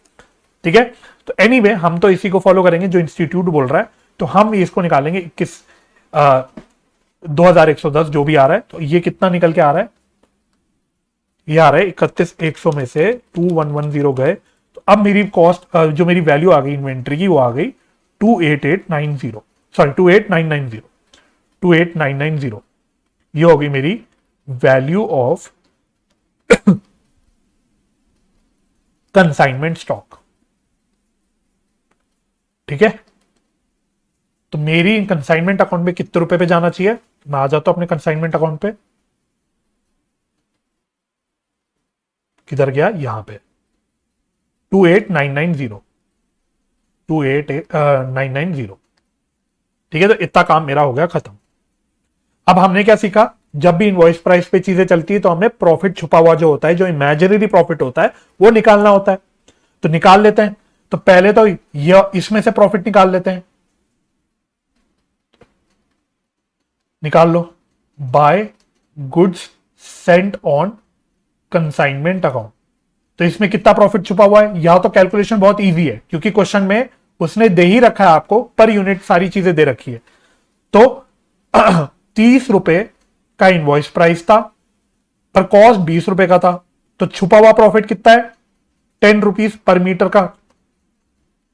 ठीक है, तो एनीवे हम तो इसी को फॉलो करेंगे जो इंस्टीट्यूट बोल रहा है। तो हम इसको निकालेंगे 21,110 जो भी आ रहा है। तो ये कितना निकल के आ रहा है? ये आ रहा है 31,100 में से 2110 गए, तो अब मेरी कॉस्ट, जो मेरी वैल्यू आ गई इन्वेंट्री की, वो आ गई 28,890, सॉरी 28,990, 28,990। ये हो गई मेरी वैल्यू ऑफ कंसाइनमेंट स्टॉक। ठीक है, तो मेरी कंसाइनमेंट अकाउंट में कितने रुपए पे जाना चाहिए? मैं आ जाता हूं अपने कंसाइनमेंट अकाउंट पे। किधर गया? यहां पे 28,990, 28,990। ठीक है, तो इतना काम मेरा हो गया खत्म। अब हमने क्या सीखा? जब भी इनवॉइस प्राइस पे चीजें चलती है तो हमें प्रॉफिट छुपा हुआ जो होता है, जो इमेजिनरी प्रॉफिट होता है, वो निकालना होता है। तो निकाल लेते हैं। तो पहले तो ये इसमें से प्रॉफिट निकाल लेते हैं। निकाल लो। By goods sent on consignment account. तो इसमें कितना प्रॉफिट छुपा हुआ है? यह तो कैलकुलेशन बहुत इजी है, क्योंकि क्वेश्चन में उसने दे ही रखा है आपको, पर यूनिट सारी चीजें दे रखी है। तो 30 रुपए का इनवॉइस प्राइस था, पर कॉस्ट 20 रुपए का था। तो छुपा हुआ प्रॉफिट कितना है? 10 रुपीज पर मीटर का,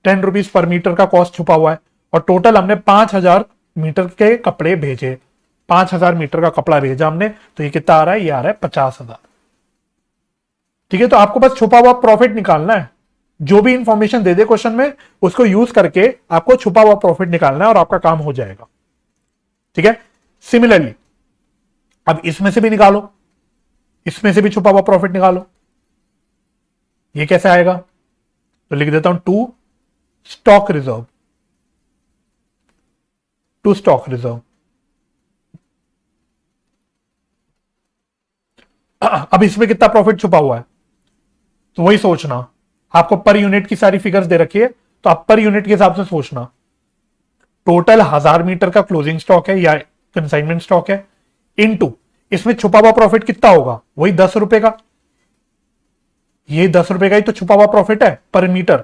10 रुपीज पर मीटर का कॉस्ट छुपा हुआ है। और टोटल हमने 5,000 मीटर के कपड़े भेजे, 5,000 मीटर का कपड़ा भेजा हमने। तो ये कितना आ रहा है? ये आ रहा है 50,000। ठीक है, तो आपको बस छुपा हुआ प्रॉफिट निकालना है। जो भी इंफॉर्मेशन दे दे क्वेश्चन में, उसको यूज करके आपको छुपा हुआ प्रॉफिट निकालना है, और आपका काम हो जाएगा। ठीक है, सिमिलरली अब इसमें से भी निकालो, इसमें से भी छुपा हुआ प्रॉफिट निकालो। ये कैसे आएगा? तो लिख देता हूं to stock reserve, to stock reserve. अब इसमें कितना प्रॉफिट छुपा हुआ है? तो वही सोचना, आपको पर यूनिट की सारी फिगर्स दे रखी है, तो आप पर यूनिट के हिसाब से सोचना। टोटल 1,000 मीटर का क्लोजिंग स्टॉक है या कंसाइनमेंट स्टॉक है, इनटू इसमें छुपा हुआ प्रॉफिट कितना होगा? वही 10 रुपए का। ये 10 रुपए का ही तो छुपा हुआ प्रॉफिट है पर मीटर,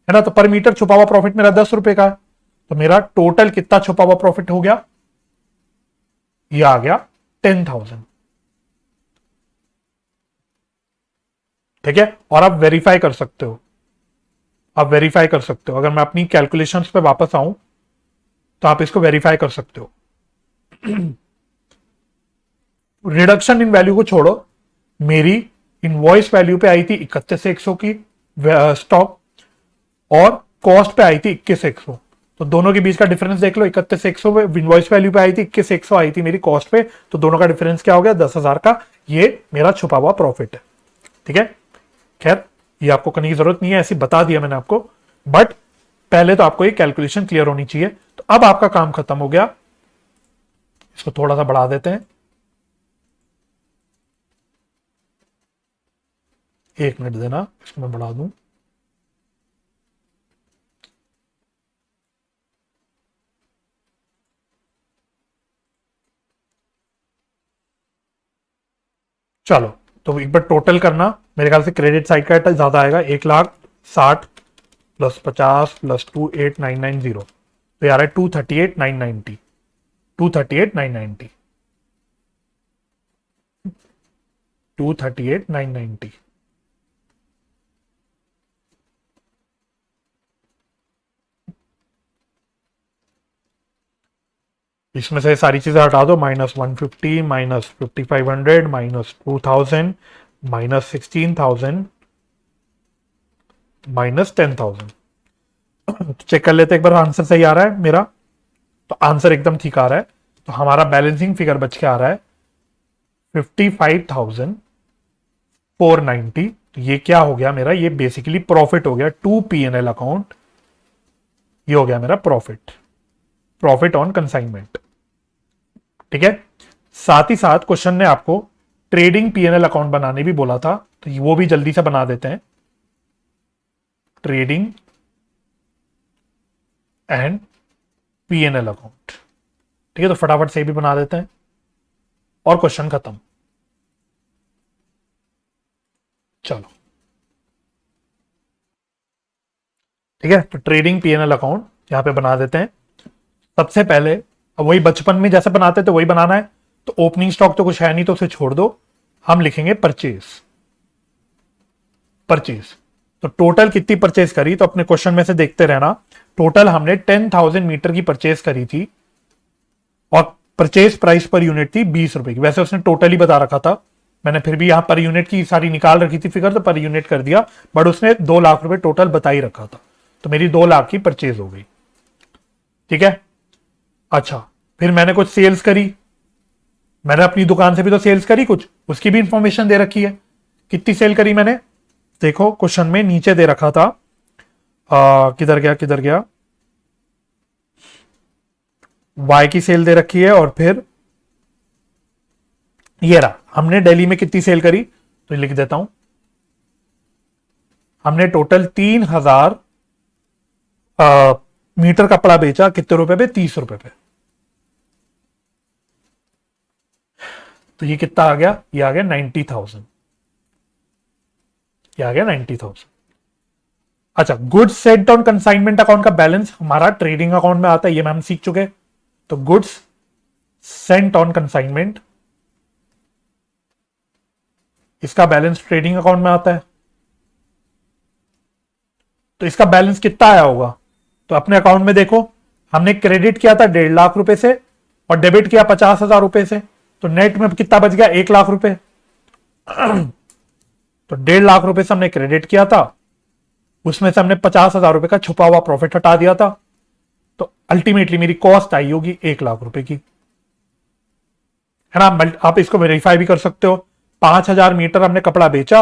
है ना। तो पर मीटर छुपा हुआ प्रॉफिट मेरा 10 रुपए का है। तो मेरा टोटल कितना छुपा हुआ प्रॉफिट हो गया? ये आ गया 10,000। ठीक है, और आप वेरीफाई कर सकते हो। आप वेरीफाई कर सकते हो। अगर मैं अपनी कैलकुलेशंस पे वापस आऊं तो आप इसको वेरीफाई कर सकते हो। रिडक्शन इन वैल्यू को छोड़ो, मेरी इनवॉइस वैल्यू पे आई थी 31,100 की स्टॉक, और कॉस्ट पे आई थी 21,100। तो दोनों के बीच का डिफरेंस देख लो, 31,100 पे इनवॉइस वैल्यू पे आई थी, 21,100 आई थी मेरी कॉस्ट पे, तो दोनों का डिफरेंस क्या हो गया, 10,000 का। ये मेरा छुपा हुआ प्रॉफिट है। ठीक है, खैर ये आपको करने की जरूरत नहीं है, ऐसी बता दिया मैंने आपको, बट पहले तो आपको ये कैलकुलेशन क्लियर होनी चाहिए। तो अब आपका काम खत्म हो गया। इसको थोड़ा सा बढ़ा देते हैं, 1 मिनट देना, इसको मैं बढ़ा दूं। चलो, तो एक बार टोटल करना, मेरे ख्याल से क्रेडिट साइड का ज्यादा आएगा, 1,60,000 +50 +2,8,990, तो यार है 238,990, 238,990, 238,990। इसमें से सारी चीजें हटा दो, -150, -5,500, -2,000, -16,000, -10,000। तो चेक कर लेते एक बार आंसर सही आ रहा है मेरा। तो आंसर एकदम ठीक आ रहा है। तो हमारा बैलेंसिंग फिगर बच के आ रहा है 55,490। तो ये क्या हो गया मेरा, ये बेसिकली प्रॉफिट हो गया टू P&L अकाउंट। ये हो गया मेरा प्रॉफिट, प्रॉफिट ऑन कंसाइनमेंट। ठीक है, साथ ही साथ क्वेश्चन ने आपको ट्रेडिंग P&L अकाउंट बनाने भी बोला था, तो वो भी जल्दी से बना देते हैं। Trading and P&L account. ठीक है, तो फटाफट से भी बना देते हैं और क्वेश्चन खत्म। चलो, ठीक है, तो ट्रेडिंग P&L अकाउंट यहां पे बना देते हैं। सबसे पहले अब वही बचपन में जैसे बनाते थे वही बनाना है। तो ओपनिंग स्टॉक तो कुछ है नहीं, तो उसे छोड़ दो। हम लिखेंगे परचेज। परचेज, तो टोटल कितनी परचेज करी, तो अपने क्वेश्चन में से देखते रहना। टोटल हमने 10,000 मीटर की परचेज करी थी और परचेज प्राइस पर यूनिट थी 20 रुपए की। वैसे उसने टोटल ही बता रखा था, मैंने फिर भी यहां पर यूनिट की सारी निकाल रखी थी फिगर, तो पर यूनिट कर दिया, बट उसने 2 लाख रुपए टोटल बता ही रखा था। तो मेरी 2 लाख की परचेज हो गई। ठीक है, अच्छा, फिर मैंने कुछ सेल्स करी, मैंने अपनी दुकान से भी तो सेल्स करी कुछ, उसकी भी इंफॉर्मेशन दे रखी है। कितनी सेल करी मैंने, देखो क्वेश्चन में नीचे दे रखा था, किधर गया किधर गया, वाई की सेल दे रखी है, और फिर ये रहा हमने दिल्ली में कितनी सेल करी, तो लिख देता हूं। हमने टोटल 3,000 मीटर कपड़ा बेचा, कितने रुपए पे, 30 रुपए पे। तो ये कितना आ गया, ये आ गया 90,000, ये आ गया 90,000। अच्छा, goods sent on consignment account का बैलेंस हमारा ट्रेडिंग अकाउंट में आता है, ये हम सीख चुके। तो गुड्स सेंट ऑन कंसाइनमेंट, इसका बैलेंस ट्रेडिंग अकाउंट में आता है। तो इसका बैलेंस कितना आया होगा, तो अपने अकाउंट में देखो, हमने क्रेडिट किया था 1.5 लाख रुपए से और डेबिट किया 50,000 रुपए से, तो नेट में कितना बच गया, 1 लाख रुपए। तो 1.5 लाख रुपए से हमने क्रेडिट किया था, उसमें से हमने 50,000 रुपए का छुपा हुआ प्रॉफिट हटा दिया था। तो अल्टीमेटली मेरी कॉस्ट आई होगी 1 लाख रुपए की, है ना। आप इसको वेरीफाई भी कर सकते हो। 5,000 मीटर हमने कपड़ा बेचा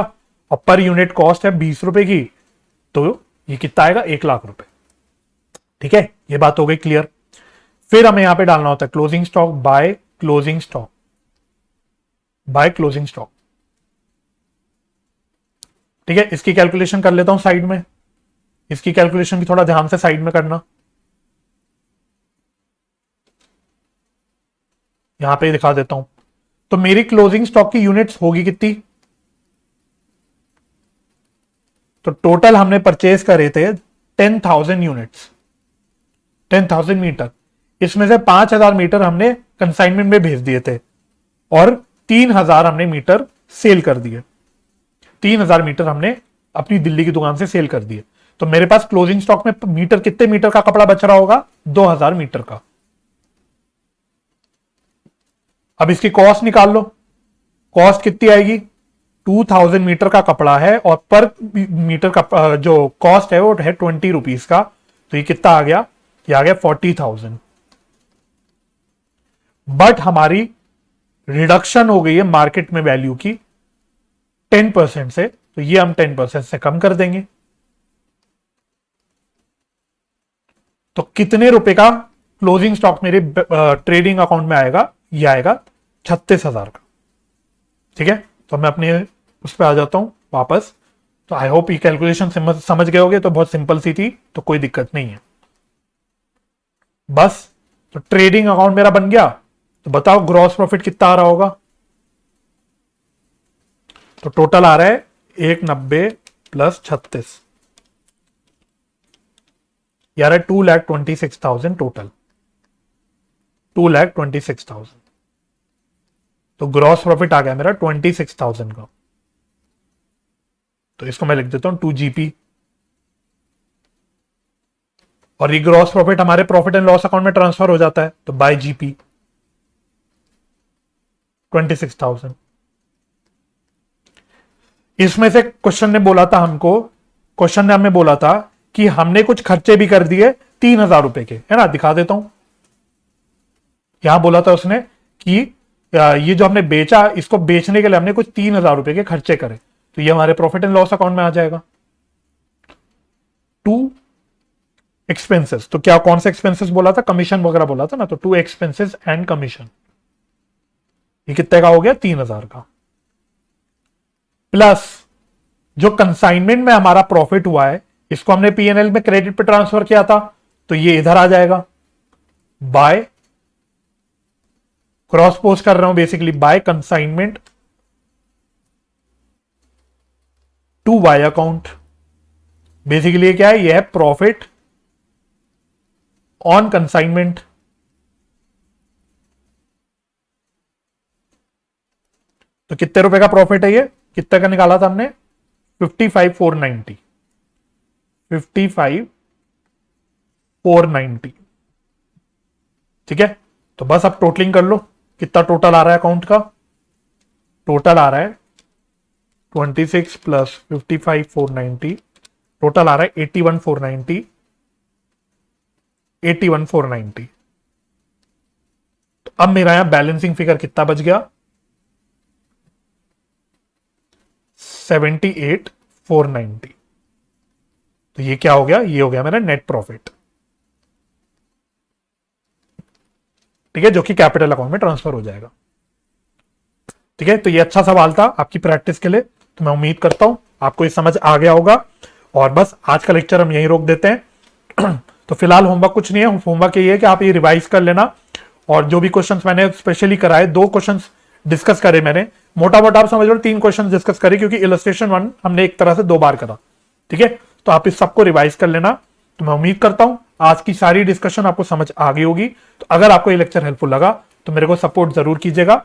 और पर यूनिट कॉस्ट है 20 रुपए की, तो ये कितना आएगा, 1 लाख रुपए। ठीक है, ये बात हो गई क्लियर। फिर हमें यहां पे डालना होता है closing stock, by closing stock, by closing stock. ठीक है, इसकी कैलकुलेशन कर लेता हूं साइड में, इसकी कैलकुलेशन भी थोड़ा ध्यान से साइड में करना। यहां पे दिखा देता हूं। तो मेरी क्लोजिंग स्टॉक की यूनिट्स होगी कितनी, तो टोटल हमने परचेज करे थे 10,000 यूनिट्स, 10,000 मीटर। इसमें से 5,000 मीटर हमने कंसाइनमेंट में भेज दिए थे और 3,000 हमने मीटर सेल कर दिए। 3,000 मीटर हमने अपनी दिल्ली की दुकान से सेल कर दिए। तो मेरे पास क्लोजिंग स्टॉक में मीटर, कितने मीटर का कपड़ा बच रहा होगा? 2000 मीटर का। अब इसकी कॉस्ट निकाल लो, कॉस्ट कितनी आएगी? 2000 मीटर का कपड़ा है और पर मीटर का जो कॉस्ट है वो है 20 रुपीज का, तो ये कितना आ गया? ये आ गया 40,000। बट हमारी रिडक्शन हो गई है मार्केट में वैल्यू की 10% से, तो ये हम 10% से कम कर देंगे। तो कितने रुपए का क्लोजिंग स्टॉक मेरे ट्रेडिंग अकाउंट में आएगा? ये आएगा 36,000 का। ठीक है, तो मैं अपने उस पर आ जाता हूं वापस। तो आई होप ये कैलकुलेशन समझ गए होगे, तो बहुत सिंपल सी थी, तो कोई दिक्कत नहीं है। बस, तो ट्रेडिंग अकाउंट मेरा बन गया। तो बताओ ग्रॉस प्रॉफिट कितना आ रहा होगा? तो टोटल आ रहा है 190 प्लस 36, यार 2,26,000 टोटल, 2,26,000। तो ग्रॉस प्रॉफिट आ गया मेरा 26,000 का। तो इसको मैं लिख देता हूं 2GP। और ये ग्रॉस प्रॉफिट हमारे प्रॉफिट एंड लॉस अकाउंट में ट्रांसफर हो जाता है, तो बाय GP 26,000। इसमें से क्वेश्चन ने बोला था हमको, क्वेश्चन ने हमें बोला था कि हमने कुछ खर्चे भी कर दिए 3,000 रुपए के, है ना? दिखा देता हूं। यहां बोला था उसने कि ये जो हमने बेचा, इसको बेचने के लिए हमने कुछ 3,000 रुपए के खर्चे करे, तो ये हमारे प्रॉफिट एंड लॉस अकाउंट में आ जाएगा। 2 एक्सपेंसेस, तो क्या कौन से एक्सपेंसेस बोला था? कमीशन वगैरह बोला था ना, तो 2 एक्सपेंसेस एंड कमीशन, ये कितने का हो गया? 3,000 का। प्लस जो कंसाइनमेंट में हमारा प्रॉफिट हुआ है, इसको हमने P&L में क्रेडिट पे ट्रांसफर किया था, तो ये इधर आ जाएगा बाय, क्रॉस पोस्ट कर रहा हूं basically, by consignment to Y account. Basically ये क्या है? ये है प्रॉफिट ऑन कंसाइनमेंट। तो कितने रुपए का प्रॉफिट है ये? कितने का निकाला था हमने? 55,490, 55,490। ठीक है, तो बस अब टोटलिंग कर लो, कितना टोटल आ रहा है अकाउंट का? टोटल आ रहा है 26 प्लस 55,490, टोटल आ रहा है 81,490, 81,490। तो अब मेरा यहां बैलेंसिंग फिगर कितना बच गया? 78,490। तो ये क्या हो गया? ये हो गया मेरा नेट प्रॉफिट। ठीक है, जो कि कैपिटल अकाउंट में ट्रांसफर हो जाएगा। ठीक है, तो ये अच्छा सवाल था आपकी प्रैक्टिस के लिए, तो मैं उम्मीद करता हूं आपको ये समझ आ गया होगा। और बस आज का लेक्चर हम यहीं रोक देते हैं। तो फिलहाल होमवर्क कुछ नहीं है, होमवर्क ये है कि आप ये रिवाइज कर लेना। और जो भी क्वेश्चंस मैंने स्पेशली कराए, 2 क्वेश्चंस डिस्कस करे मैंने, मोटा मोटा आप समझ लो 3 क्वेश्चन डिस्कस करे, क्योंकि इलस्ट्रेशन 1 हमने एक तरह से 2 बार करा। ठीक है, तो आप इस सबको रिवाइज कर लेना। तो मैं उम्मीद करता हूं आज की सारी डिस्कशन आपको समझ आ गई होगी। तो अगर आपको ये लेक्चर हेल्पफुल लगा तो मेरे को सपोर्ट जरूर कीजिएगा,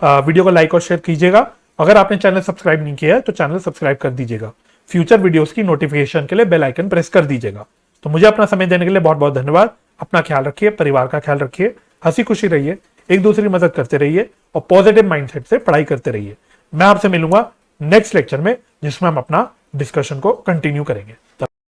वीडियो को लाइक और शेयर कीजिएगा। अगर आपने चैनल सब्सक्राइब नहीं किया है तो चैनल सब्सक्राइब कर दीजिएगा। फ्यूचर वीडियोस की नोटिफिकेशन के लिए बेल आइकन प्रेस कर दीजिएगा। तो मुझे अपना समय देने के लिए बहुत बहुत धन्यवाद। अपना ख्याल रखिए, परिवार का ख्याल रखिए, हंसी खुशी रहिए, एक दूसरे की मदद करते रहिए और पॉजिटिव माइंडसेट से पढ़ाई करते रहिए। मैं आपसे मिलूंगा नेक्स्ट लेक्चर में, जिसमें हम अपना डिस्कशन को कंटिन्यू करेंगे।